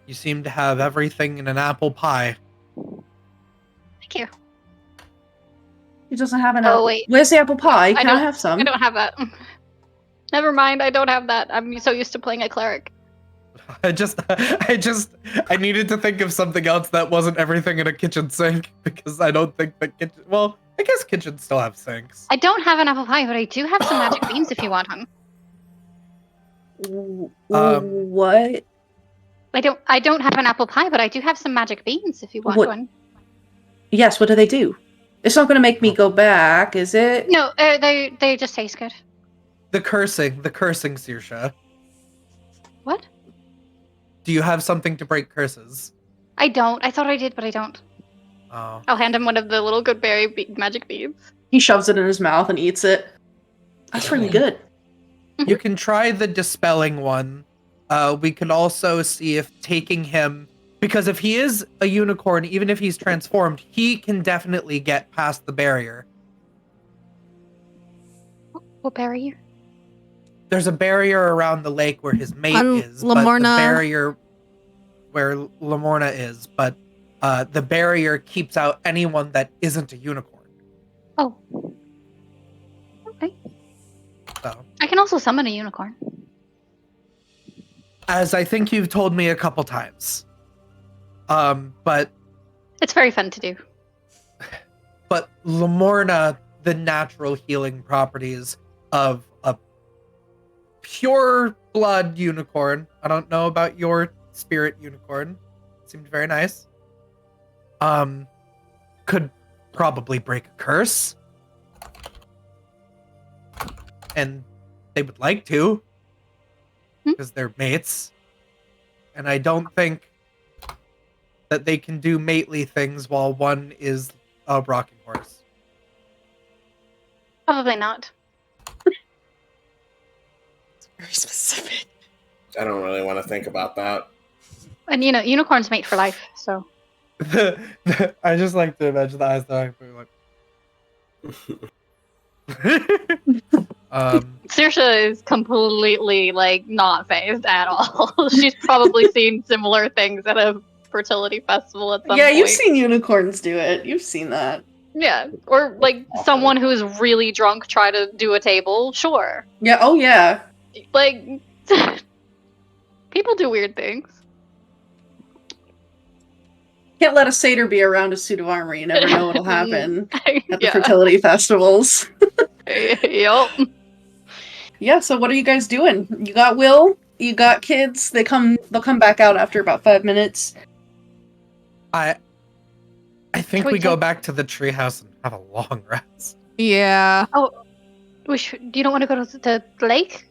You seem to have everything in an apple pie. Thank you. He doesn't have an Oh, apple. wait. Where's the apple pie? Can I don't- have some? I don't have that. Never mind, I don't have that. I'm so used to playing a cleric. I needed to think of something else that wasn't everything in a kitchen sink, because I don't think that kitchen. Well, I guess kitchens still have sinks. I don't have an apple pie, but I do have some magic beans if you want one. What? I don't have an apple pie, but I do have some magic beans if you want What- one. Yes, what do they do? It's not going to make me go back, is it? No, they just taste good. The cursing, Saoirse. What? Do you have something to break curses? I don't. I thought I did, but I don't. Oh. I'll hand him one of the little good berry magic beans. He shoves it in his mouth and eats it. That's really good. You can try the dispelling one. We can also see if taking him, because if he is a unicorn, even if he's transformed, he can definitely get past the barrier. What berry? There's a barrier around the lake where his mate is, but the Lamorna. barrier where Lamorna is, but the barrier keeps out anyone that isn't a unicorn. Oh. Okay. So, I can also summon a unicorn. as I think you've told me a couple times. But It's very fun to do. but Lamorna, the natural healing properties of a pure blood unicorn. I don't know about your spirit unicorn. Seemed very nice. Could probably break a curse. And they would like to, because they're mates. And I don't think that they can do mately things while one is a rocking horse. Probably not. It's very specific. I don't really want to think about that. And unicorns mate for life, so. I just like to imagine the eyes that like. Saoirse is completely not phased at all. She's probably seen similar things at a fertility festival at some point. Yeah, you've seen unicorns do it. You've seen that. Yeah, or someone who's really drunk try to do a table. Sure. Yeah. Oh yeah. People do weird things. Can't let a satyr be around a suit of armor. You never know what'll happen at the Yeah. fertility festivals. Yup. Yeah. So what are you guys doing? You got Will. You got kids. They'll come back out after about 5 minutes. I think Can we we go take- back to the treehouse and have a long rest. Yeah. You don't want to go to the lake?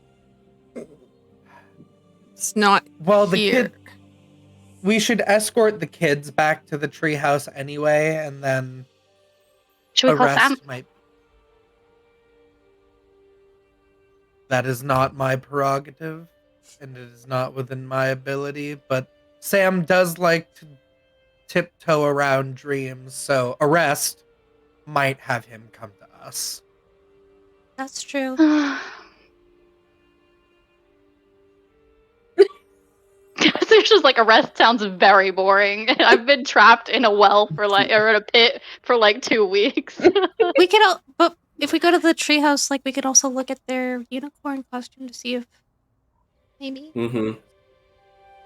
It's not Well, the here. kid. We should escort the kids back to the treehouse anyway, and then Should we the call rest Sam? might. That is not my prerogative, and it is not within my ability. But Sam does like to tiptoe around dreams, so Arrest might have him come to us. That's true. It's just arrest sounds very boring. I've been trapped in a well or in a pit for 2 weeks. We could but if we go to the treehouse, we could also look at their unicorn costume to see if maybe. Mm-hmm.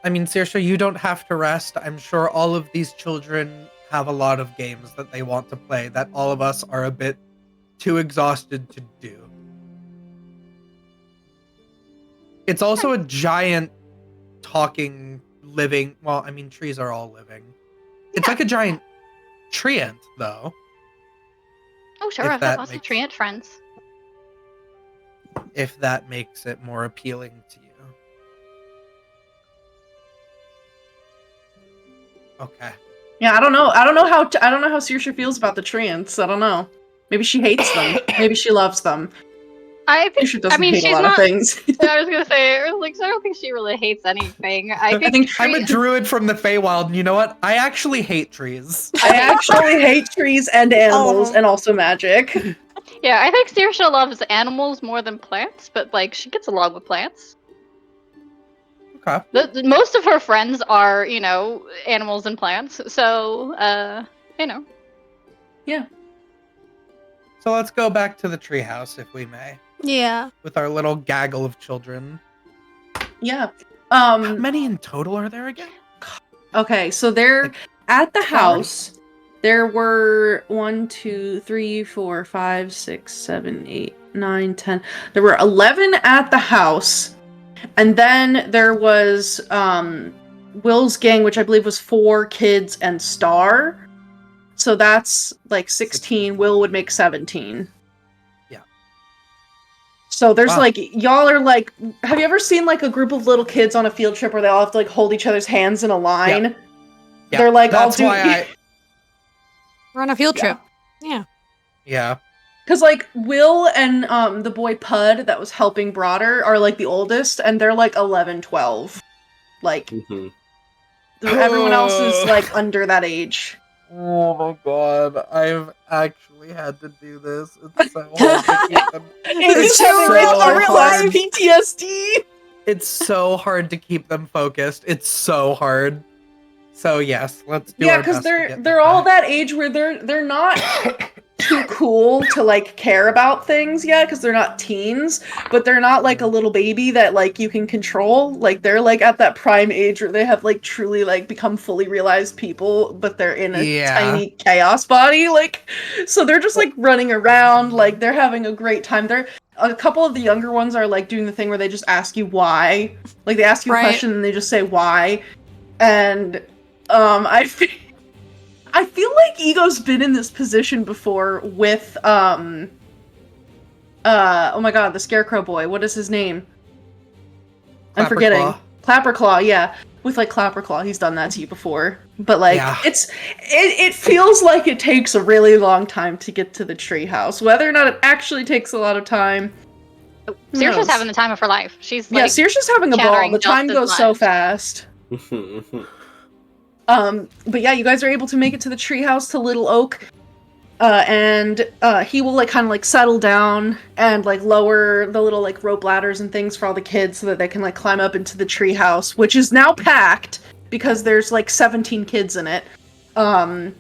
I mean, Saoirse, you don't have to rest. I'm sure all of these children have a lot of games that they want to play that all of us are a bit too exhausted to do. It's also a giant talking living, well, I mean, trees are all living. It's like a giant treant, though. Oh, sure, If I've that got lots of makes- treant friends. If that makes it more appealing to you. Okay. Yeah, I don't know. I don't know how Saoirse feels about the treants. I don't know. Maybe she hates them. Maybe she loves them. I think. Saoirse doesn't mean, hate a she's lot not. of things. I was gonna say, I don't think she really hates anything. I I think. think I'm a druid from the Feywild, and you know what? I actually hate trees. I actually hate trees and animals and also magic. Yeah, I think Saoirse loves animals more than plants, but she gets along with plants. Okay. Most of her friends are, animals and plants. So, Yeah. So let's go back to the treehouse, if we may, Yeah. with our little gaggle of children. Yeah. How many in total are there again? Okay, so they're at the house. There were 1, 2, 3, 4, 5, 6, 7, 8, 9, 10. There were 11 at the house. And then there was Will's gang, which I believe was 4 kids and Star. So that's 16. Will would make 17. Yeah. So there's Wow. y'all are have you ever seen a group of little kids on a field trip where they all have to hold each other's hands in a line? Yeah, They're that's I'll do why We're on a field Yeah. trip. Yeah. Yeah. Because Will and the boy Pud that was helping Broader are the oldest, and they're 11, 12. Mm-hmm. Everyone else is under that age. Oh my god, I've actually had to do this. It's so hard to keep them. It's so hard. PTSD. It's so hard to keep them focused. It's so hard. So yes, let's do Yeah, our because best to get they're them all back. that age where they're not too cool to like care about things yet because they're not teens, but they're not like a little baby that like you can control. Like they're like at that prime age where they have like truly like become fully realized people, but they're in a tiny chaos body. Like, so they're just like running around, like they're having a great time. They're a couple of the younger ones are like doing the thing where they just ask you why. Like they ask you a question and they just say why. And I feel like Ego's been in this position before with oh my god, the Scarecrow boy. What is his name? I'm forgetting. Clapperclaw, yeah. With like Clapperclaw, he's done that to you before. But like it feels like it takes a really long time to get to the treehouse. Whether or not it actually takes a lot of time. Saoirse's having the time of her life. She's like, Saoirse's having a ball. The time goes so fast. But yeah, you guys are able to make it to the treehouse to Little Oak, and he will like kind of like settle down and like lower the little like rope ladders and things for all the kids so that they can like climb up into the treehouse, which is now packed because there's like 17 kids in it. But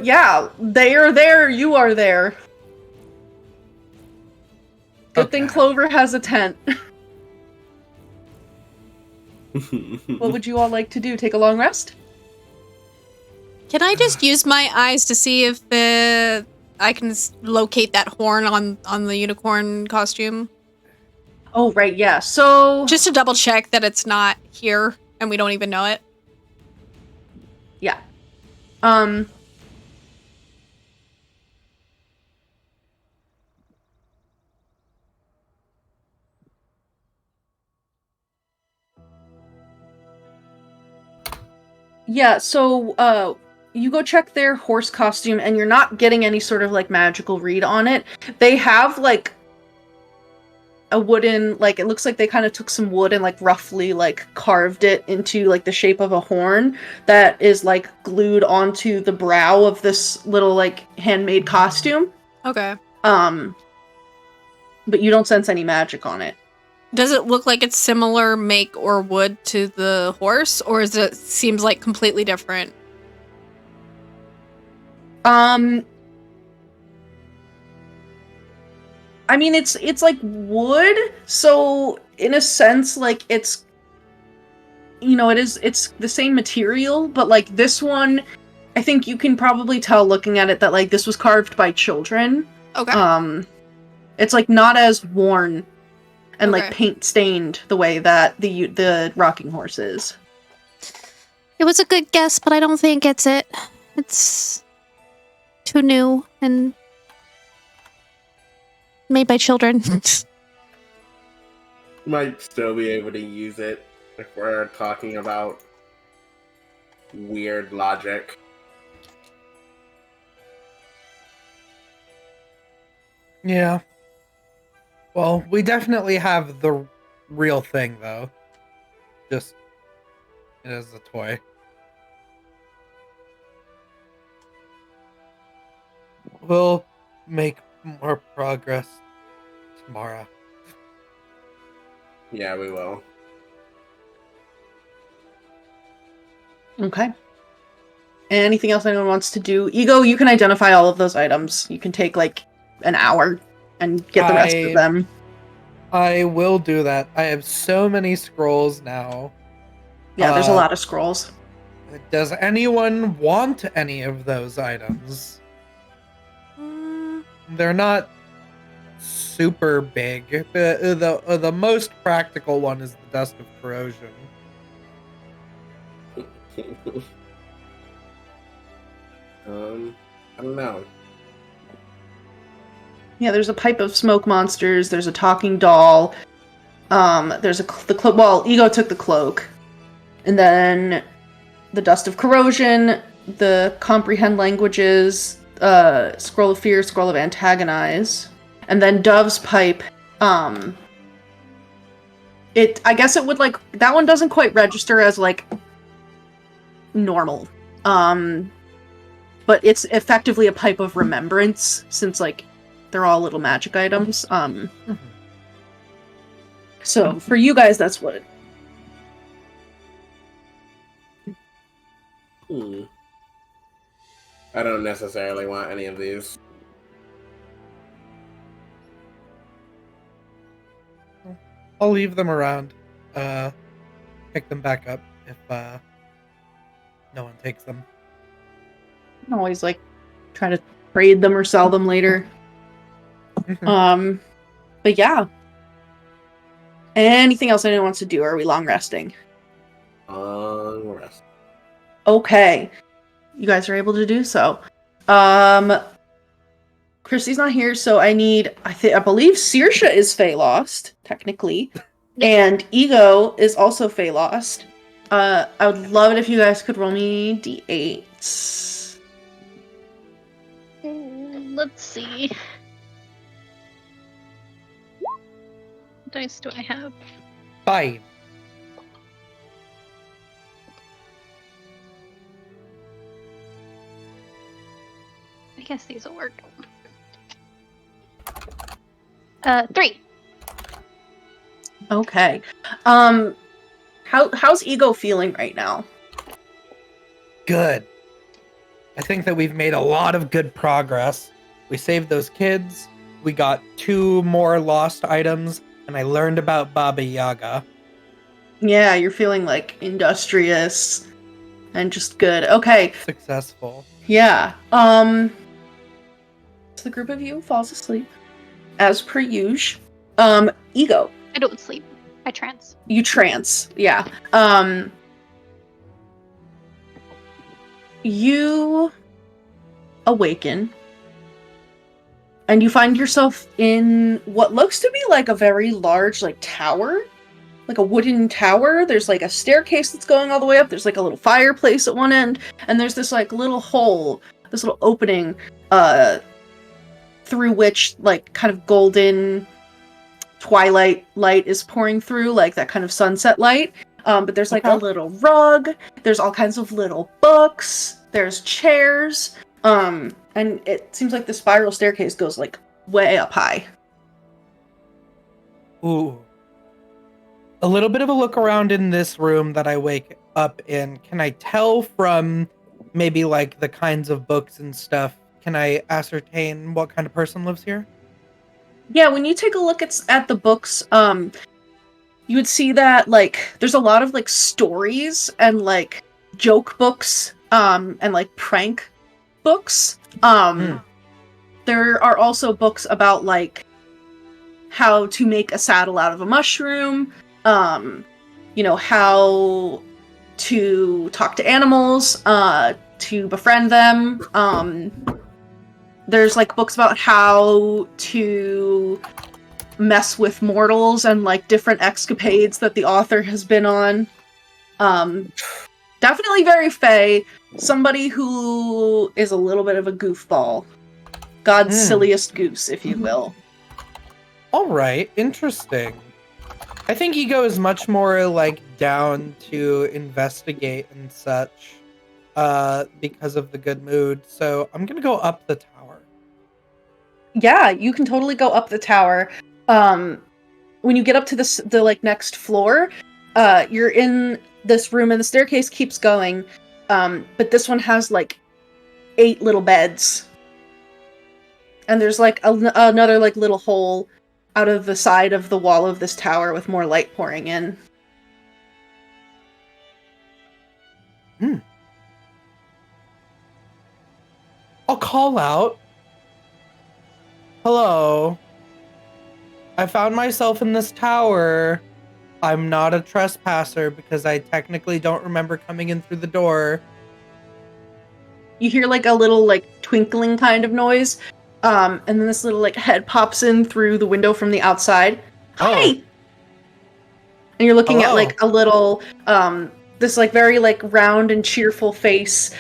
yeah, they are there. You are there. Good thing Clover has a tent. What would you all like to do? Take a long rest? Can I just use my eyes to see if I can locate that horn on the unicorn costume? Oh, right, yeah. So... just to double check that it's not here and we don't even know it. Yeah. Yeah, so, you go check their horse costume, and you're not getting any sort of, like, magical read on it. They have, like, a wooden, like, it looks like they kind of took some wood and, like, roughly, like, carved it into, like, the shape of a horn that is, like, glued onto the brow of this little, like, handmade costume. Okay. But you don't sense any magic on it. Does it look like it's similar make or wood to the horse, or is it seems like completely different? I mean, it's like wood, so in a sense, like it's, you know, it's the same material, but like this one, I think you can probably tell looking at it that like this was carved by children. Okay. It's like not as worn and like paint stained the way that the rocking horse is. It was a good guess, but I don't think it's it. It's too new and made by children. Might still be able to use it if we're talking about weird logic. Yeah. Well, we definitely have the real thing, though. Just, it is a toy. We'll make more progress tomorrow. Yeah, we will. Okay. Anything else anyone wants to do? Ego, you can identify all of those items. You can take like an hour and get the rest of them. I will do that. I have so many scrolls now. Yeah, there's a lot of scrolls. Does anyone want any of those items? They're not super big. The most practical one is the Dust of Corrosion. I don't know. Yeah, there's a pipe of smoke monsters. There's a talking doll. There's well, Ego took the cloak, and then the Dust of Corrosion, the Comprehend Languages, Scroll of Fear, Scroll of Antagonize, and then Dove's pipe. I guess it would like that one doesn't quite register as like normal. But it's effectively a pipe of remembrance since like they're all little magic items. So for you guys, that's what. I don't necessarily want any of these. I'll leave them around. Pick them back up if no one takes them. You can always like try to trade them or sell them later. But yeah. Anything else anyone wants to do? Or are we long resting? Rest. Okay. You guys are able to do so. Kristy's not here, so I believe Saoirse is Fey Lost, technically. And Ego is also Fey Lost. I would love it if you guys could roll me d8s. Let's see. What dice do I have? 5. I guess these will work. 3. Okay. How's Ego feeling right now? Good. I think that we've made a lot of good progress. We saved those kids. We got 2 more lost items, and I learned about Baba Yaga. Yeah, you're feeling like industrious and just good. Okay. Successful. Yeah. So the group of you falls asleep as per usual. Ego. I don't sleep. I trance. You trance. Yeah. You awaken and you find yourself in what looks to be like a very large like tower, like a wooden tower. There's like a staircase that's going all the way up. There's like a little fireplace at one end, and there's this like little hole, this little opening through which like kind of golden twilight light is pouring through, like that kind of sunset light. But there's like a little rug, there's all kinds of little books, there's chairs, and it seems like the spiral staircase goes like way up high. Ooh. A little bit of a look around in this room that I wake up in. Can I tell from maybe like the kinds of books and stuff? Can I ascertain what kind of person lives here? Yeah, when you take a look at the books, you would see that like there's a lot of like stories and like joke books, and like prank books. There are also books about like how to make a saddle out of a mushroom, how to talk to animals, to befriend them. There's like books about how to mess with mortals and like different escapades that the author has been on. Definitely very Fey. Somebody who is a little bit of a goofball. God's silliest goose, if you will. All right, interesting. I think Ego is much more like down to investigate and such, because of the good mood. So I'm gonna go up the tower. Yeah, you can totally go up the tower. When you get up to the like next floor, you're in this room and the staircase keeps going. But this one has like 8 little beds. And there's like another like little hole out of the side of the wall of this tower with more light pouring in. I'll call out. Hello. I found myself in this tower. I'm not a trespasser because I technically don't remember coming in through the door. You hear like a little like twinkling kind of noise. And then this little like head pops in through the window from the outside. Hi! And you're looking at like a little, this like very like round and cheerful face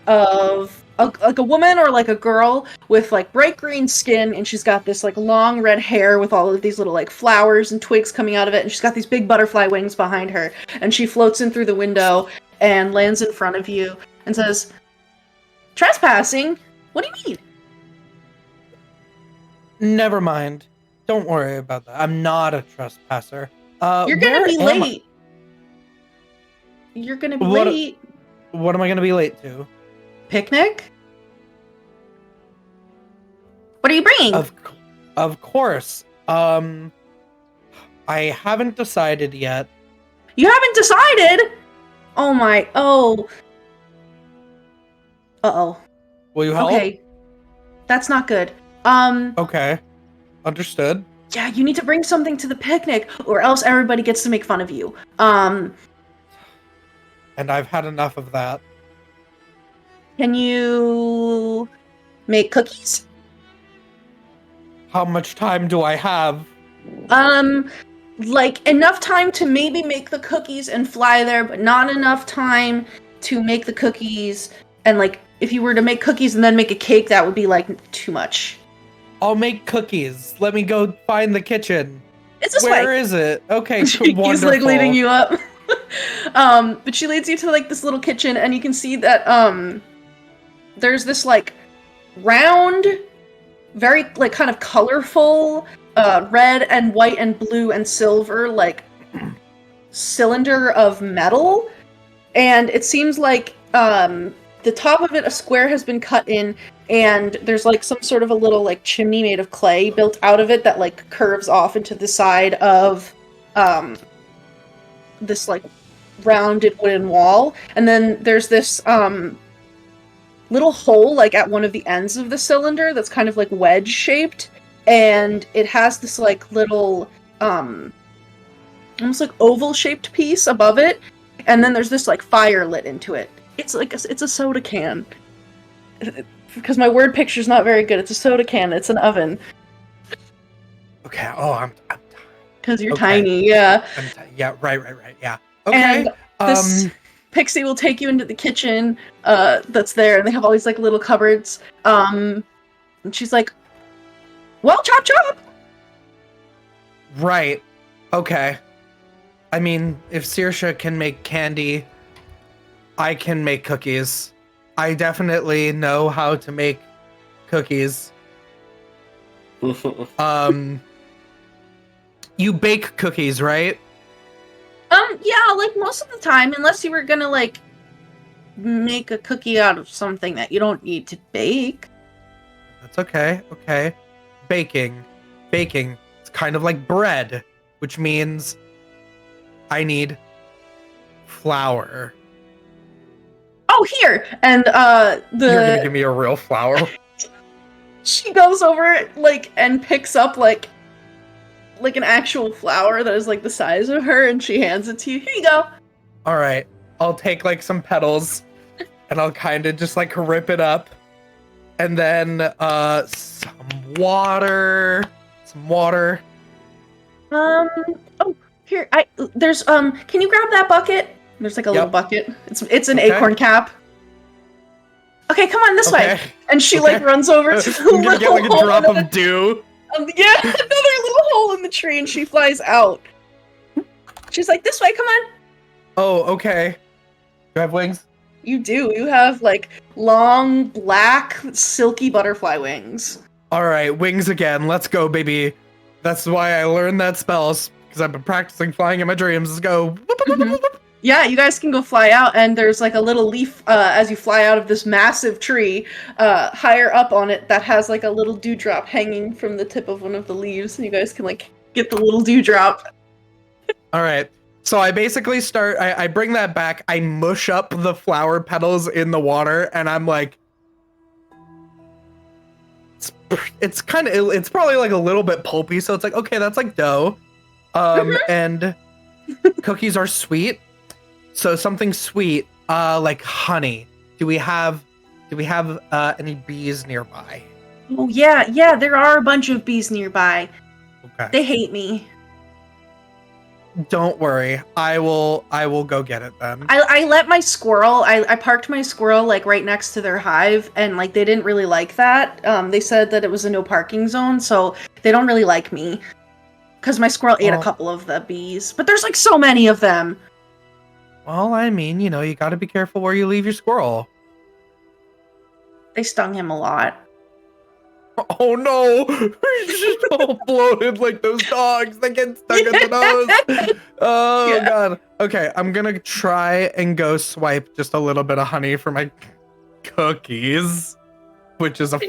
of like a woman or like a girl with like bright green skin, and she's got this like long red hair with all of these little like flowers and twigs coming out of it, and she's got these big butterfly wings behind her, and she floats in through the window and lands in front of you and says, "Trespassing? What do you mean?" Never mind. Don't worry about that. I'm not a trespasser. You're gonna be late. You're gonna be late. What am I gonna be late to? picnic? What are you bringing? Of course. I haven't decided yet. You haven't decided? Oh my, oh. Uh-oh. Will you help? Okay. That's not good. Okay. Understood. Yeah, you need to bring something to the picnic, or else everybody gets to make fun of you. And I've had enough of that. Can you make cookies? How much time do I have? Like enough time to maybe make the cookies and fly there, but not enough time to make the cookies. And like, if you were to make cookies and then make a cake, that would be like too much. I'll make cookies. Let me go find the kitchen. It's this way. Where is it? Okay, She's wonderful. like leading you up. But she leads you to like this little kitchen, and you can see that there's this like round, very like kind of colorful, red and white and blue and silver like cylinder of metal, and it seems like the top of it, a square has been cut in, and there's like some sort of a little like chimney made of clay built out of it that like curves off into the side of this like rounded wooden wall. And then there's this little hole like at one of the ends of the cylinder that's kind of like wedge shaped, and it has this like little almost like oval shaped piece above it, and then there's this like fire lit into it. It's like it's a soda can. Because my word picture's not very good. It's a soda can. It's an oven. Okay. Oh, I'm because you're okay. Tiny. Yeah. Yeah. Right. Yeah. Okay. And this Pixie will take you into the kitchen that's there, and they have all these like little cupboards. And she's like, "Well, chop chop." Right. Okay. I mean, if Saoirse can make candy, I can make cookies. I definitely know how to make cookies. You bake cookies, right? Yeah, like most of the time, unless you were gonna like make a cookie out of something that you don't need to bake. That's okay. Okay. Baking. It's kind of like bread, which means I need flour. Oh, here! And You're gonna give me a real flour? She goes over like and picks up like an actual flower that is like the size of her, and she hands it to you. Here you go. All right, I'll take like some petals, and I'll kind of just like rip it up, and then some water. Oh, here there's can you grab that bucket? There's like a little bucket. It's an acorn cap. Okay, come on this way. And she like runs over to the I'm gonna get like a drop of dew. Yeah, another little hole in the tree, and she flies out. She's like, "This way, come on." Oh, okay. Do I have wings? You do. You have like long, black, silky butterfly wings. All right, wings again. Let's go, baby. That's why I learned that spell, because I've been practicing flying in my dreams. Let's go. Yeah, you guys can go fly out, and there's like a little leaf as you fly out of this massive tree higher up on it that has like a little dewdrop hanging from the tip of one of the leaves, and you guys can like get the little dewdrop. All right. So I basically start, I bring that back, I mush up the flower petals in the water, and I'm like, it's probably like a little bit pulpy, so it's like, okay, that's like dough. And cookies are sweet. So something sweet, like honey. Do we have any bees nearby? Oh yeah, there are a bunch of bees nearby. Okay. They hate me. Don't worry, I will go get it then. I let my squirrel. I parked my squirrel like right next to their hive, and like they didn't really like that. They said that it was a no parking zone, so they don't really like me. Because my squirrel ate a couple of the bees, but there's like so many of them. Well, I mean, you got to be careful where you leave your squirrel. They stung him a lot. Oh no! He's just all bloated like those dogs that get stuck in the nose. Oh god. Okay, I'm gonna try and go swipe just a little bit of honey for my cookies, which is a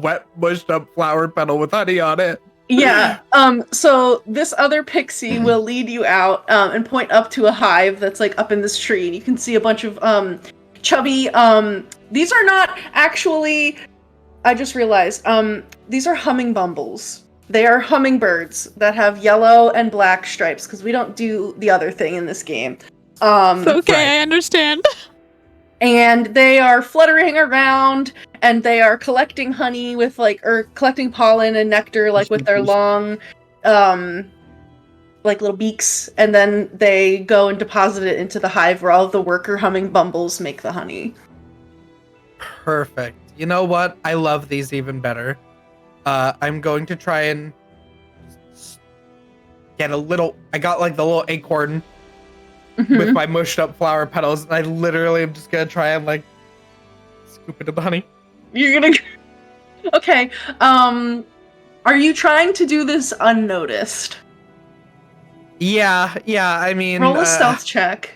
wet, mushed up flower petal with honey on it. Yeah. So this other pixie will lead you out and point up to a hive that's like up in this tree, and you can see a bunch of chubby. These are not actually. I just realized. These are humming bumbles. They are hummingbirds that have yellow and black stripes because we don't do the other thing in this game. Okay, Right. I understand. And they are fluttering around, and they are collecting honey with collecting pollen and nectar with their long little beaks, and then they go and deposit it into the hive where all of the worker humming bumbles make the honey. Perfect. You know what? I love these even better. I'm going to try and get a little. I got like the little acorn with my mushed up flower petals, and I literally am just gonna try and like scoop into the honey. You're gonna. Okay. Are you trying to do this unnoticed? Yeah. I mean, Roll a stealth check.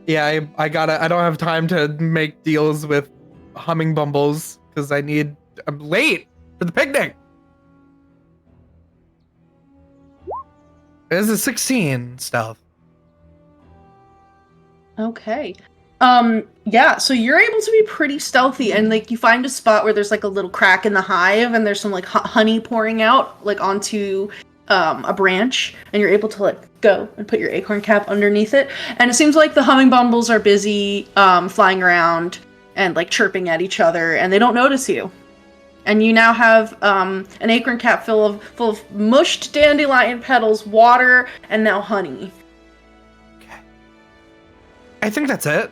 Yeah, I gotta. I don't have time to make deals with humming bumbles because I'm late for the picnic. It is a 16 stealth. Okay. Yeah, so you're able to be pretty stealthy, and like you find a spot where there's like a little crack in the hive, and there's some like honey pouring out like onto a branch, and you're able to like go and put your acorn cap underneath it. And it seems like the humming bumbles are busy flying around and like chirping at each other, and they don't notice you. And you now have an acorn cap full of mushed dandelion petals, water, and now honey. I think that's it.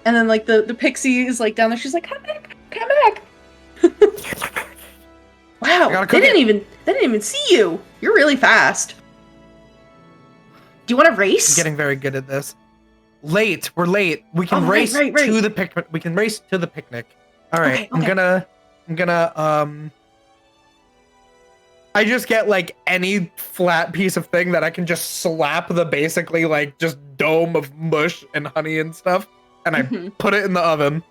And then like the pixie is like down there. She's like, "Come back!" Wow, they didn't even see you. You're really fast. Do you want to race? I'm getting very good at this. We're late. We can race right. to the picnic. We can race to the picnic. All right. Okay. I'm gonna I just get like any flat piece of thing that I can just slap the basically like just dome of mush and honey and stuff, and I put it in the oven.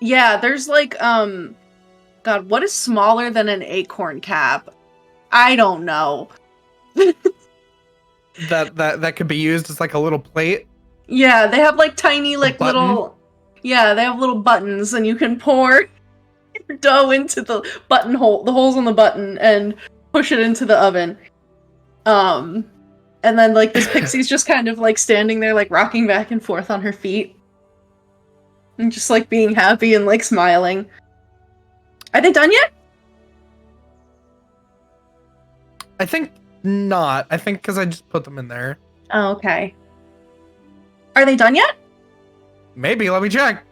Yeah, there's like God, what is smaller than an acorn cap? I don't know. that could be used as like a little plate. Yeah, they have like tiny like button? little. Yeah, they have little buttons, and you can pour your dough into the buttonhole, the holes on the button, and push it into the oven. And then like this pixie's just kind of like standing there like rocking back and forth on her feet. And just like being happy and like smiling. Are they done yet? I think not. I think because I just put them in there. Oh, okay. Are they done yet? Maybe. Let me check.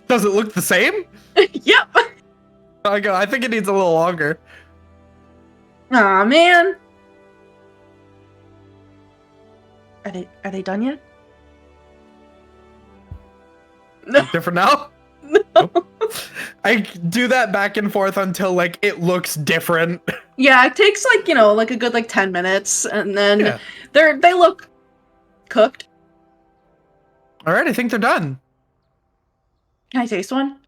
Does it look the same? Yep. I think it needs a little longer. Aw, man. Are they done yet? No. Different now? No. Nope. I do that back and forth until like it looks different. Yeah, it takes like, like a good like 10 minutes, and then Yeah. they look cooked. All right, I think they're done. Can I taste one?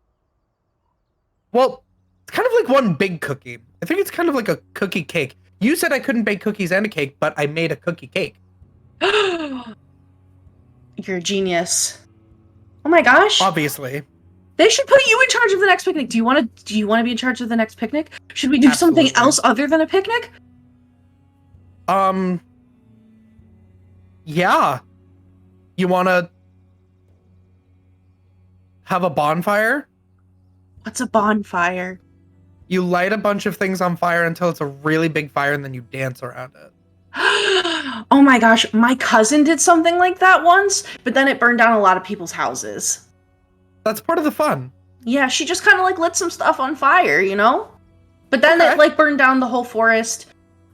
Well, it's kind of like one big cookie. I think it's kind of like a cookie cake. You said I couldn't bake cookies and a cake, but I made a cookie cake. You're a genius. Oh my gosh. Obviously. They should put you in charge of the next picnic. Do you want to be in charge of the next picnic? Should we do Absolutely. something else other than a picnic? Yeah. You want to have a bonfire? What's a bonfire? You light a bunch of things on fire until it's a really big fire, and then you dance around it. Oh my gosh, my cousin did something like that once, but then it burned down a lot of people's houses. That's part of the fun. Yeah, she just kind of like lit some stuff on fire, But then Okay. it like burned down the whole forest.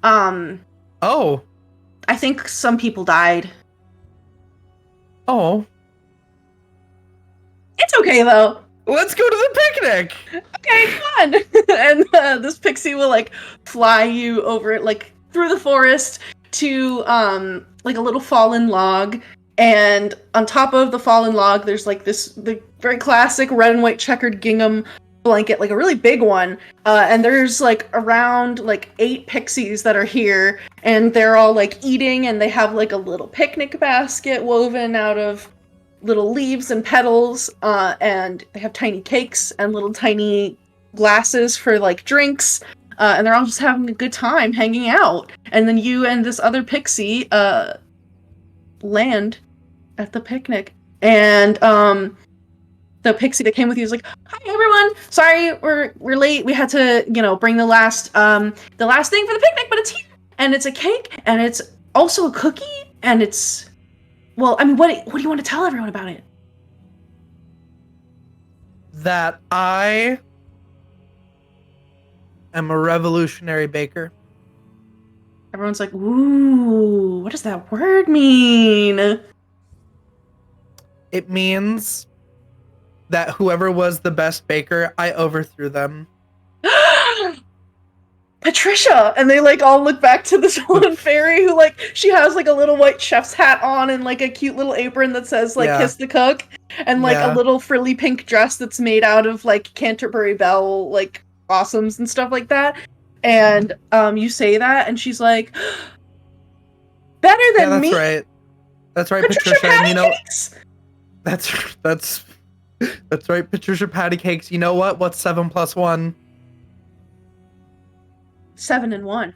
Oh. I think some people died. Oh. It's okay though. Let's go to the picnic. Okay, come on. And this pixie will like fly you over it, like through the forest, to like a little fallen log, and on top of the fallen log there's like the very classic red and white checkered gingham blanket, like a really big one, and there's like around like 8 pixies that are here, and they're all like eating, and they have like a little picnic basket woven out of little leaves and petals, and they have tiny cakes and little tiny glasses for like drinks, and they're all just having a good time hanging out. And then you and this other pixie land at the picnic, and the pixie that came with you is like, "Hi everyone, sorry we're late. We had to, bring the last thing for the picnic, but it's here, and it's a cake, and it's also a cookie, and it's, well, I mean, what do you want to tell everyone about it?" That I am a revolutionary baker. Everyone's like, "Ooh, what does that word mean?" It means that whoever was the best baker, I overthrew them. Patricia! And they like all look back to this one fairy who like, she has like a little white chef's hat on and like a cute little apron that says like Kiss the Cook, and like a little frilly pink dress that's made out of like Canterbury Bell like blossoms and stuff like that. And you say that and she's like, "Better than me." Right. That's right, Patricia. And that's right, Patricia Patty Cakes. You know what? What's 7 + 1? 7 and 1.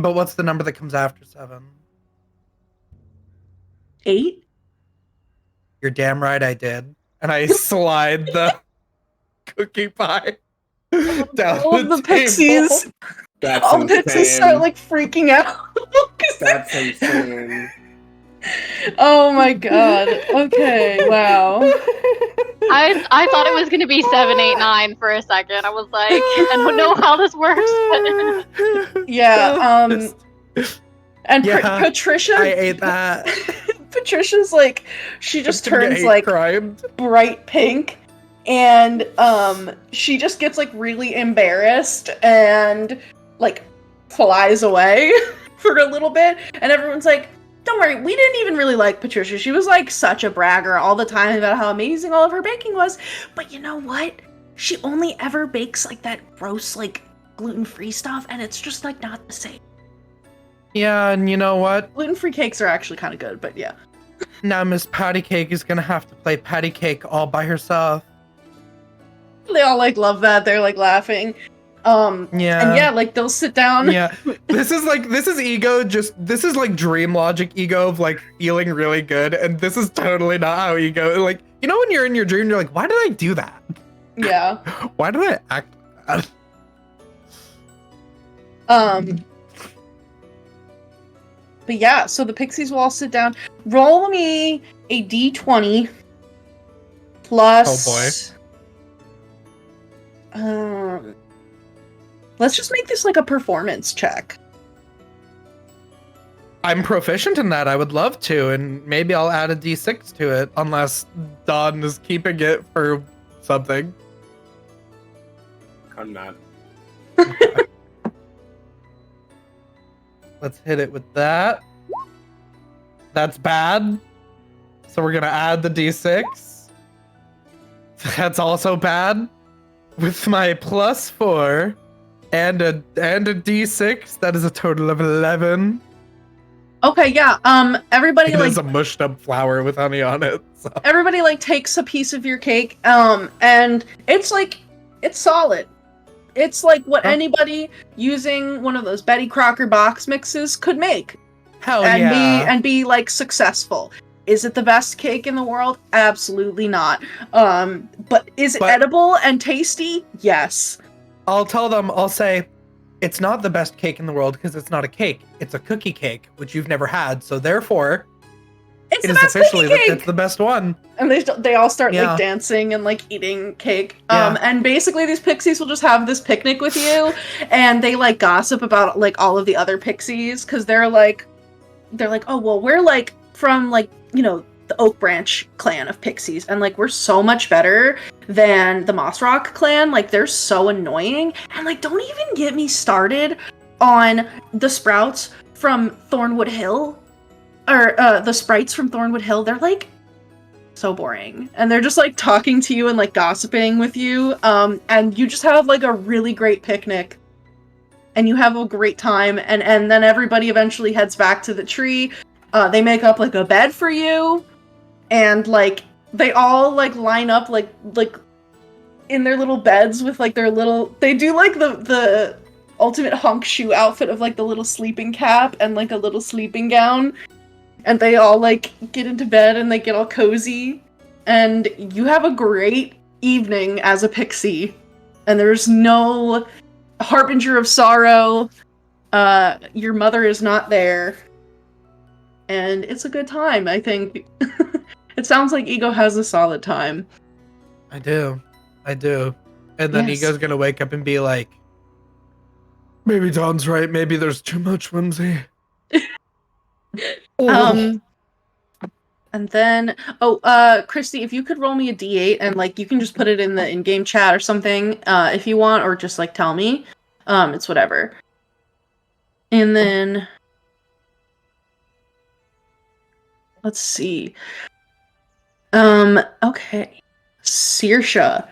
But what's the number that comes after 7? 8? You're damn right I did. And I slide the cookie pie down all of the pixies. That's all the pixies start like freaking out. That's insane. Oh my god. Okay, wow. I thought it was gonna be 7, 8, 9 for a second. I was like, I don't know how this works. Yeah, and Patricia, I ate that. Patricia's like, she just turns like bright pink, and she just gets like really embarrassed and like flies away for a little bit, and everyone's like, "Don't worry, we didn't even really like Patricia. She was like such a bragger all the time about how amazing all of her baking was. But you know what? She only ever bakes like that gross, like gluten-free stuff, and it's just like not the same." Yeah, and you know what? Gluten-free cakes are actually kind of good, but yeah. Now Miss Patty Cake is gonna have to play Patty Cake all by herself. They all like love that. They're like laughing. And yeah, like they'll sit down. Yeah, this is like ego. This is like dream logic ego of like feeling really good, and this is totally not how ego. Like, you know when you're in your dream, you're like, why did I do that? Yeah. Why did I act like that? But yeah, so the pixies will all sit down. Roll me a d20 plus. Oh boy. Let's just make this like a performance check. I'm proficient in that. I would love to, and maybe I'll add a d6 to it, unless Dawn is keeping it for something. I'm not. Let's hit it with that. That's bad. So we're gonna add the d6. That's also bad. With my +4 and a d6, that is a total of 11. Okay, yeah. Everybody It like is a mushed up flour with honey on it. So. Everybody like takes a piece of your cake, and it's like it's solid. It's like what anybody using one of those Betty Crocker box mixes could make. Hell and be like successful. Is it the best cake in the world? Absolutely not. But is it edible and tasty? Yes. I'll tell them, I'll say, it's not the best cake in the world because it's not a cake. It's a cookie cake, which you've never had. So therefore, it's it is officially it's the best one. And they all start like dancing and like eating cake. And basically these pixies will just have this picnic with you, and they like gossip about like all of the other pixies because they're like, oh well, we're like from like, you know, the Oak Branch clan of pixies, and like we're so much better than the Moss Rock clan. Like they're so annoying, and like don't even get me started on the sprouts from Thornwood Hill, or the sprites from Thornwood Hill. They're like so boring, and they're just like talking to you and like gossiping with you, and you just have like a really great picnic, and you have a great time, and then everybody eventually heads back to the tree. They make up like a bed for you, and like they all like line up like in their little beds with like their little, they do like the ultimate hunk shoe outfit of like the little sleeping cap and like a little sleeping gown, and they all like get into bed and they get all cozy, and you have a great evening as a pixie, and there's no harbinger of sorrow. Your mother is not there, and it's a good time, I think. It sounds like Ego has a solid time. I do. And then Yes. Ego's gonna wake up and be like, maybe Don's right, maybe there's too much whimsy. And then, Kristy, if you could roll me a d8, and like you can just put it in the in-game chat or something, if you want, or just like tell me. It's whatever. And then, let's see. Okay. Saoirse,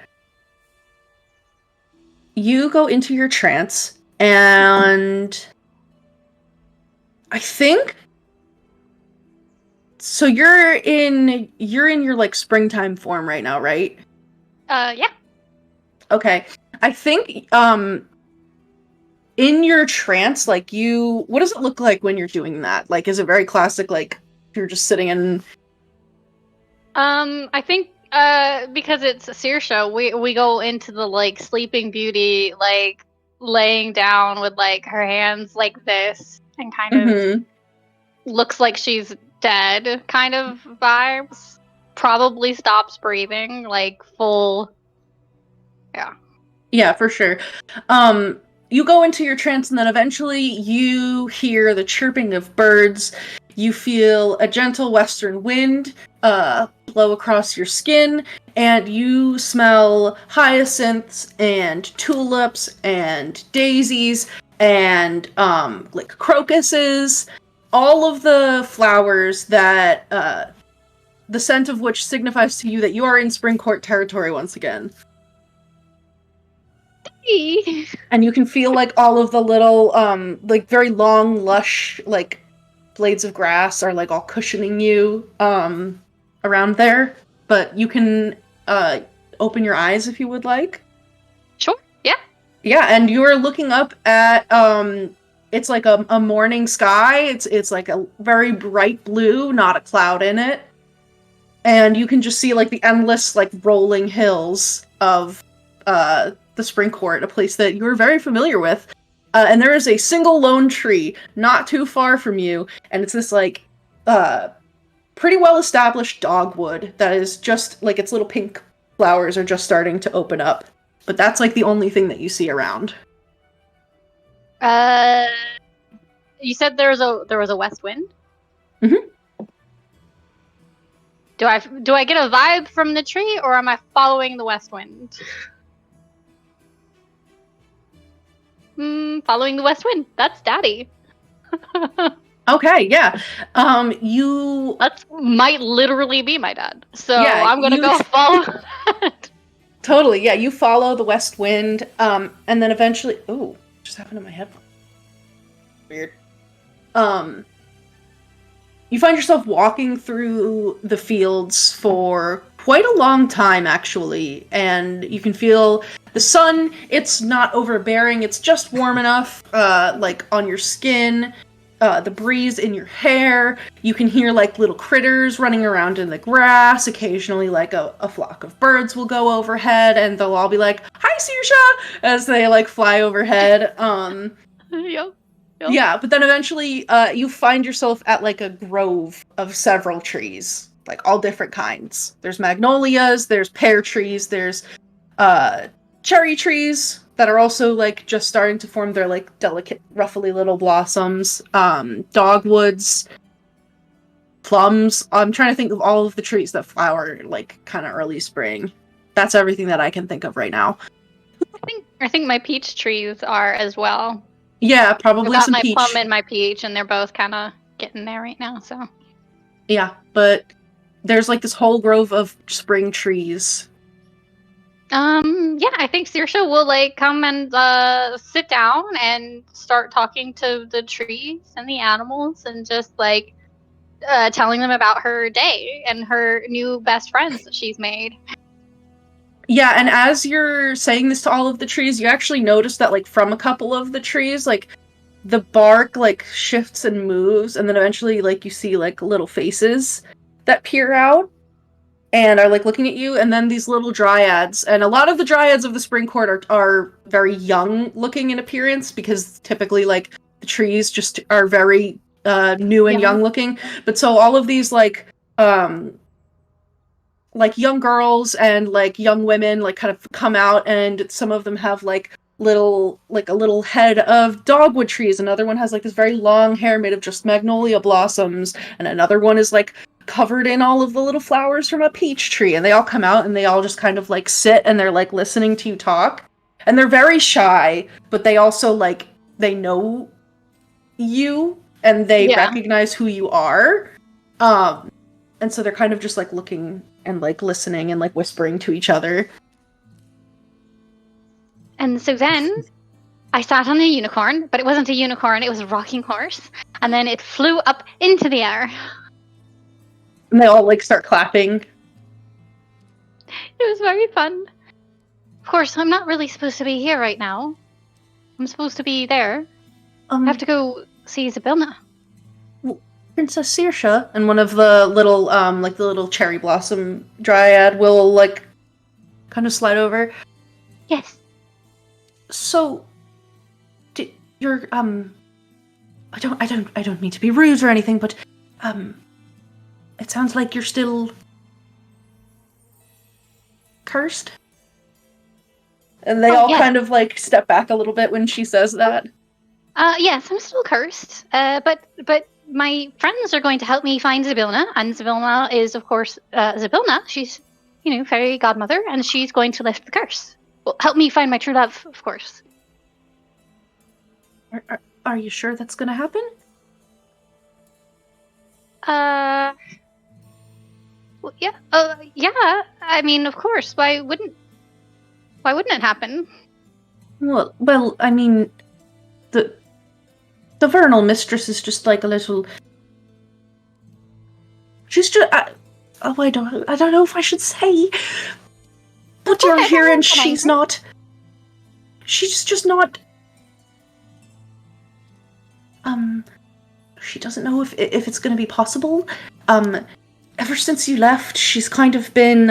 you go into your trance, and I think so. You're in your like springtime form right now, right? Yeah. Okay. I think in your trance, like what does it look like when you're doing that? Like, is it very classic, like you're just sitting in? I think because it's a Saoirse, we go into the like Sleeping Beauty, like laying down with like her hands like this and kind of looks like she's dead kind of vibes. Probably stops breathing, like full. Yeah. Yeah, for sure. You go into your trance, and then eventually you hear the chirping of birds. You feel a gentle western wind blow across your skin, and you smell hyacinths and tulips and daisies and like crocuses, all of the flowers that the scent of which signifies to you that you are in Spring Court territory once again. And you can feel like all of the little like very long lush like blades of grass are like all cushioning you around there, but you can open your eyes if you would like. Sure. Yeah, and you're looking up at it's like a morning sky. It's like a very bright blue, not a cloud in it, and you can just see like the endless like rolling hills of the Spring Court, a place that you're very familiar with. And there is a single lone tree not too far from you, and it's this like pretty well established dogwood that is just like its little pink flowers are just starting to open up. But that's like the only thing that you see around. You said there was a west wind? Mhm. Do I get a vibe from the tree, or am I following the west wind? Following the west wind. That's daddy. Okay, yeah. That might literally be my dad. So Yeah, I'm gonna go follow that. Totally, yeah. You follow the west wind, and then eventually, ooh, just happened to my headphone. Weird. You find yourself walking through the fields for quite a long time, actually, and you can feel the sun. It's not overbearing, it's just warm enough, like on your skin, the breeze in your hair. You can hear like little critters running around in the grass. Occasionally, like a flock of birds will go overhead, and they'll all be like, "Hi, Saoirse," as they like fly overhead. Yep. Yeah, but then eventually you find yourself at like a grove of several trees, like all different kinds. There's magnolias, there's pear trees, there's cherry trees that are also like just starting to form their like delicate, ruffly little blossoms, dogwoods, plums. I'm trying to think of all of the trees that flower like kind of early spring. That's everything that I can think of right now. I think my peach trees are as well. Yeah, I've probably got some my peach. plum and my peach, and they're both kind of getting there right now. So Yeah, but there's like this whole grove of spring trees. yeah, I think Saoirse will like come and sit down and start talking to the trees and the animals and just like telling them about her day and her new best friends that she's made. Yeah, and as you're saying this to all of the trees, you actually notice that like from a couple of the trees, like the bark like shifts and moves, and then eventually like you see like little faces that peer out and are like looking at you, and then these little dryads, and a lot of the dryads of the spring court are very young looking in appearance because typically like the trees just are very new and young looking. But so all of these like young girls and like young women like kind of come out, and some of them have like a little head of dogwood trees. Another one has like this very long hair made of just magnolia blossoms, and another one is like covered in all of the little flowers from a peach tree. And they all come out and they all just kind of like sit and they're like listening to you talk. And they're very shy, but they also like they know you and they recognize who you are. And so they're kind of just like looking and like listening and like whispering to each other. And so then I sat on a unicorn, but it wasn't a unicorn, it was a rocking horse. And then it flew up into the air. And they all like start clapping. It was very fun. Of course, I'm not really supposed to be here right now. I'm supposed to be there. I have to go see Zybilna. Princess Saoirse, and one of the little like the little cherry blossom dryad will like kind of slide over. Yes. So you're I don't mean to be rude or anything, but it sounds like you're still cursed. And they all kind of like step back a little bit when she says that. Yes, I'm still cursed. But my friends are going to help me find Zybilna, and Zybilna is, of course, Zybilna. She's, fairy godmother, and she's going to lift the curse. Well, help me find my true love, of course. Are you sure that's going to happen? Well, yeah. Yeah. I mean, of course. Why wouldn't it happen? Well, I mean, the Vernal Mistress is just like a little. She's just. I don't know if I should say. But you're here and she's not. She's just not. She doesn't know if it's going to be possible. Ever since you left, she's kind of been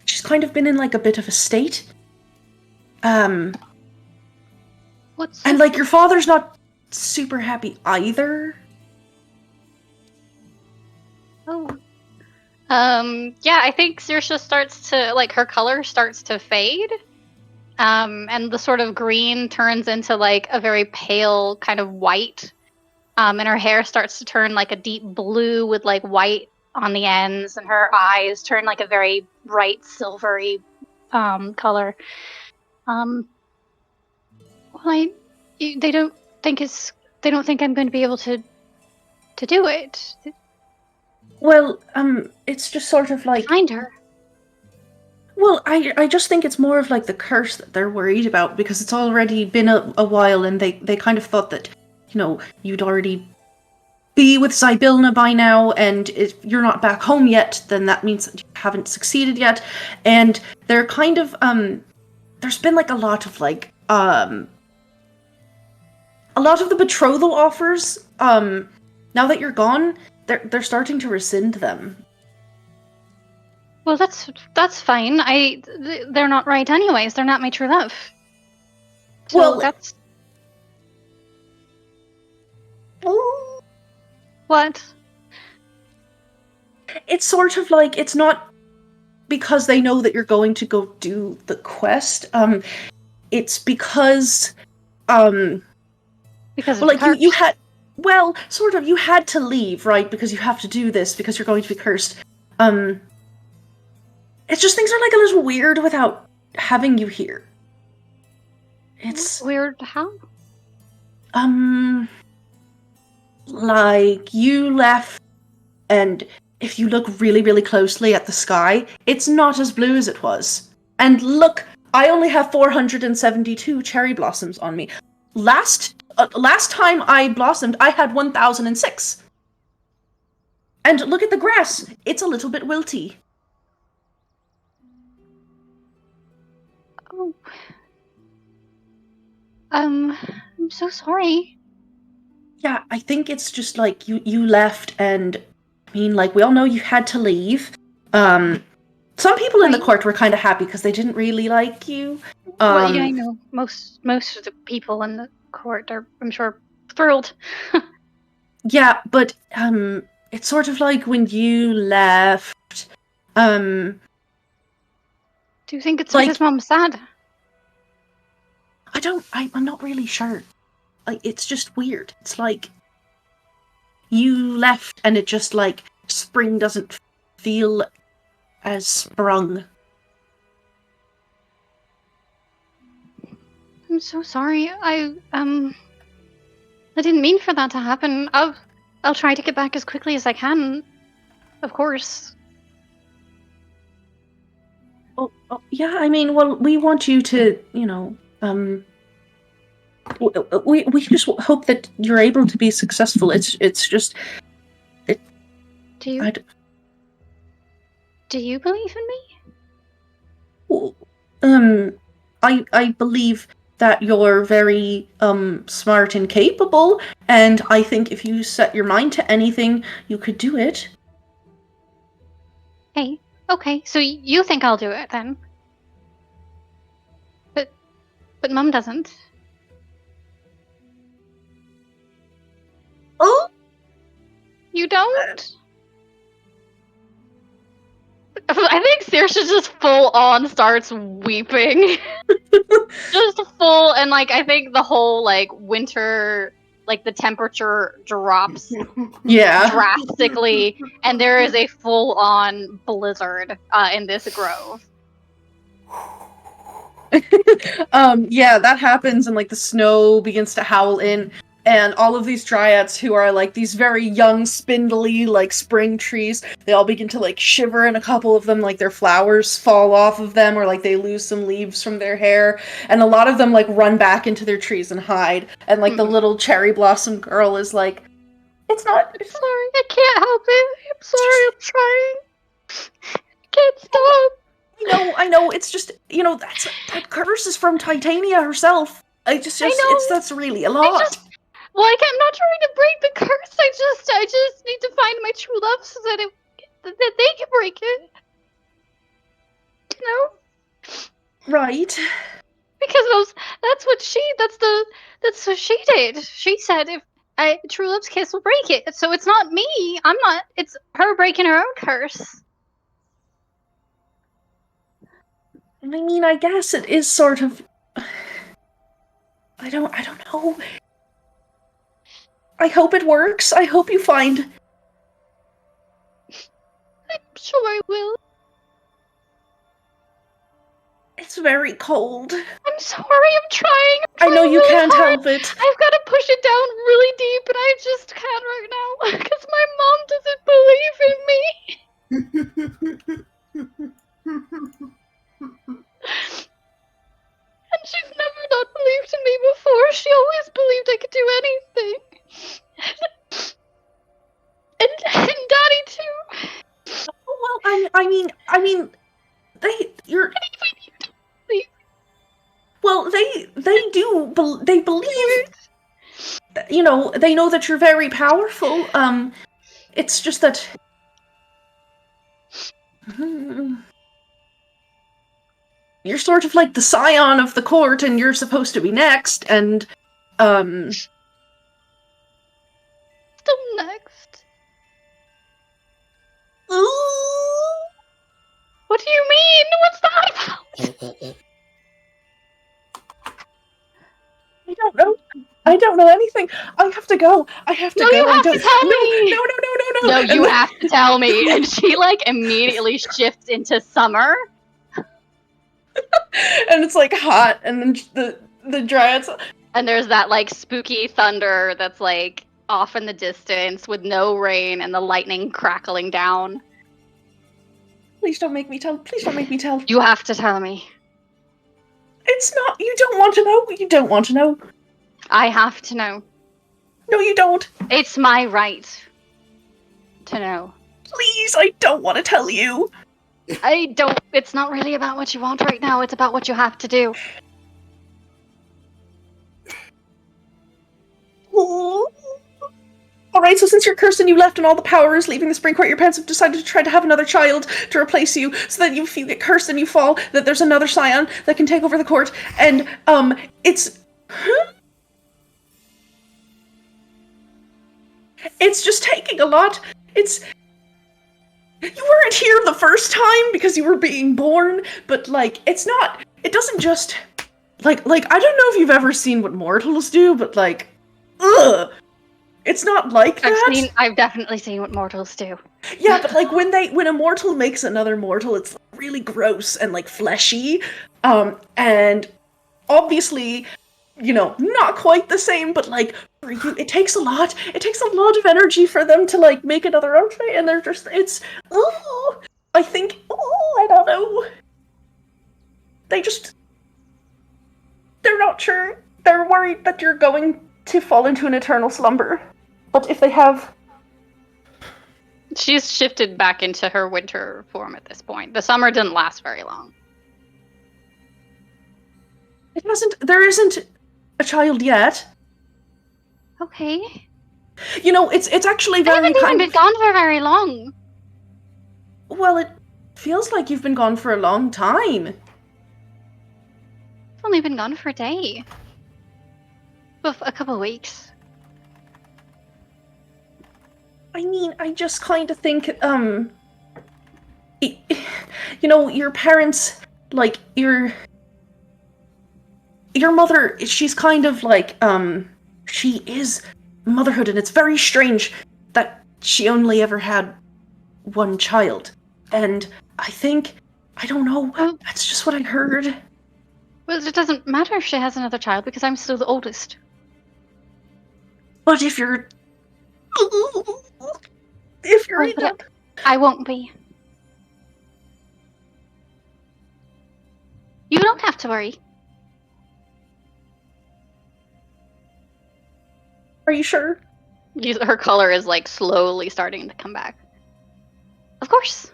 in like a bit of a state. And like your father's not super happy either. Oh. Yeah, I think Saoirse starts to, like, her color starts to fade. And the sort of green turns into, like, a very pale kind of white. And her hair starts to turn, like, a deep blue with, like, white on the ends. And her eyes turn, like, a very bright silvery color. Well, they don't think I'm going to be able to do it. Well, it's just sort of like Find her. Well, I just think it's more of like the curse that they're worried about, because it's already been a while, and they kind of thought that, you'd already be with Zybilna by now, and if you're not back home yet, then that means that you haven't succeeded yet. And they're kind of there's been like a lot of like a lot of the betrothal offers, now that you're gone, they're starting to rescind them. Well, that's fine. They're not right anyways. They're not my true love. So Well, that's what? It's sort of like, it's not because they know that you're going to go do the quest. It's because Because well, like you had, well, sort of, you had to leave, right? Because you have to do this because you're going to be cursed. It's just things are like a little weird without having you here. It's Weird. How? like you left, and if you look really, really closely at the sky, it's not as blue as it was. And look, I only have 472 cherry blossoms on me. Last time I blossomed, I had 1006. And look at the grass. It's a little bit wilty. Oh. I'm so sorry. Yeah, I think it's just like you left, and I mean, like, we all know you had to leave. Some people in the court were kind of happy because they didn't really like you. Well, yeah, I know. Most of the people in the court are, I'm sure, thrilled. Yeah, but it's sort of like when you left. Do you think it's like- because Mom's sad? I'm not really sure. Like, it's just weird. It's like you left, and it just like spring doesn't feel as sprung. I'm so sorry. I didn't mean for that to happen. I'll try to get back as quickly as I can. Of course. Oh, yeah. I mean, well, we want you to, we just hope that you're able to be successful. It's just. Do you believe in me? Well, I believe that you're very smart and capable, and I think if you set your mind to anything, you could do it. Hey, okay, so you think I'll do it then? But Mum doesn't. Oh, You don't? I think Saoirse just full on starts weeping. Just full, and like I think the whole like winter, like the temperature drops yeah. drastically, and there is a full on blizzard in this grove. Yeah, that happens, and like the snow begins to howl in, and all of these dryads who are like these very young, spindly, like spring trees, they all begin to like shiver, and a couple of them, like their flowers fall off of them, or like they lose some leaves from their hair, and a lot of them like run back into their trees and hide, and like the little cherry blossom girl is like, it's not Sorry, I can't help it. I'm sorry, I'm trying. Can't stop. I know, it's just, that curse is from Titania herself. That's really a lot. I'm not trying to break the curse. I just need to find my true love so that that they can break it. You know? Right. Because that's what she did. She said if true love's kiss will break it. So it's not me. It's her breaking her own curse. I mean, I guess it is sort of. I don't know. I hope it works. I hope you find. I'm sure I will. It's very cold. I'm sorry, I'm trying. I know you really can't hard. help it. I've got to push it down really deep, and I just can't right now because my mom doesn't believe in me. And she's never not believed in me before. She always believed I could do anything. And Daddy too. Well, I mean, they believe. They know that you're very powerful. It's just that. You're sort of like the scion of the court, and you're supposed to be next, and, Still next. Ooh. What do you mean? What's that about? I don't know anything. I have to go. No, you have to tell me. No. No, you have to tell me. And she like immediately shifts into summer. And it's like hot, and then The dryads. And there's that like spooky thunder that's like off in the distance with no rain and the lightning crackling down. Please don't make me tell. Please don't make me tell. You have to tell me. It's not. You don't want to know. You don't want to know. I have to know. No, you don't. It's my right to know. Please, I don't want to tell you. I don't. It's not really about what you want right now. It's about what you have to do. Alright, so since you're cursed and you left and all the power is leaving the spring court, your parents have decided to try to have another child to replace you, so that if you get cursed and you fall, that there's another scion that can take over the court, and, it's... It's just taking a lot. It's... You weren't here the first time because you were being born, but, like, it's not... It doesn't just... Like, I don't know if you've ever seen what mortals do, but, like... Ugh! It's not like that. I've definitely seen what mortals do. Yeah, but like when a mortal makes another mortal, it's really gross and like fleshy. And obviously, you know, not quite the same, but like for you, it takes a lot. It takes a lot of energy for them to like make another entree, and they're just I think I don't know. They're not sure. They're worried that you're going to fall into an eternal slumber. But if they have... She's shifted back into her winter form at this point. The summer didn't last very long. There isn't a child yet. Okay. You know, it's actually I very haven't even been gone for very long. Well, it feels like you've been gone for a long time. I've only been gone for a day. A couple of weeks. I mean, I just kind of think, you know, your parents, like, your mother, she's kind of like, she is motherhood, and it's very strange that she only ever had one child. And I think, I don't know, that's just what I heard. Well, it doesn't matter if she has another child, because I'm still the oldest. But if you're... I won't be. You don't have to worry. Are you sure? Her color is like slowly starting to come back. Of course.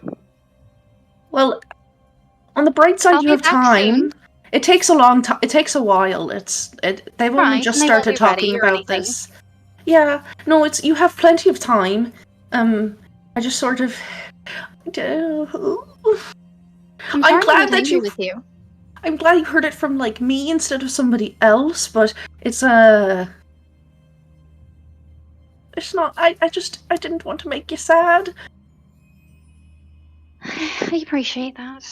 Well, on the bright side, I'll you have be back time. soon. It takes a long time. It takes a while. They've only Right, just and they won't started be talking ready or about anything. this. Yeah, no, you have plenty of time. I just sort of. I'm glad that you. with you. I'm glad you heard it from like me instead of somebody else, but it's It's not. I didn't want to make you sad. I appreciate that.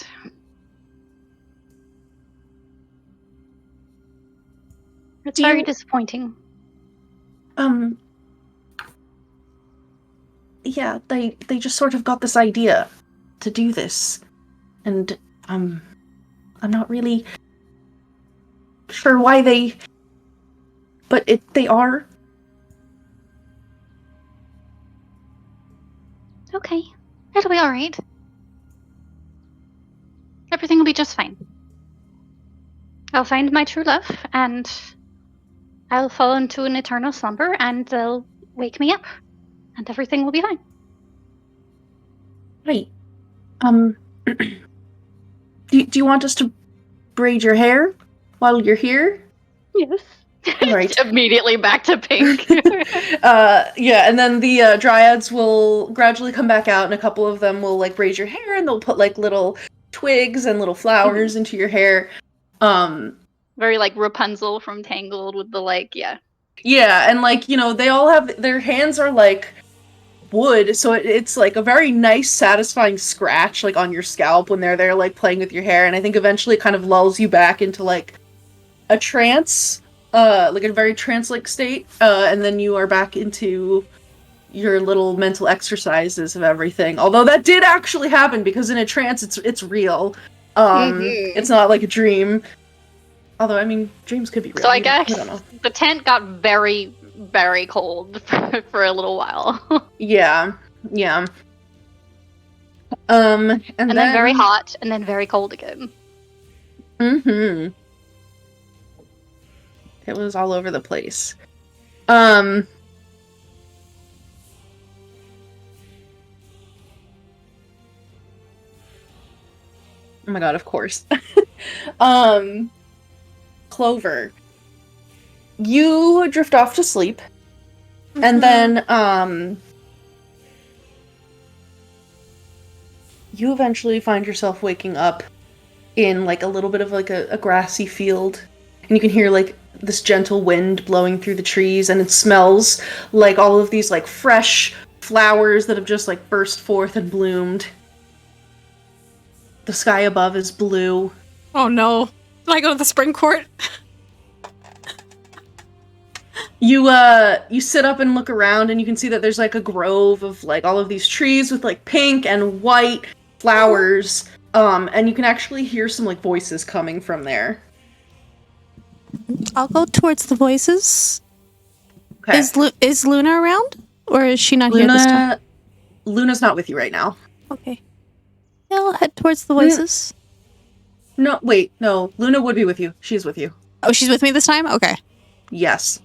It's Do very you- disappointing. Yeah, they just sort of got this idea to do this, and I'm not really sure why but they are. Okay, it'll be alright. Everything will be just fine. I'll find my true love, and I'll fall into an eternal slumber, and they'll wake me up, and everything will be fine. Right. Do you want us to braid your hair while you're here? Yes. Right. Immediately back to pink. Yeah, and then the dryads will gradually come back out, and a couple of them will like braid your hair, and they'll put like little twigs and little flowers into your hair. Very like Rapunzel from Tangled with the like, yeah. Yeah, and like, you know, they all have their hands are like wood, so it's like a very nice, satisfying scratch like on your scalp when they're there like playing with your hair, and I think eventually it kind of lulls you back into like a trance, like a very trance-like state, and then you are back into your little mental exercises of everything. Although that did actually happen, because in a trance it's real. It's not like a dream. Although, I mean, dreams could be real. So I you know, guess don't know. the tent got very, very cold for a little while. Yeah. And then very hot, and then very cold again. Mm-hmm. It was all over the place. Oh my god, of course. Clover. You drift off to sleep. And then, you eventually find yourself waking up in, like, a little bit of, like, a grassy field. And you can hear, like, this gentle wind blowing through the trees, and it smells like all of these, like, fresh flowers that have just, like, burst forth and bloomed. The sky above is blue. Oh no. Did I go to the spring court? You sit up and look around, and you can see that there's, like, a grove of, like, all of these trees with, like, pink and white flowers. And you can actually hear some, like, voices coming from there. I'll go towards the voices. Okay. Is Luna around? Or is she not here this time? Luna's not with you right now. Okay. Yeah, I'll head towards the voices. No, wait, no. Luna would be with you. She's with you. Oh, she's with me this time? Okay. Yes.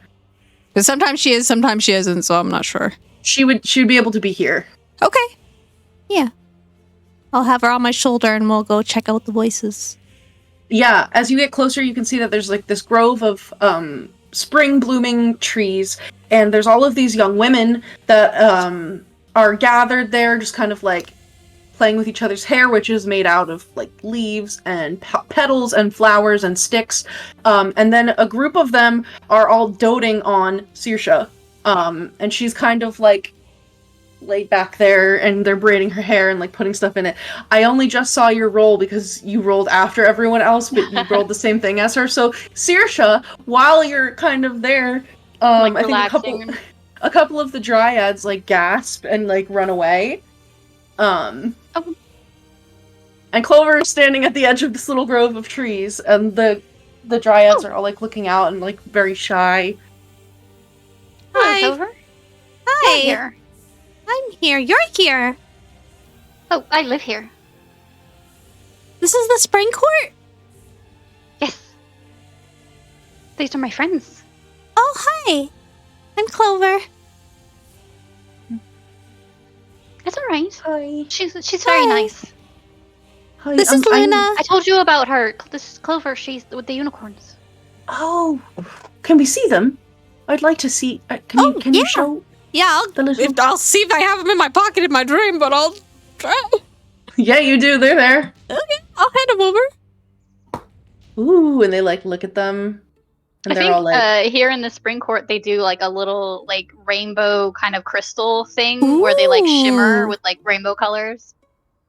Because sometimes she is, sometimes she isn't, so I'm not sure. She would be able to be here. Okay. Yeah. I'll have her on my shoulder and we'll go check out the voices. Yeah, as you get closer, you can see that there's, like, this grove of spring blooming trees, and there's all of these young women that are gathered there, just kind of, like, playing with each other's hair, which is made out of, like, leaves and petals and flowers and sticks. And then a group of them are all doting on Saoirse. And she's kind of, like, laid back there, and they're braiding her hair and, like, putting stuff in it. I only just saw your roll because you rolled after everyone else, but you rolled the same thing as her. So, Saoirse, while you're kind of there, Like, I think a couple of the dryads, like, gasp and, like, run away. And Clover is standing at the edge of this little grove of trees, and the dryads are all, like, looking out and, like, very shy. Hi, Clover. Hi. Here. I'm here. You're here. Oh, I live here. This is the spring court? Yes. These are my friends. Oh, hi. I'm Clover. It's all right. Hi. She's very Hi. nice. Hi. This is Luna. I told you about her. This is Clover. She's with the unicorns. Oh, can we see them? I'd like to see. Can yeah. you show? Yeah, I'll see if I have them in my pocket in my dream, but I'll try. Yeah, you do. They're there. Okay, I'll hand them over. Ooh, and they, like, look at them, and I they're think all like, here in the spring court they do like a little like rainbow kind of crystal thing where they like shimmer Ooh. with like rainbow colors.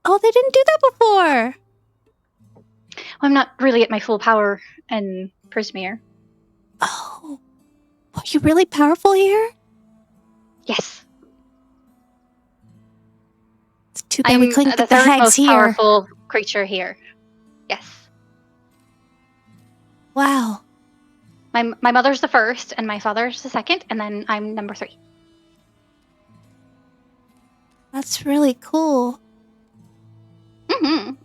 Oh, they didn't do that before. I'm not really at my full power in Prismere. Oh. Are you really powerful here? Yes. It's too bad we couldn't the get the third hags most here. powerful creature here. Yes. Wow. My mother's the first, and my father's the second, and then I'm number 3. That's really cool. Mm-hmm.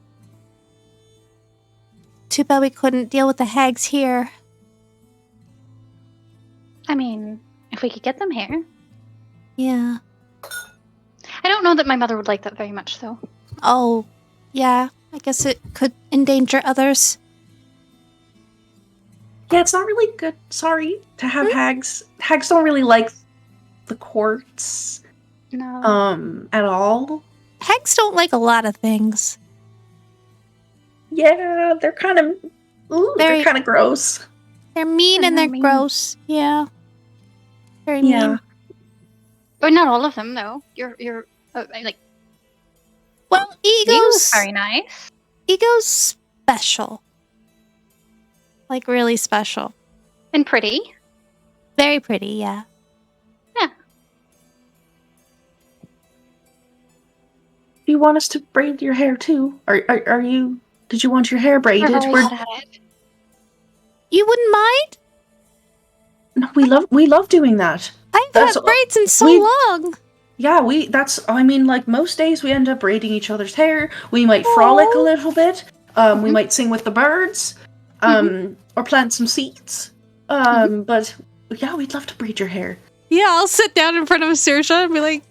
Too bad we couldn't deal with the hags here. I mean, if we could get them here. Yeah. I don't know that my mother would like that very much, though. Oh, yeah. I guess it could endanger others. yeah, it's not really good. Sorry to have hags. Hags don't really like the courts, No. at all. Hags don't like a lot of things. Yeah, they're kind of, they're kind of gross. They're mean and They're they're mean. gross. Yeah. Very Yeah. mean. But not all of them, though. You're like Well, Ego's very nice. Ego's special. Like really special. And pretty. Very pretty, yeah. Do you want us to braid your hair too? Are you? Did you want your hair braided? We're very We're- good at it. You wouldn't mind? No, we love doing that. I've That's- had braids in so we- long. Yeah, I mean, like, most days we end up braiding each other's hair. We might frolic a little bit. We might sing with the birds. Or plant some seeds. But, yeah, we'd love to braid your hair. Yeah, I'll sit down in front of Saoirse and be like,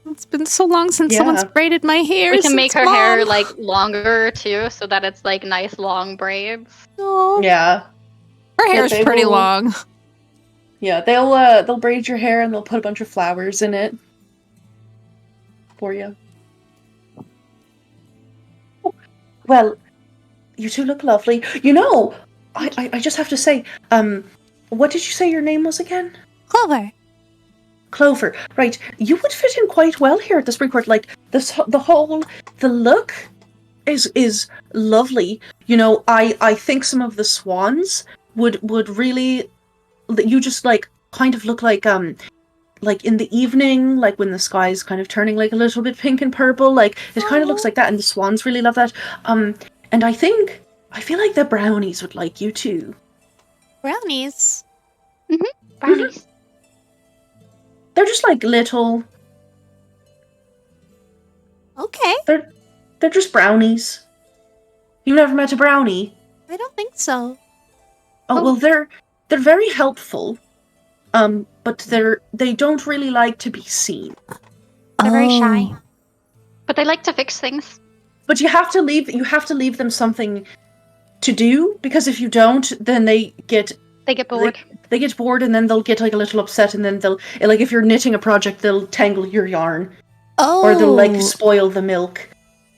it's been so long since someone's braided my hair. We can make her Mom. hair like longer too, so that it's like nice long braids. Aw. Yeah. Her hair's they pretty will- long. Yeah, they'll braid your hair and they'll put a bunch of flowers in it. For you. Well, you two look lovely. You know, I just have to say, what did you say your name was again? Clover. Clover. Right. You would fit in quite well here at the spring court. Like, the look is lovely. You know, I think some of the swans would really, you just like kind of look like in the evening, like when the sky is kind of turning like a little bit pink and purple, like it kind of looks like that, and the swans really love that. And I feel like the brownies would like you too. Brownies. Brownies. They're just like little. Okay. They're just brownies. You've never met a brownie? I don't think so. Oh well, they're very helpful. But they don't really like to be seen. They're very shy. But they like to fix things. But you have to leave them something to do, because if you don't, then they get bored. They get bored, and then they'll get like a little upset, and then they'll, like, if you're knitting a project, they'll tangle your yarn. Oh. Or they'll like spoil the milk.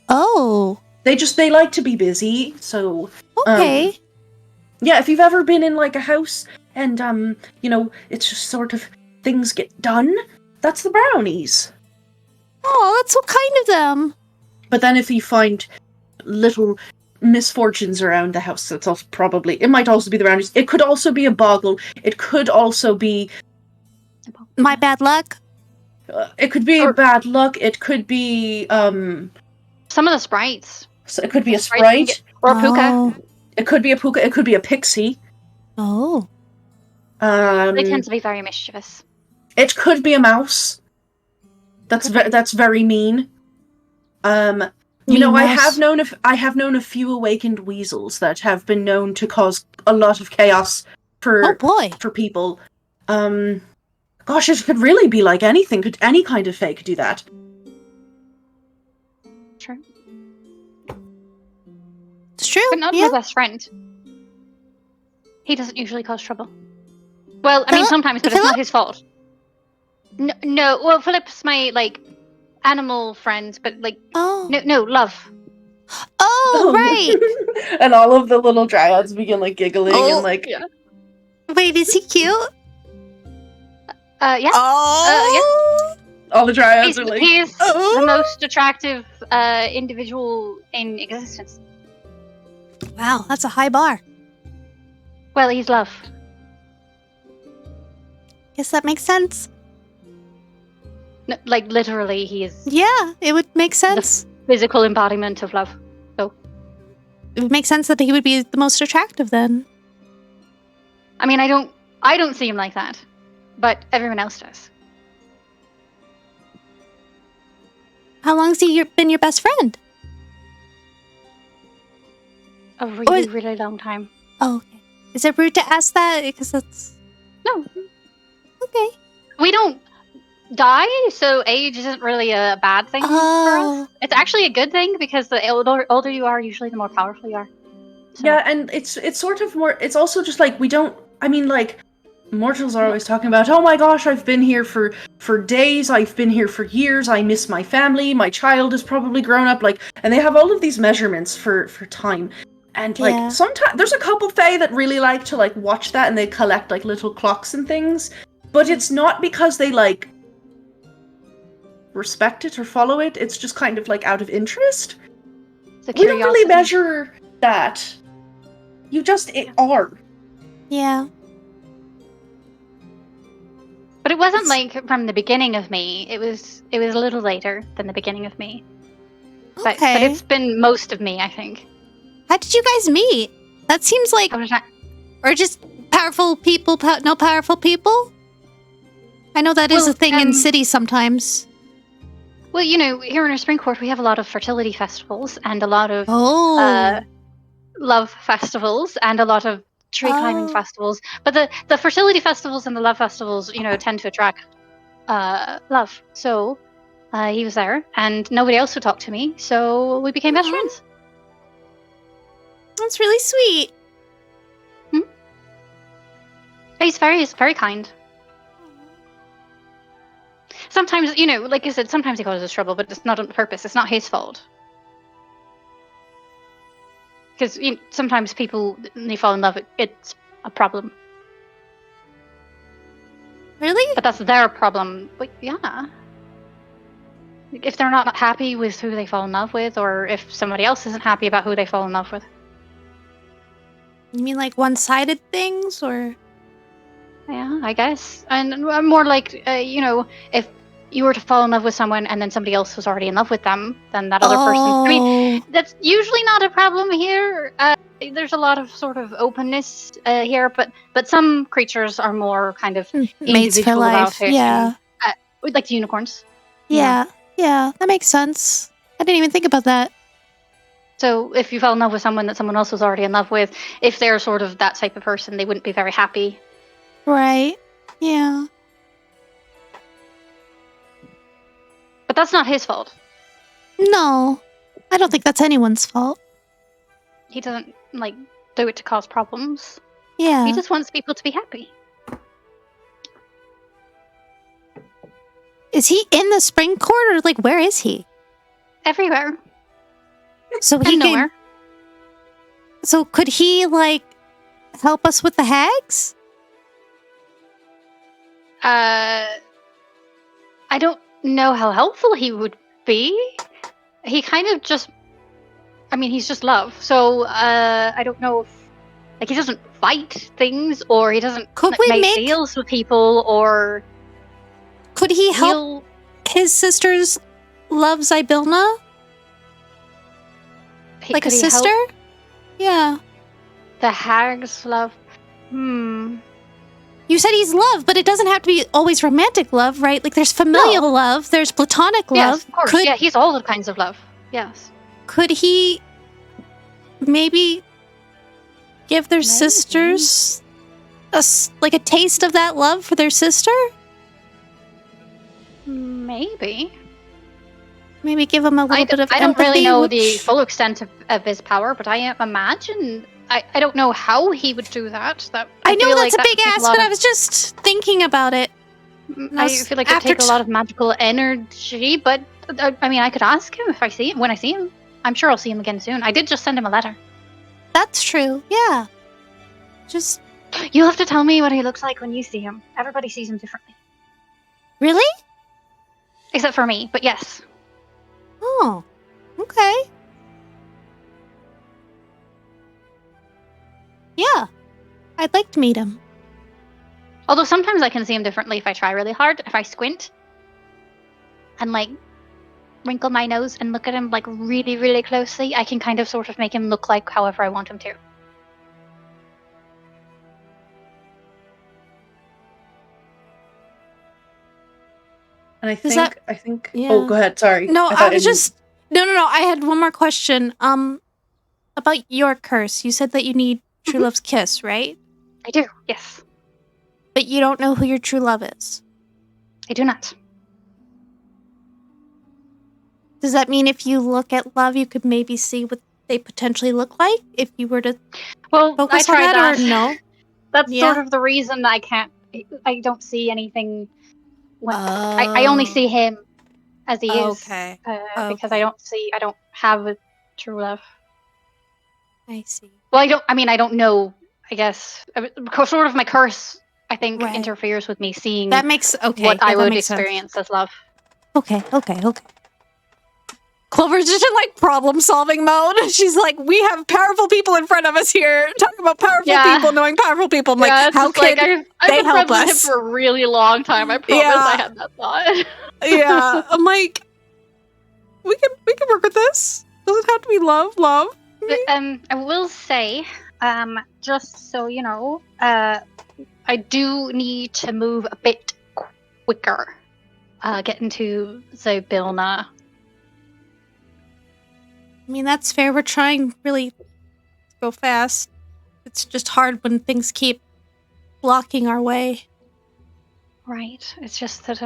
Oh. They like to be busy, so Okay. yeah, if you've ever been in like a house and you know, it's just sort of things get done, that's the brownies. Oh, that's so kind of them. But then if you find little misfortunes around the house, that's also it might also be the brownies. It could also be a boggle. It could also be My bad luck. it could be bad luck. It could be Some of the sprites. so it could be a Sprites can sprite. Or a puka. Oh. It could be a puka. It could be a pixie. Oh. They tend to be very mischievous. It could be a mouse. That's very mean. You know, I have known a few awakened weasels that have been known to cause a lot of chaos Oh boy. for people. Gosh, it could really be like anything. Could any kind of fae could do that? True. It's true. But not yeah. my best friend. He doesn't usually cause trouble. Well, I mean, sometimes, but it's not his fault. No, well, Philip's my, like, animal friend, but, like, Oh. no, love. Oh, right. And all of the little dryads begin like giggling and like. Yeah. Wait, is he cute? Yeah. Oh. All the dryads are like. He's Oh. the most attractive individual in existence. Wow, that's a high bar. Well, he's love. Guess that makes sense. No, like, literally, he is Yeah, it would make sense. physical embodiment of love. So, It would make sense that he would be the most attractive then. I mean, I don't see him like that, but everyone else does. How long's he been your best friend? A really, really long time. Oh, okay. Is it rude to ask that? Because that's... No, Okay. we don't die, so age isn't really a bad thing for Oh. us. It's actually a good thing, because the older you are, usually the more powerful you are. So, Yeah, and it's sort of more. It's also just like we don't. I mean, like mortals are always talking about. Oh my gosh, I've been here for days. I've been here for years. I miss my family. My child is probably grown up. Like, and they have all of these measurements for time. And like Yeah. sometimes there's a couple fae that really like to like watch that, and they collect like little clocks and things. But it's not because they like respect it or follow it. It's just kind of like out of interest. it's a We don't really curiosity. measure that. You just are. Yeah. But it wasn't like from the beginning of me. It was a little later than the beginning of me. But Okay. it's been most of me, I think. How did you guys meet? That seems like, How does that? or just powerful people, no powerful people? I know that is Well, a thing in cities sometimes. Well, here in our Spring Court, we have a lot of fertility festivals and a lot of Oh. love festivals and a lot of tree climbing Oh. festivals. But the fertility festivals and the love festivals, tend to attract love. So he was there, and nobody else would talk to me, so we became best friends. That's really sweet. He's very kind. Sometimes, like I said, sometimes he causes trouble, but it's not on purpose. It's not his fault. Because sometimes people, when they fall in love, it's a problem. Really? But that's their problem. But yeah. If they're not happy with who they fall in love with, or if somebody else isn't happy about who they fall in love with. You mean like one-sided things, or? Yeah, I guess. And more like, if you were to fall in love with someone and then somebody else was already in love with them, then that other person... I mean, that's usually not a problem here. There's a lot of sort of openness here, but some creatures are more kind of mates for individual life, about it. yeah. Like the unicorns. Yeah, that makes sense. I didn't even think about that. So if you fell in love with someone that someone else was already in love with, if they're sort of that type of person, they wouldn't be very happy. Right, yeah. But that's not his fault. No, I don't think that's anyone's fault. He doesn't, do it to cause problems. Yeah. He just wants people to be happy. Is he in the Spring Court, or, where is he? Everywhere. So he And nowhere. So could he, help us with the hags? I don't know how helpful he would be. He kind of just... he's just love. So, I don't know if... he doesn't fight things, or he doesn't make deals with people, or... Could he help his sisters love Zybilna? Like a sister? Yeah. The hags love... You said he's love, but it doesn't have to be always romantic love, right? There's familial love, there's platonic love. Yes, of course. Yeah, he's all the kinds of love. Yes. Could he maybe give their sisters a taste of that love for their sister? Maybe. Maybe give him a little bit of empathy. I don't really know the full extent of his power, but I imagine... I don't know how he would do that. I know that's a big ask, but I was just thinking about it. I feel like it takes a lot of magical energy, but I could ask him when I see him. I'm sure I'll see him again soon. I did just send him a letter. That's true, yeah. You'll have to tell me what he looks like when you see him. Everybody sees him differently. Really? Except for me, but yes. Oh, okay. Yeah, I'd like to meet him. Although sometimes I can see him differently if I try really hard. If I squint and wrinkle my nose and look at him really, really closely, I can kind of sort of make him look like however I want him to. And I think. Yeah. Oh, go ahead. Sorry. No, I was just. No. I had one more question. About your curse. You said that you need true love's kiss, right? I do. Yes. But you don't know who your true love is. I do not. Does that mean if you look at love, you could maybe see what they potentially look like? If you were to focus on that, or no? That's sort of the reason I can't. I don't see anything. I only see him as he is. Okay. Because I don't have a true love. I see. Well, I don't know. I guess sort of my curse. I think interferes with me seeing that makes what I would experience as love. Okay. Clover's just in problem-solving mode. She's like, we have powerful people in front of us here. Talking about powerful people, knowing powerful people. I'm how can I've they been help friends with us? him for a really long time. I promise I had that thought. Yeah, I'm like, we can work with this. Doesn't have to be love. But, I will say, Just so you know, I do need to move a bit quicker. Getting to Zobilna. I mean, that's fair. We're trying really to go fast. It's just hard when things keep blocking our way. Right. It's just that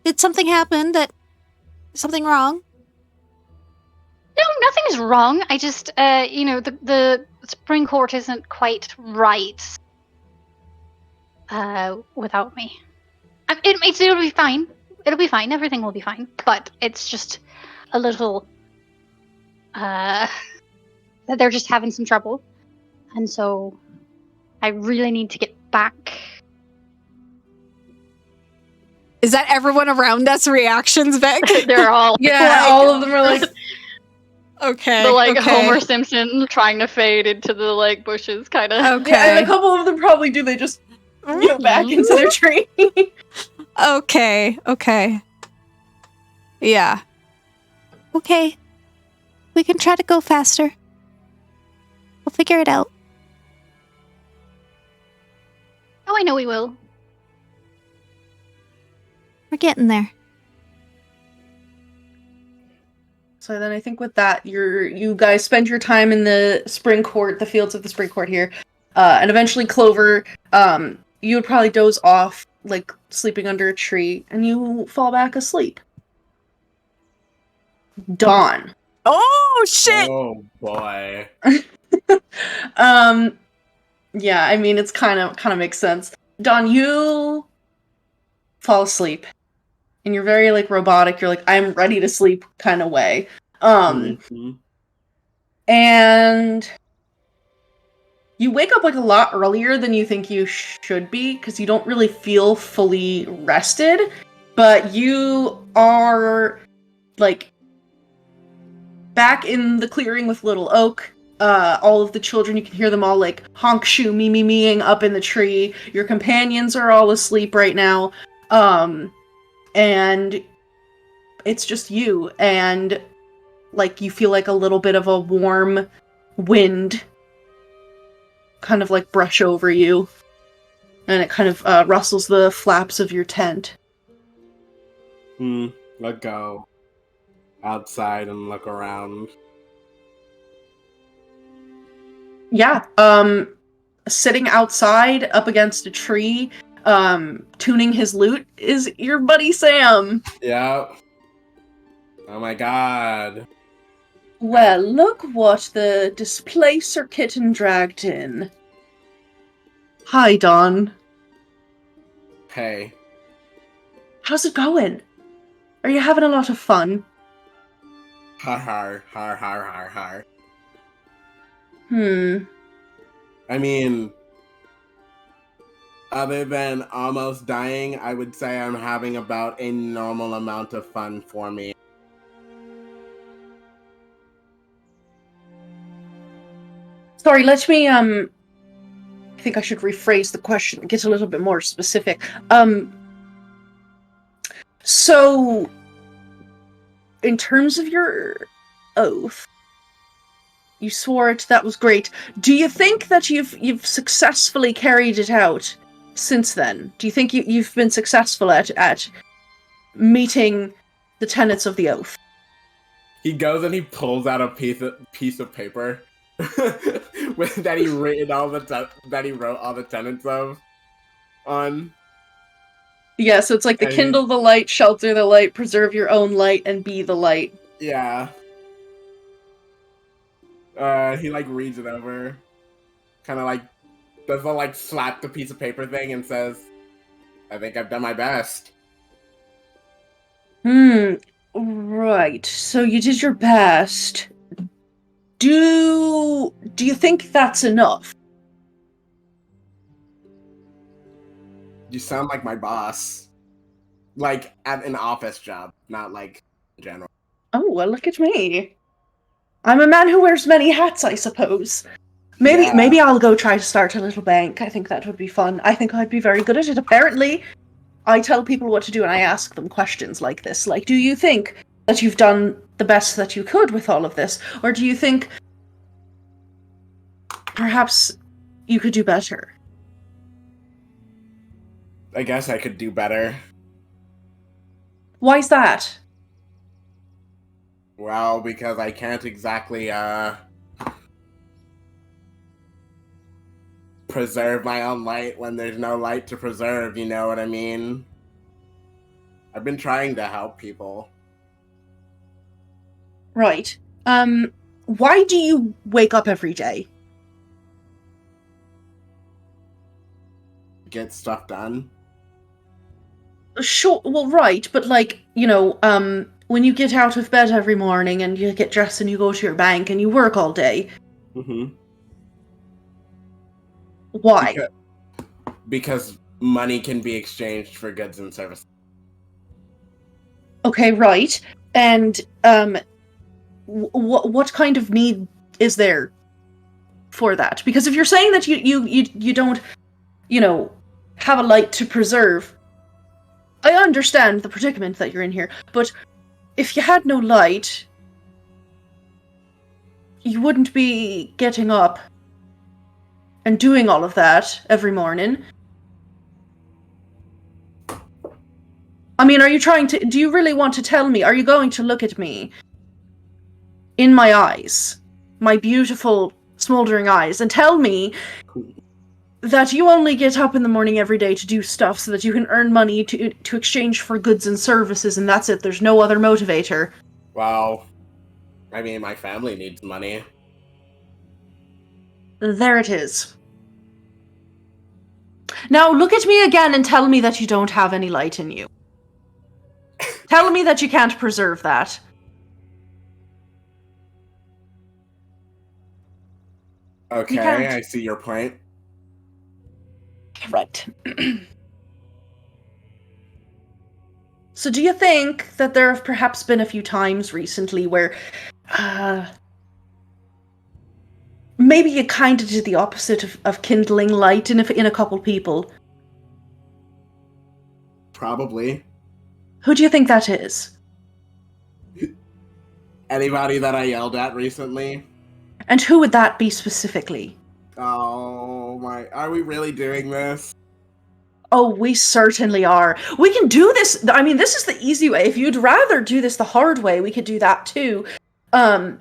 Did something happen? Something wrong? No, nothing's wrong. I just the spring court isn't quite right without me. It'll be fine. It'll be fine. Everything will be fine. But it's just a little that they're just having some trouble. And so I really need to get back. Is that everyone around us reactions, Beck? They're all all of them are like, Okay. the okay. Homer Simpson trying to fade into the bushes kind of. Okay. yeah, and a couple of them probably do. They just get back into their tree. Okay. Yeah. Okay. We can try to go faster. We'll figure it out. Oh, I know we will. We're getting there. So then I think with that, you guys spend your time in the spring court, the fields of the spring court here, and eventually Clover, you would probably doze off, like sleeping under a tree, and you fall back asleep. Dawn. Oh shit! Oh boy. Yeah, I mean it's kind of makes sense. Dawn, you fall asleep. And you're very robotic, you're like, I'm ready to sleep kind of way. Mhm. And you wake up a lot earlier than you think you should be, because you don't really feel fully rested, but you are back in the clearing with Little Oak. All of the children, you can hear them all honk shoo me meing up in the tree. Your companions are all asleep right now. And it's just you, and you feel a little bit of a warm wind kind of brush over you, and it kind of rustles the flaps of your tent. Let's go outside and look around. Yeah, sitting outside up against a tree, tuning his lute is your buddy Sam. Yep. Oh my god. Well, look what the Displacer kitten dragged in. Hi, Dawn. Hey. How's it going? Are you having a lot of fun? Har har har har har har. I mean, other than almost dying, I would say I'm having about a normal amount of fun for me. Sorry, let me, I think I should rephrase the question, get a little bit more specific. So, in terms of your oath, you swore it, that was great. Do you think that you've successfully carried it out since then? Do you think you've been successful at meeting the tenets of the oath? He goes and he pulls out a piece of paper that he wrote all the tenets of on. Yeah, so it's the kindle the light, shelter the light, preserve your own light, and be the light. Yeah. He reads it over, kind of does the slap the piece of paper thing and says, "I think I've done my best." Right. So you did your best. Do you think that's enough? You sound like my boss. At an office job, not in general. Oh, well, look at me. I'm a man who wears many hats, I suppose. Maybe I'll go try to start a little bank. I think that would be fun. I think I'd be very good at it. Apparently, I tell people what to do and I ask them questions like this. Do you think that you've done the best that you could with all of this? Or do you think perhaps you could do better. I guess I could do better. Why's that? Well, because I can't exactly, preserve my own light when there's no light to preserve, you know what I mean? I've been trying to help people. Right. Why do you wake up every day? Get stuff done. Sure, well, right, but like, you know, when you get out of bed every morning and you get dressed and you go to your bank and you work all day, Mm-hmm. why? Because money can be exchanged for goods and services. Okay, right. And, what kind of need is there for that? Because if you're saying that you don't, you know, have a light to preserve, I understand the predicament that you're in here, but if you had no light, you wouldn't be getting up and doing all of that every morning. I mean, do you really want to tell me, are you going to look at me in my eyes, my beautiful, smoldering eyes, and tell me that you only get up in the morning every day to do stuff so that you can earn money to exchange for goods and services, and that's it, there's no other motivator? Well, I mean, my family needs money. There it is. Now look at me again and tell me that you don't have any light in you. Tell me that you can't preserve that. Okay, can't. I see your point. Right. So do you think that there have perhaps been a few times recently where maybe you kind of did the opposite of kindling light in a couple people? Probably. Who do you think that is? Anybody that I yelled at recently? And who would that be specifically? Oh my, are we really doing this? Oh, we certainly are. We can do this. I mean, this is the easy way. If you'd rather do this the hard way, we could do that too. I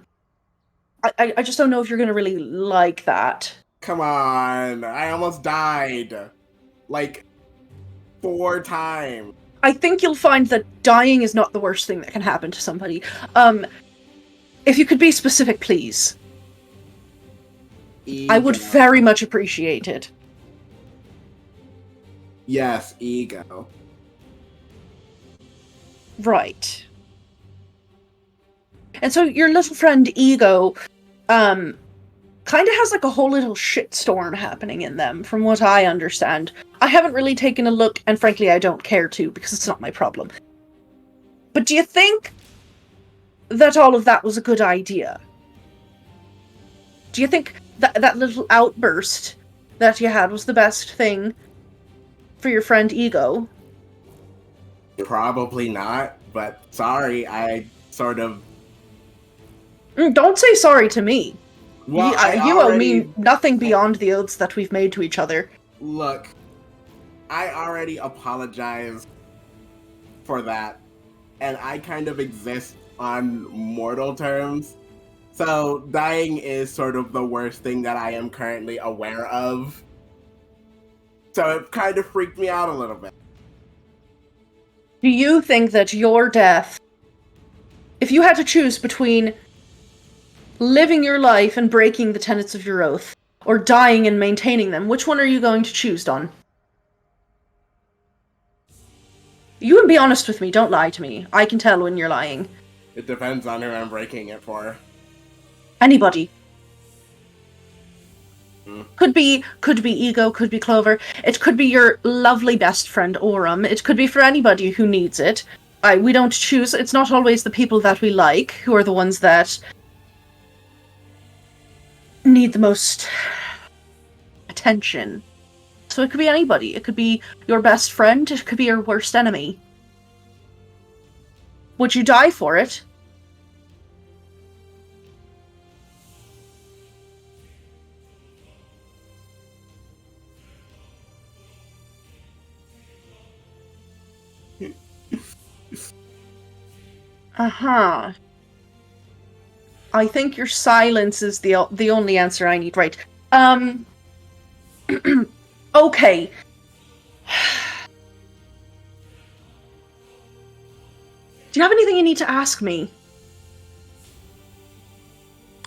just don't know if you're going to really like that. Come on, I almost died. Like, 4 times. I think you'll find that dying is not the worst thing that can happen to somebody. If you could be specific, please. I would Ego. very much appreciate it. Yes, ego. Right. And so your little friend Ego, kind of has like a whole little shitstorm happening in them, from what I understand. I haven't really taken a look, and frankly I don't care to, because it's not my problem. But do you think that all of that was a good idea? Do you think that little outburst that you had was the best thing for your friend Ego? Probably not, but sorry, I sort of... Don't say sorry to me. Well, You owe me nothing beyond the oaths that we've made to each other. Look, I already apologized for that, and I kind of exist on mortal terms, so dying is sort of the worst thing that I am currently aware of. So it kind of freaked me out a little bit. Do you think that your death, if you had to choose between living your life and breaking the tenets of your oath, or dying and maintaining them, which one are you going to choose, Don? You can be honest with me, don't lie to me. I can tell when you're lying. It depends on who I'm breaking it for. Anybody. Hmm. Could be Ego, could be Clover. It could be your lovely best friend Aurum. It could be for anybody who needs it. We don't choose. It's not always the people that we like who are the ones that need the most attention. So it could be anybody. It could be your best friend. It could be your worst enemy. Would you die for it? Uh-huh. I think your silence is the only answer I need, right? Okay. Do you have anything you need to ask me?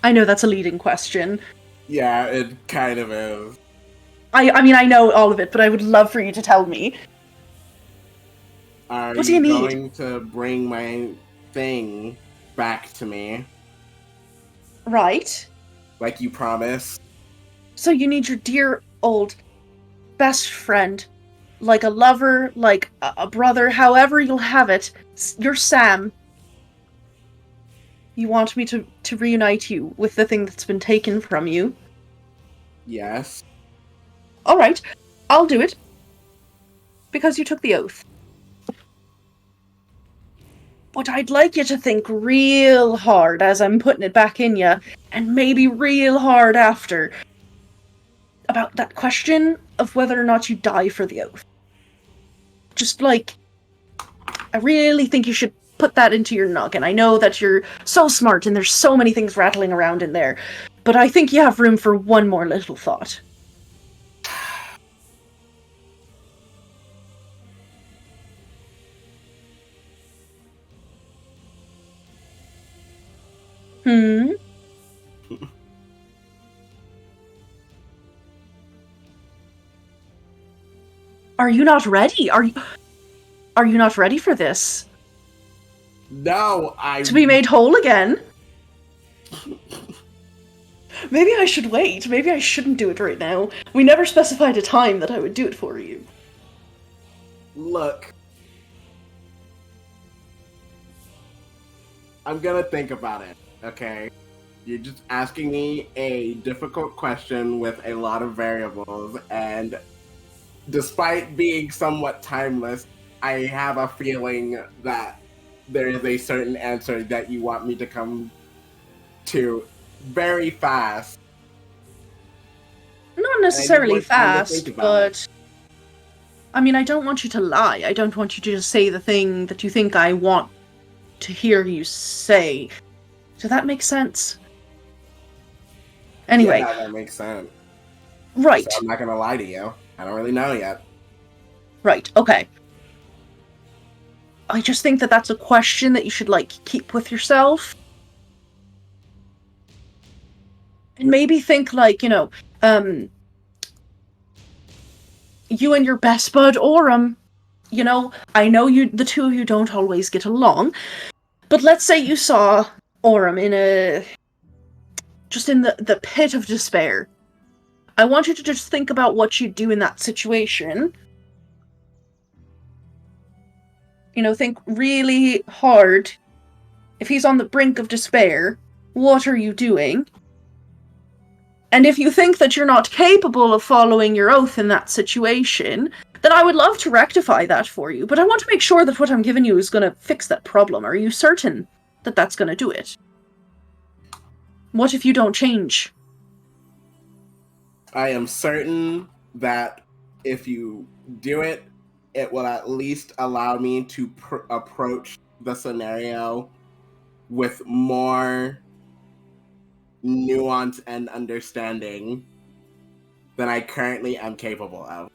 I know that's a leading question. Yeah, it kind of is. I mean, I know all of it, but I would love for you to tell me. Are What do you need? going to bring my thing back to me Right. like you promised? So you need your dear old best friend, like a lover, like a brother, however you'll have it. You're Sam. You want me to reunite you with the thing that's been taken from you? Yes. Alright, I'll do it. Because you took the oath. But I'd like you to think real hard as I'm putting it back in you, and maybe real hard after, about that question of whether or not you die for the oath. Just like, I really think you should put that into your noggin. I know that you're so smart and there's so many things rattling around in there, but I think you have room for one more little thought. Are you not ready? Are you not ready for this? No, To be made whole again? Maybe I should wait. Maybe I shouldn't do it right now. We never specified a time that I would do it for you. Look. I'm gonna think about it, okay? You're just asking me a difficult question with a lot of variables, and despite being somewhat timeless, I have a feeling that there is a certain answer that you want me to come to very fast. Not necessarily And I need more time to fast, think about it. but... I mean, I don't want you to lie. I don't want you to just say the thing that you think I want to hear you say. Does that make sense? Anyway. Yeah, that makes sense. Right. So I'm not gonna lie to you. I don't really know yet. Right, okay. I just think that that's a question that you should, like, keep with yourself. And maybe think, like, you know, you and your best bud Aurum, you know, I know the two of you don't always get along, but let's say you saw Aurum just in the pit of despair. I want you to just think about what you'd do in that situation. You know, think really hard. If he's on the brink of despair, what are you doing? And if you think that you're not capable of following your oath in that situation, then I would love to rectify that for you. But I want to make sure that what I'm giving you is going to fix that problem. Are you certain that that's going to do it? What if you don't change? I am certain that if you do it, it will at least allow me to approach the scenario with more nuance and understanding than I currently am capable of.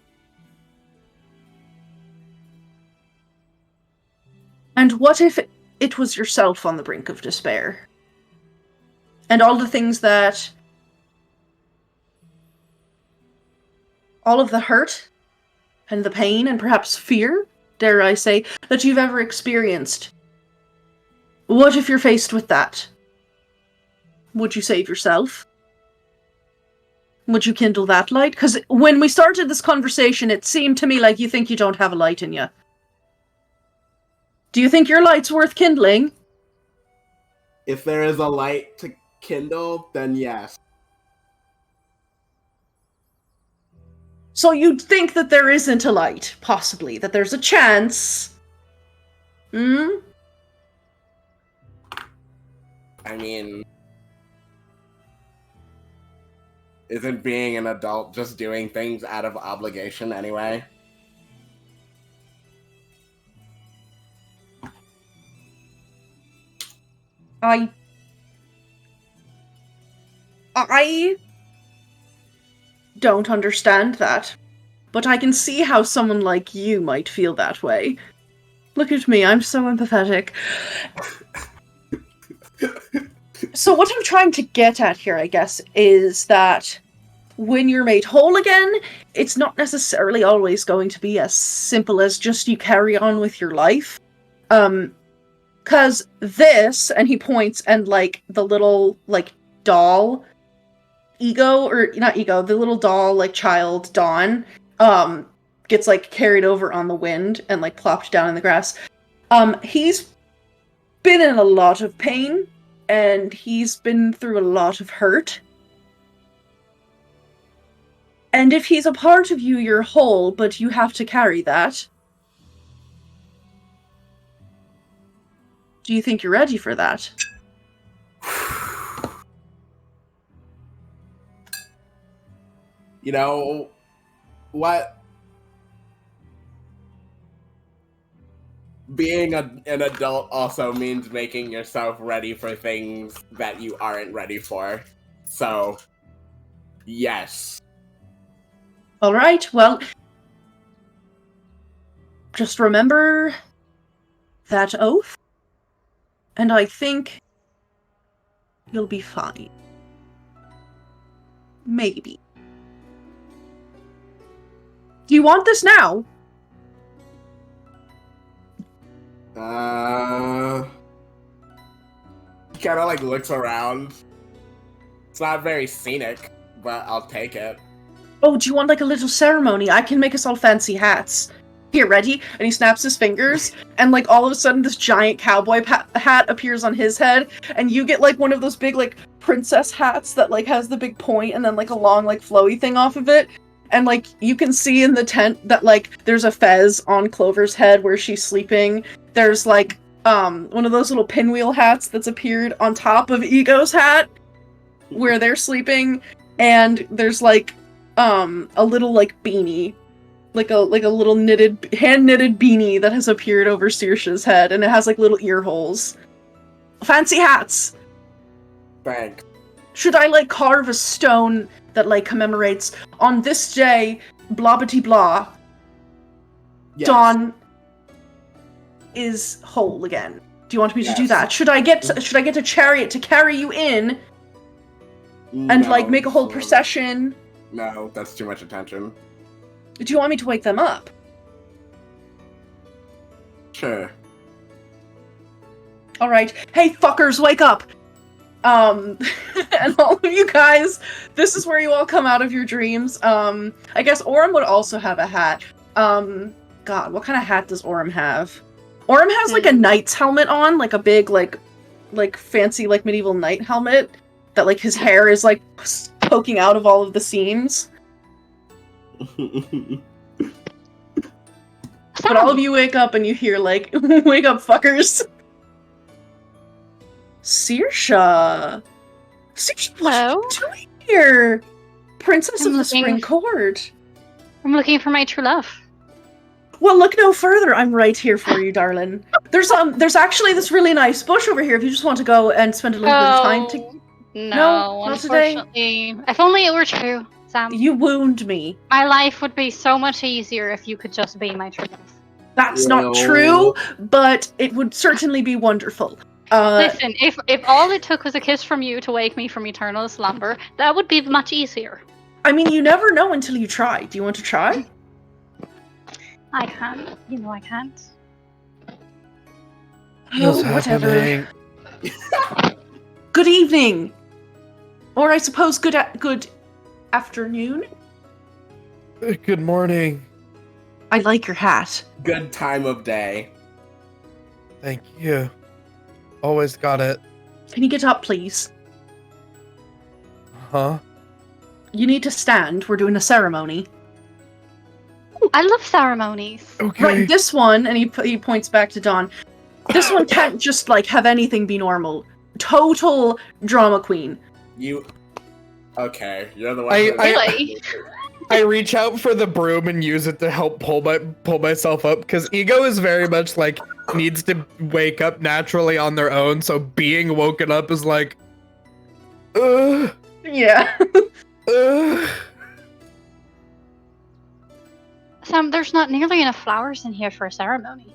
And what if it was yourself on the brink of despair? And all the things that... all of the hurt and the pain and perhaps fear, dare I say, that you've ever experienced. What if you're faced with that? Would you save yourself? Would you kindle that light? Because when we started this conversation, it seemed to me like you think you don't have a light in you. Do you think your light's worth kindling? If there is a light to kindle, then yes. So you'd think that there isn't a light, possibly, that there's a chance. Hmm? I mean, isn't being an adult just doing things out of obligation anyway? I don't understand that, but I can see how someone like you might feel that way. Look at me, I'm so empathetic. So what I'm trying to get at here, I guess, is that when you're made whole again, it's not necessarily always going to be as simple as just you carry on with your life. Cause this, and he points, and like the little like doll the little doll like child Dawn gets like carried over on the wind and like plopped down in the grass. He's been in a lot of pain and he's been through a lot of hurt. And if he's a part of you, you're whole, but you have to carry that. Do you think you're ready for that? You know, what? Being an adult also means making yourself ready for things that you aren't ready for. So, yes. Alright, well, just remember that oath, and I think you'll be fine. Maybe. Do you want this now? He kind of like looks around. It's not very scenic, but I'll take it. Oh, do you want like a little ceremony? I can make us all fancy hats. Here, ready? And he snaps his fingers, and like all of a sudden this giant cowboy hat appears on his head, and you get like one of those big like princess hats that like has the big point and then like a long like flowy thing off of it. And like you can see in the tent that like there's a fez on Clover's head where she's sleeping. There's like one of those little pinwheel hats that's appeared on top of Ego's hat where they're sleeping, and there's like a little like beanie, like a little hand knitted beanie that has appeared over Saoirse's head, and it has like little ear holes. Fancy hats. Thanks. Should I like carve a stone that like commemorates on this day, blobbity blah, Yes. Dawn is whole again? Do you want me to do that? Should I get a chariot to carry you in and like make a whole procession? No, that's too much attention. Do you want me to wake them up? Sure. All right. Hey, fuckers, wake up! And all of you guys, this is where you all come out of your dreams. I guess Aurum would also have a hat. God, what kind of hat does Aurum have? Aurum has like a knight's helmet on, like a big, like fancy, like medieval knight helmet that like his hair is like poking out of all of the seams. But all of you wake up and you hear like, wake up, fuckers. Saoirse! Saoirse, what are you doing here? Princess of the Spring Court. I'm looking for my true love. Well, look no further. I'm right here for you, darling. There's actually this really nice bush over here if you just want to go and spend a little bit of time to... No, not today. unfortunately. If only it were true, Sam. You wound me. My life would be so much easier if you could just be my true love. That's not true, but it would certainly be wonderful. Listen, if all it took was a kiss from you to wake me from eternal slumber, that would be much easier. I mean, you never know until you try. Do you want to try? I can't. You know I can't. What's whatever. happening? Good evening. Or I suppose good afternoon? Good morning. I like your hat. Good time of day. Thank you. Always got it. Can you get up, please? Huh? You need to stand. We're doing a ceremony. Ooh, I love ceremonies. Okay. Right, this one, and he points back to Dawn. This one can't just, like, have anything be normal. Total drama queen. You... Okay, you're the one I- who- Really? I reach out for the broom and use it to help pull myself up because ego is very much like needs to wake up naturally on their own. So being woken up is like, Yeah. Sam, there's not nearly enough flowers in here for a ceremony.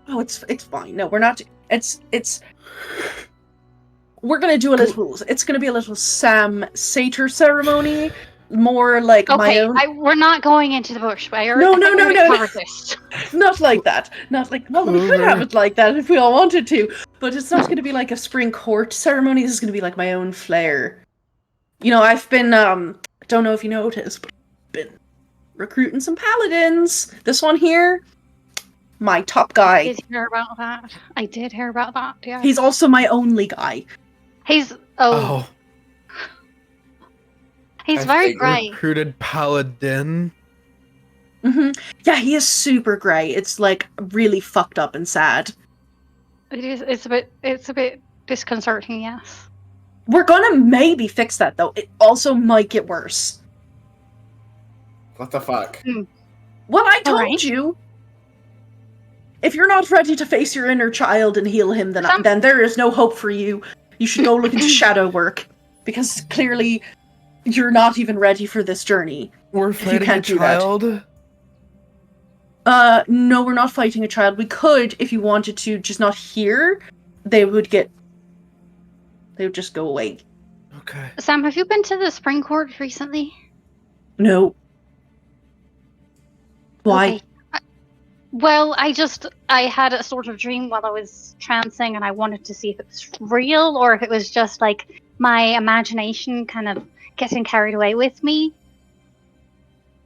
Oh, it's fine. No, we're not. It's. We're gonna do a little. It's gonna be a little Sam Satyr ceremony. More like my Okay, own. we're not going into the bush. No. Covered this. Not like that. Not like. Well, we could have it like that if we all wanted to, but it's not gonna be like a spring court ceremony. This is gonna be like my own flair. You know, I've been. Don't know if you noticed, but I've been recruiting some paladins. This one here. My top guy. I did hear about that. Yeah. He's also my only guy. He's He's I very think grey. Recruited paladin. Yeah, he is super grey. It's like really fucked up and sad. It is. It's a bit disconcerting. Yes. We're gonna maybe fix that though. It also might get worse. What the fuck? Well, I told Alright. you. If you're not ready to face your inner child and heal him, then there is no hope for you. You should go look into shadow work because clearly you're not even ready for this journey. We're fighting a child. No, we're not fighting a child. We could, if you wanted to, just not here. They would just go away. Okay. Sam, have you been to the spring court recently? No. Why? Okay. Well, I had a sort of dream while I was trancing, and I wanted to see if it was real or if it was just like my imagination kind of getting carried away with me.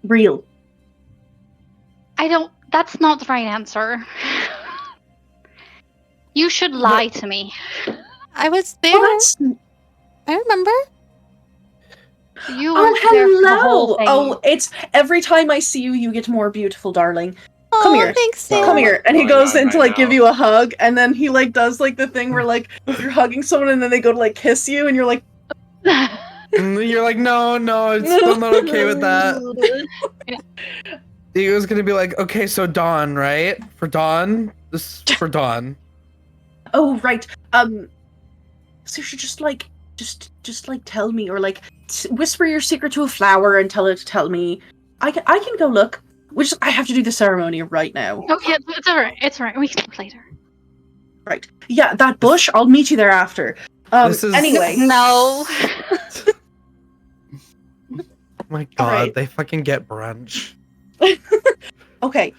Real. That's not the right answer. You should lie to me. I was there. Well, that's... I remember. You were there for the whole thing. Oh, it's every time I see you, you get more beautiful, darling. Oh, Come here. thanks, Sam. Come here. And he Going goes on in to right like give now. you a hug, and then he like does like the thing where like you're hugging someone and then they go to like kiss you and you're like And you're like, no, it's still not okay with that. He was gonna be like, okay, so Dawn, right? For Dawn? This is for Dawn. oh right. So you should just like tell me, or like whisper your secret to a flower and tell it to tell me. I can go look. I have to do the ceremony right now. Okay, it's alright. It's alright. We can talk later. Right. Yeah, that bush. I'll meet you there after. This is- Anyway. No. Oh my god, Alright. they fucking get brunch. Okay.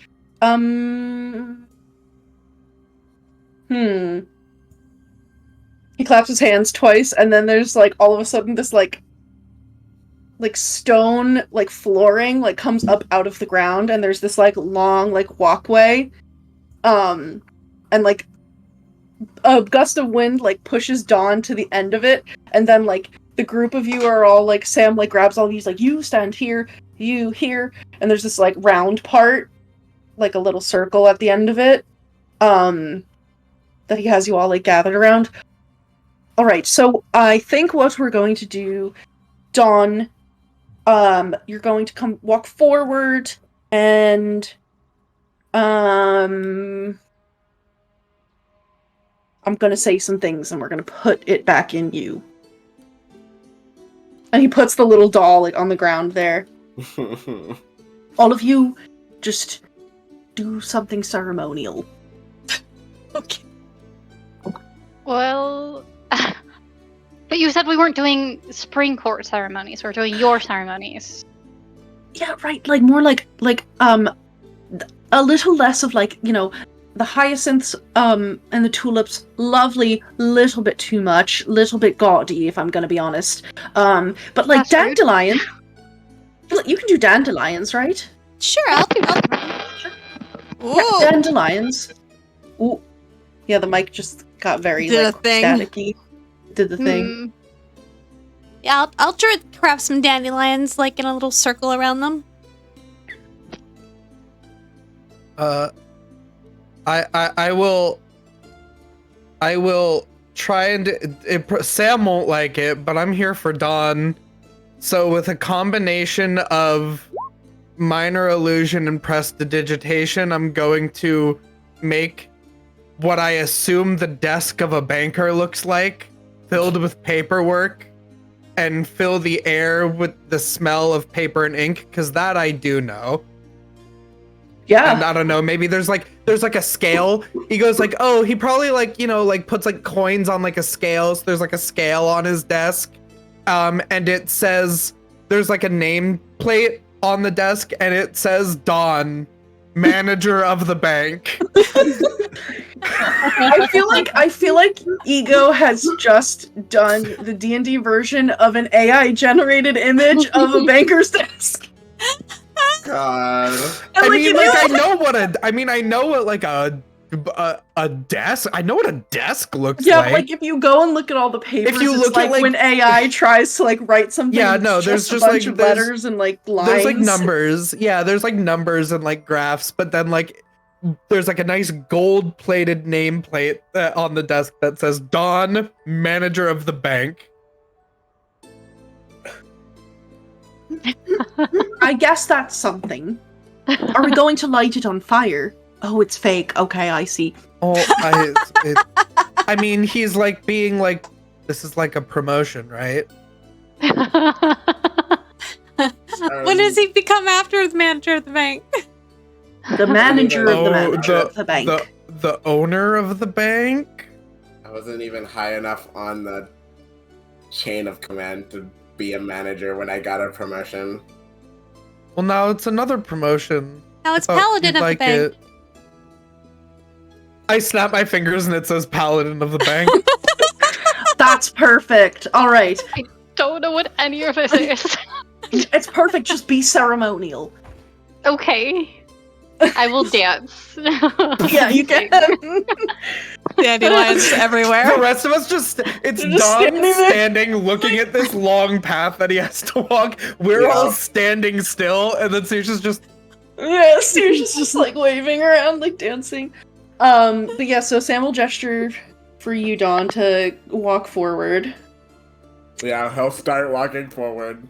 He claps his hands twice, and then there's like all of a sudden this like stone like flooring like comes up out of the ground, and there's this like long like walkway, and like a gust of wind like pushes Dawn to the end of it, and then like the group of you are all like Sam like grabs all of you, like you stand here, you here, and there's this like round part, like a little circle at the end of it, that he has you all like gathered around. All right, so I think what we're going to do, Dawn, you're going to walk forward, and I'm going to say some things, and we're going to put it back in you. And he puts the little doll like on the ground there. All of you, just do something ceremonial. Okay. Well, but you said we weren't doing spring court ceremonies. We're doing your ceremonies. Yeah, right. Like more like a little less of like, you know, the hyacinths and the tulips, lovely, little bit too much, little bit gaudy if I'm gonna be honest. But like That's rude. dandelion, you can do dandelions, right? Sure, I'll I'll do that. Ooh. Yeah, dandelions. Ooh. Yeah, the mic just got very Did like a thing. staticky. Did the thing. Mm, Yeah, I'll craft some dandelions like in a little circle around them. I will try and Sam won't like it, but I'm here for Dawn, So with a combination of minor illusion and prestidigitation, I'm going to make what I assume the desk of a banker looks like, filled with paperwork, and fill the air with the smell of paper and ink, because that I do know. Yeah. And I don't know, maybe there's like a scale. He goes like, oh, he probably like, you know, like puts like coins on like a scale. So there's like a scale on his desk. And it says, there's like a name plate on the desk, and it says Dawn, manager of the bank. I feel like Ego has just done the D&D version of an AI generated image of a banker's desk. God. And, I know what like a desk. I know what a desk looks yeah, like. but like if you go and look at all the papers, If you it's look at, like when AI tries to like write something. Yeah, and no, it's there's just just, a bunch like, of there's- letters and like lines. There's like numbers. Yeah, there's like numbers and like graphs, but then like there's like a nice gold-plated nameplate on the desk that says Dawn, manager of the bank. I guess that's something. Are we going to light it on fire? Oh, it's fake. Okay, I see. Oh, I mean, he's like being like, this is like a promotion, right? What does he become after the manager of the bank? The manager of the Oh, manager of the bank. The owner of the bank? I wasn't even high enough on the chain of command to be a manager when I got a promotion. Well, now it's another promotion. Now it's I thought paladin you'd of like the bank. it. I snap my fingers and it says paladin of the bank. That's perfect. All right. Don't know what any of it is. It's perfect. Just be ceremonial. Okay. I will dance. Yeah, you can. Dandelions everywhere. The rest of us it's You're just Don standing there. standing looking at this long path that he has to walk. We're all standing still, and then Saoirse's just Yeah, Saoirse's just like waving around, like dancing. But yeah, so Sam will gesture for you, Dawn, to walk forward. Yeah, he'll start walking forward.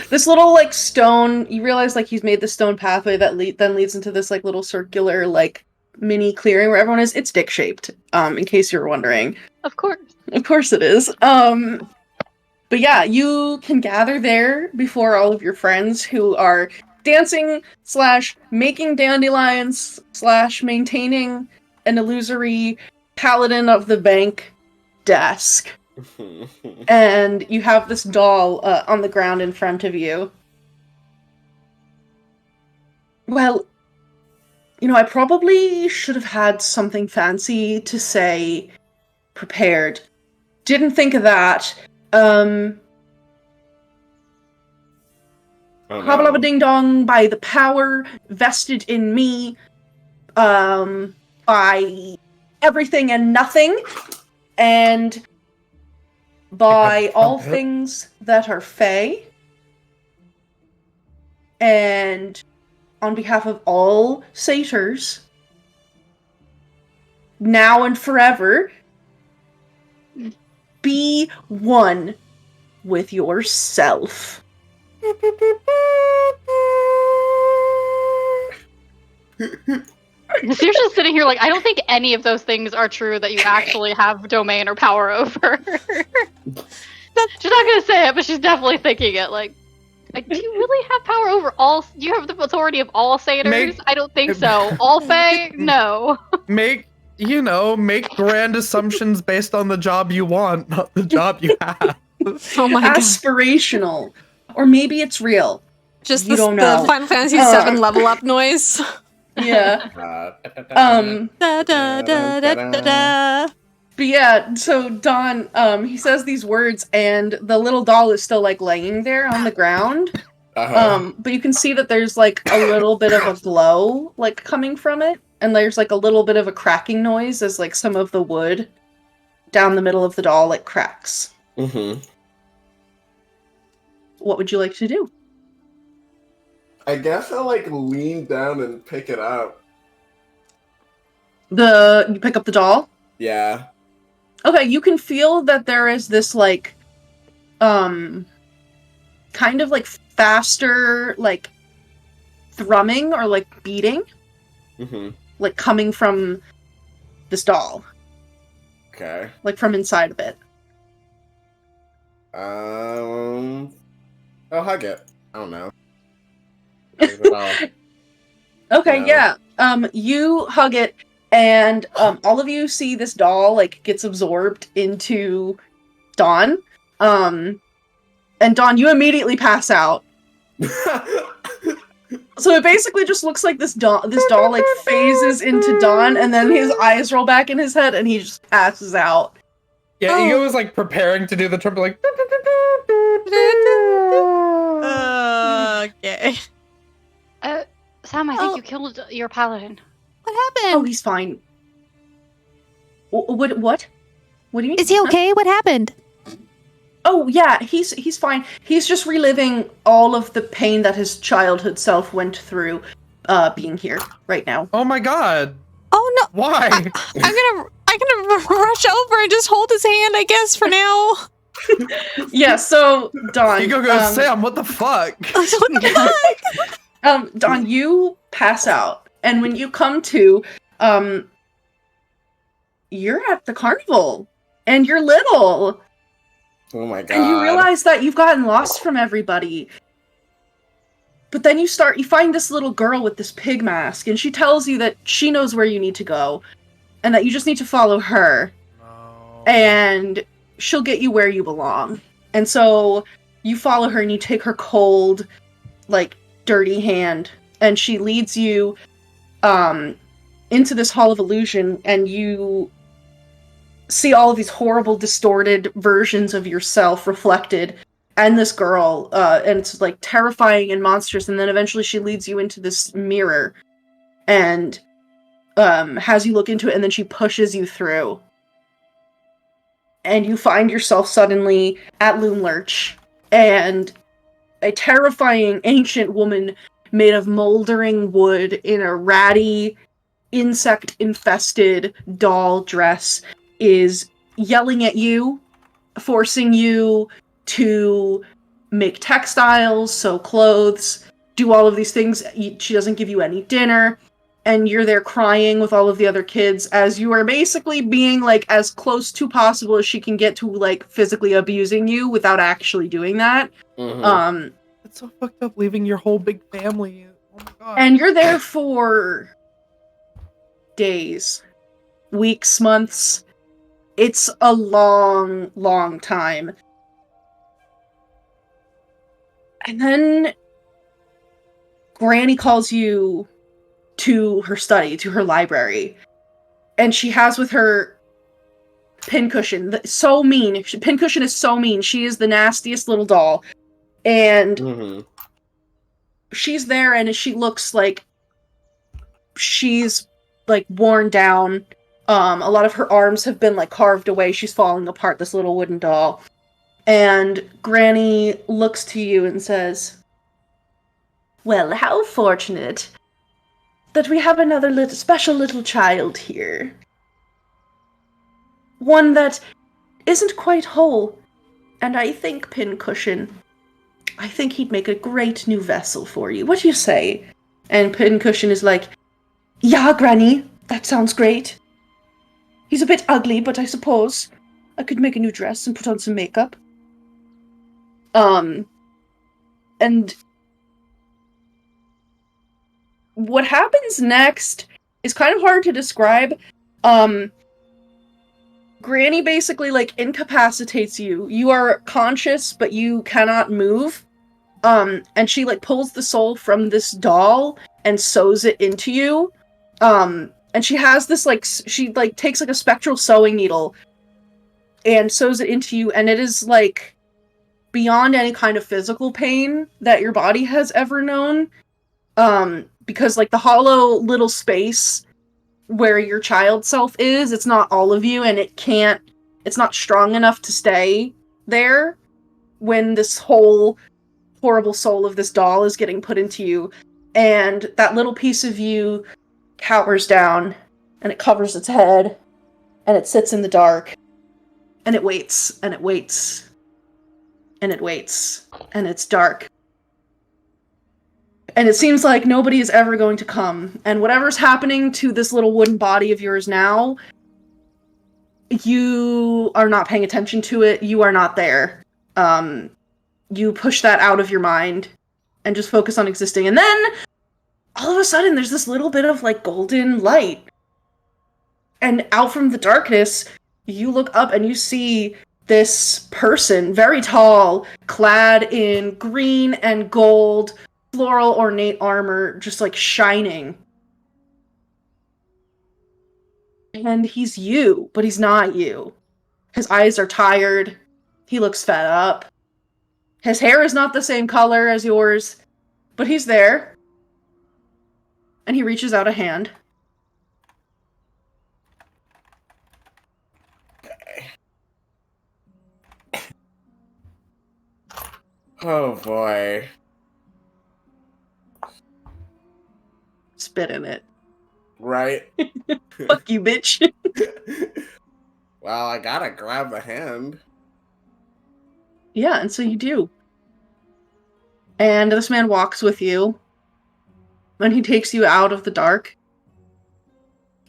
This little like stone, you realize like he's made the stone pathway that then leads into this like little circular like mini clearing where everyone is. It's dick shaped. In case you're wondering. Of course It is. But yeah, you can gather there before all of your friends who are dancing / making dandelions / maintaining an illusory paladin of the bank desk. And you have this doll on the ground in front of you. Well, you know, I probably should have had something fancy to say prepared. Didn't think of that. Oh, Habba no. ding dong, by the power vested in me, by everything and nothing, and by all things that are fey, and on behalf of all satyrs, now and forever, be one with yourself. You're just sitting here like, I don't think any of those things are true that you actually have domain or power over. She's not gonna say it, but she's definitely thinking it. Like, do you really have power over all? Do you have the authority of all satyrs? I don't think so. All fae? No. make grand assumptions based on the job you want, not the job you have. Oh my god. Aspirational. Or maybe it's real. Just You don't know. the Final Fantasy VII level up noise. Yeah. Da, da, da, da, da, da. But yeah, so Don, he says these words, and the little doll is still like laying there on the ground. But you can see that there's like a little bit of a glow like coming from it, and there's like a little bit of a cracking noise as like some of the wood down the middle of the doll like cracks. What would you like to do? I guess I'll like lean down and pick it up. You pick up the doll? Yeah. Okay, you can feel that there is this like kind of like faster, like thrumming or like beating, like coming from this doll. Okay. Like from inside of it. I'll hug it. I don't know. Okay, Yeah. yeah. You hug it, and all of you see this doll like gets absorbed into Dawn. And Dawn, you immediately pass out. So it basically just looks like this doll like phases into Dawn, and then his eyes roll back in his head, and he just passes out. Yeah, Ego was like preparing to do the trumpet, like. Okay. Sam, I think you killed your paladin. What happened? Oh, he's fine. What? What do you mean? Is he okay? What happened? Oh yeah, he's fine. He's just reliving all of the pain that his childhood self went through, being here right now. Oh my god. Oh no. Why? I'm gonna rush over and just hold his hand, I guess, for now. Yeah, so Dawn. Ego goes, Sam, what the fuck? Dawn, you pass out, and when you come to, you're at the carnival, and you're little. Oh my god. And you realize that you've gotten lost from everybody. But then you find this little girl with this pig mask, and she tells you that she knows where you need to go, and that you just need to follow her. No. And she'll get you where you belong. And so you follow her, and you take her cold, like, dirty hand, and she leads you into this Hall of Illusion, and you see all of these horrible, distorted versions of yourself reflected, and this girl, and it's like terrifying and monstrous. And then eventually she leads you into this mirror, and has you look into it, and then she pushes you through, and you find yourself suddenly at Loon Lurch, and a terrifying ancient woman made of moldering wood in a ratty, insect-infested doll dress is yelling at you, forcing you to make textiles, sew clothes, do all of these things. She doesn't give you any dinner, and you're there crying with all of the other kids as you are basically being, like, as close to possible as she can get to, like, physically abusing you without actually doing that. It's so fucked up leaving your whole big family. Oh my god. And you're there for days, weeks, months. It's a long, long time. And then Granny calls you to her study, to her library. And she has with her Pincushion. So mean. Pincushion is so mean. She is the nastiest little doll. And she's there, and she looks like she's, like, worn down. A lot of her arms have been, like, carved away. She's falling apart, this little wooden doll. And Granny looks to you and says, "Well, how fortunate that we have another special little child here. One that isn't quite whole. And I think, Pincushion, I think he'd make a great new vessel for you. What do you say?" And Pincushion is like, "Yeah, Granny, that sounds great. He's a bit ugly, but I suppose I could make a new dress and put on some makeup." And what happens next is kind of hard to describe. Granny basically, like, incapacitates you. You are conscious, but you cannot move. And she, like, pulls the soul from this doll and sews it into you. And she has this, like, she, like, takes, like, a spectral sewing needle and sews it into you, and it is, like, beyond any kind of physical pain that your body has ever known. Because, like, the hollow little space where your child self is, it's not all of you, and it's not strong enough to stay there when this whole horrible soul of this doll is getting put into you. And that little piece of you cowers down, and it covers its head, and it sits in the dark, and it waits, and it waits, and it waits, and it's dark. And it seems like nobody is ever going to come. And whatever's happening to this little wooden body of yours now, you are not paying attention to it. You are not there. You push that out of your mind and just focus on existing. And then, all of a sudden, there's this little bit of, like, golden light. And out from the darkness, you look up and you see this person, very tall, clad in green and gold, floral ornate armor, just like shining. And he's you, but he's not you. His eyes are tired. He looks fed up. His hair is not the same color as yours, but he's there. And he reaches out a hand. Oh boy. Spit in it. Right? Fuck you, bitch. Well, I gotta grab the hand. Yeah, and so you do. And this man walks with you. And he takes you out of the dark.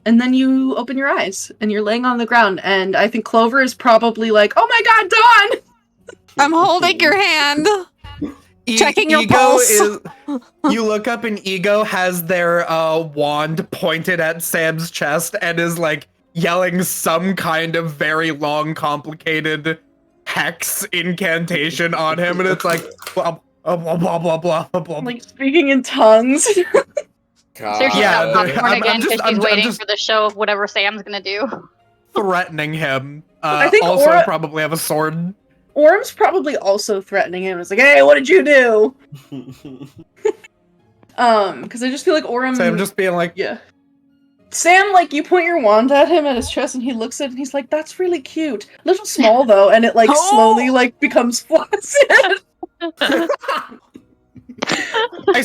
And then you open your eyes. And you're laying on the ground. And I think Clover is probably like, oh my god, Dawn! I'm holding your hand. Checking your Ego pulse. You look up and Ego has their wand pointed at Sam's chest and is like yelling some kind of very long, complicated hex incantation on him, and it's like blah blah blah blah blah blah blah. Like speaking in tongues. God. Saoirse's Yeah, got popcorn I'm again just- because I'm she's waiting just- for the show of whatever Sam's gonna do. Threatening him. I think also Aura- probably have a sword. Aurum's probably also threatening him. It's like, hey, what did you do? Because I just feel like Aurum... Sam just being like, Yeah. Sam, like, you point your wand at him at his chest, and he looks at it, and he's like, that's really cute. Little small, though, and it, like, Oh! slowly, like, becomes flaccid. I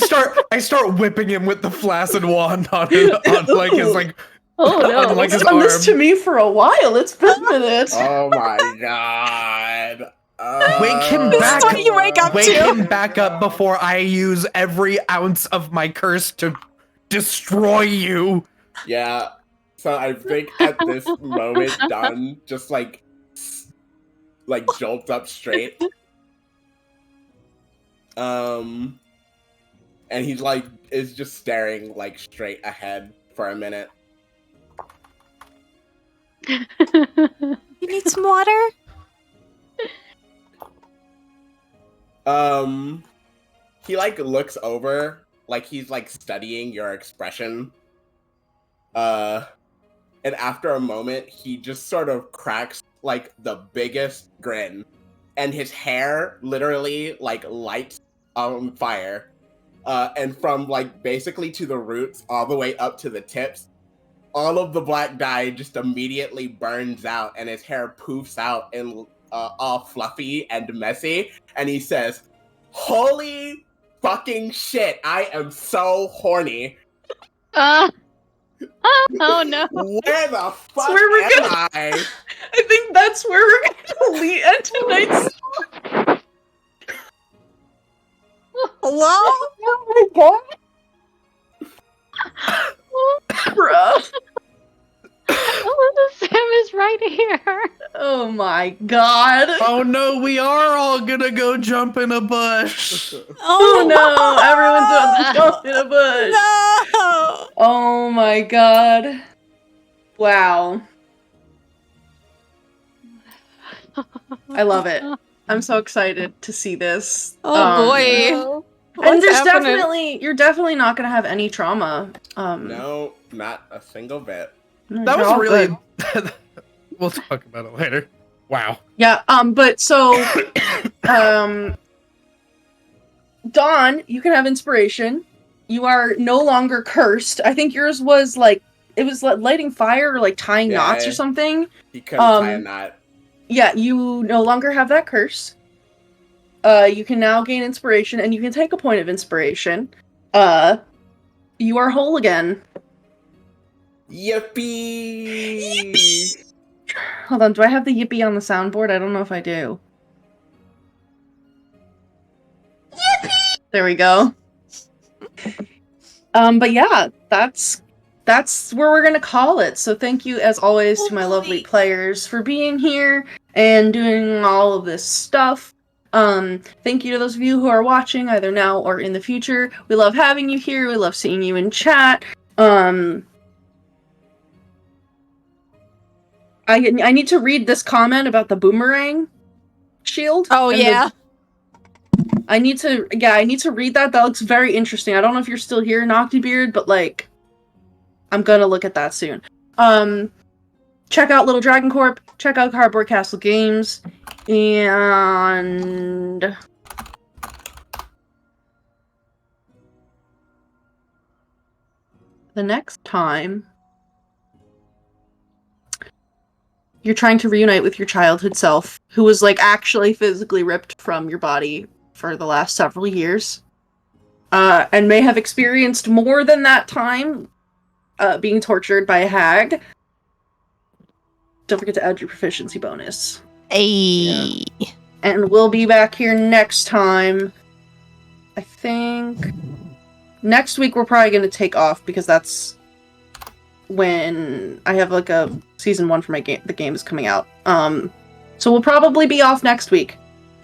start whipping him with the flaccid wand on his like Oh no! on, like, It's his done arm. this to me for a while. It's been minutes. Oh my god. Wake him This back. is what you wake up Wake to. him back up before I use every ounce of my curse to destroy you. Yeah. So I think at this moment, Don just like jolts up straight. And he's like is just staring like straight ahead for a minute. You need some water? He like looks over, like he's like studying your expression. And after a moment, he just sort of cracks like the biggest grin, and his hair literally like lights on fire. And from like basically to the roots all the way up to the tips, all of the black dye just immediately burns out, and his hair poofs out and all fluffy and messy, and he says, "Holy fucking shit, I am so horny. Oh no! Where the fuck where we're am gonna- I?" I think that's where we're gonna end tonight's... Hello? Oh my god! Bruh. Oh, Sam is right here. Oh my god. Oh no, we are all gonna go jump in a bush. Oh no, everyone's about to jump in a bush. No! Oh my god. Wow. I love it. I'm so excited to see this. Oh boy. No. And What's happening? you're definitely not gonna have any trauma. No, not a single bit. No, That you're was all really. good. We'll talk about it later. Wow. Yeah, but so, Dawn, you can have inspiration. You are no longer cursed. I think yours was like, it was like lighting fire or like tying knots or Yeah. something. He couldn't tie a knot. Yeah, you no longer have that curse. You can now gain inspiration, and you can take a point of inspiration. You are whole again. Yippee! Hold on, do I have the yippee on the soundboard? I don't know if I do. There we go. But yeah, that's where we're gonna call it. So thank you, as always, to my lovely players for being here and doing all of this stuff. Thank you to those of you who are watching, either now or in the future. We love having you here. We love seeing you in chat. I need to read this comment about the boomerang shield. Oh, yeah. I need to read that. That looks very interesting. I don't know if you're still here, Noctibeard, but like, I'm gonna look at that soon. Check out Little Dragon Corp. Check out Cardboard Castle Games, and the next time you're trying to reunite with your childhood self, who was like actually physically ripped from your body for the last several years, and may have experienced more than that time being tortured by a hag. Don't forget to add your proficiency bonus. Ayy. Yeah. And we'll be back here next time. I think next week we're probably going to take off because that's when I have like a season 1 for my game. The game is coming out. So we'll probably be off next week.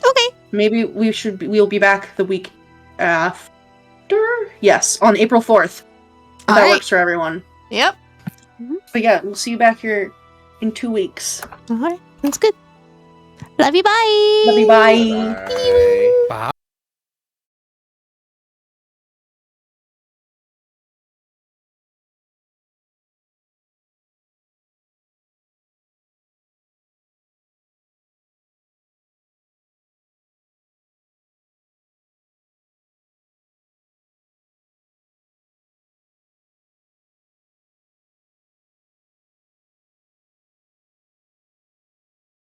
Okay. Maybe we'll be back the week after? Yes, on April 4th. If that works for everyone. Yep. But yeah, we'll see you back here in 2 weeks. All right. That's good. Love you. Bye. Love you. Bye. Bye. Bye.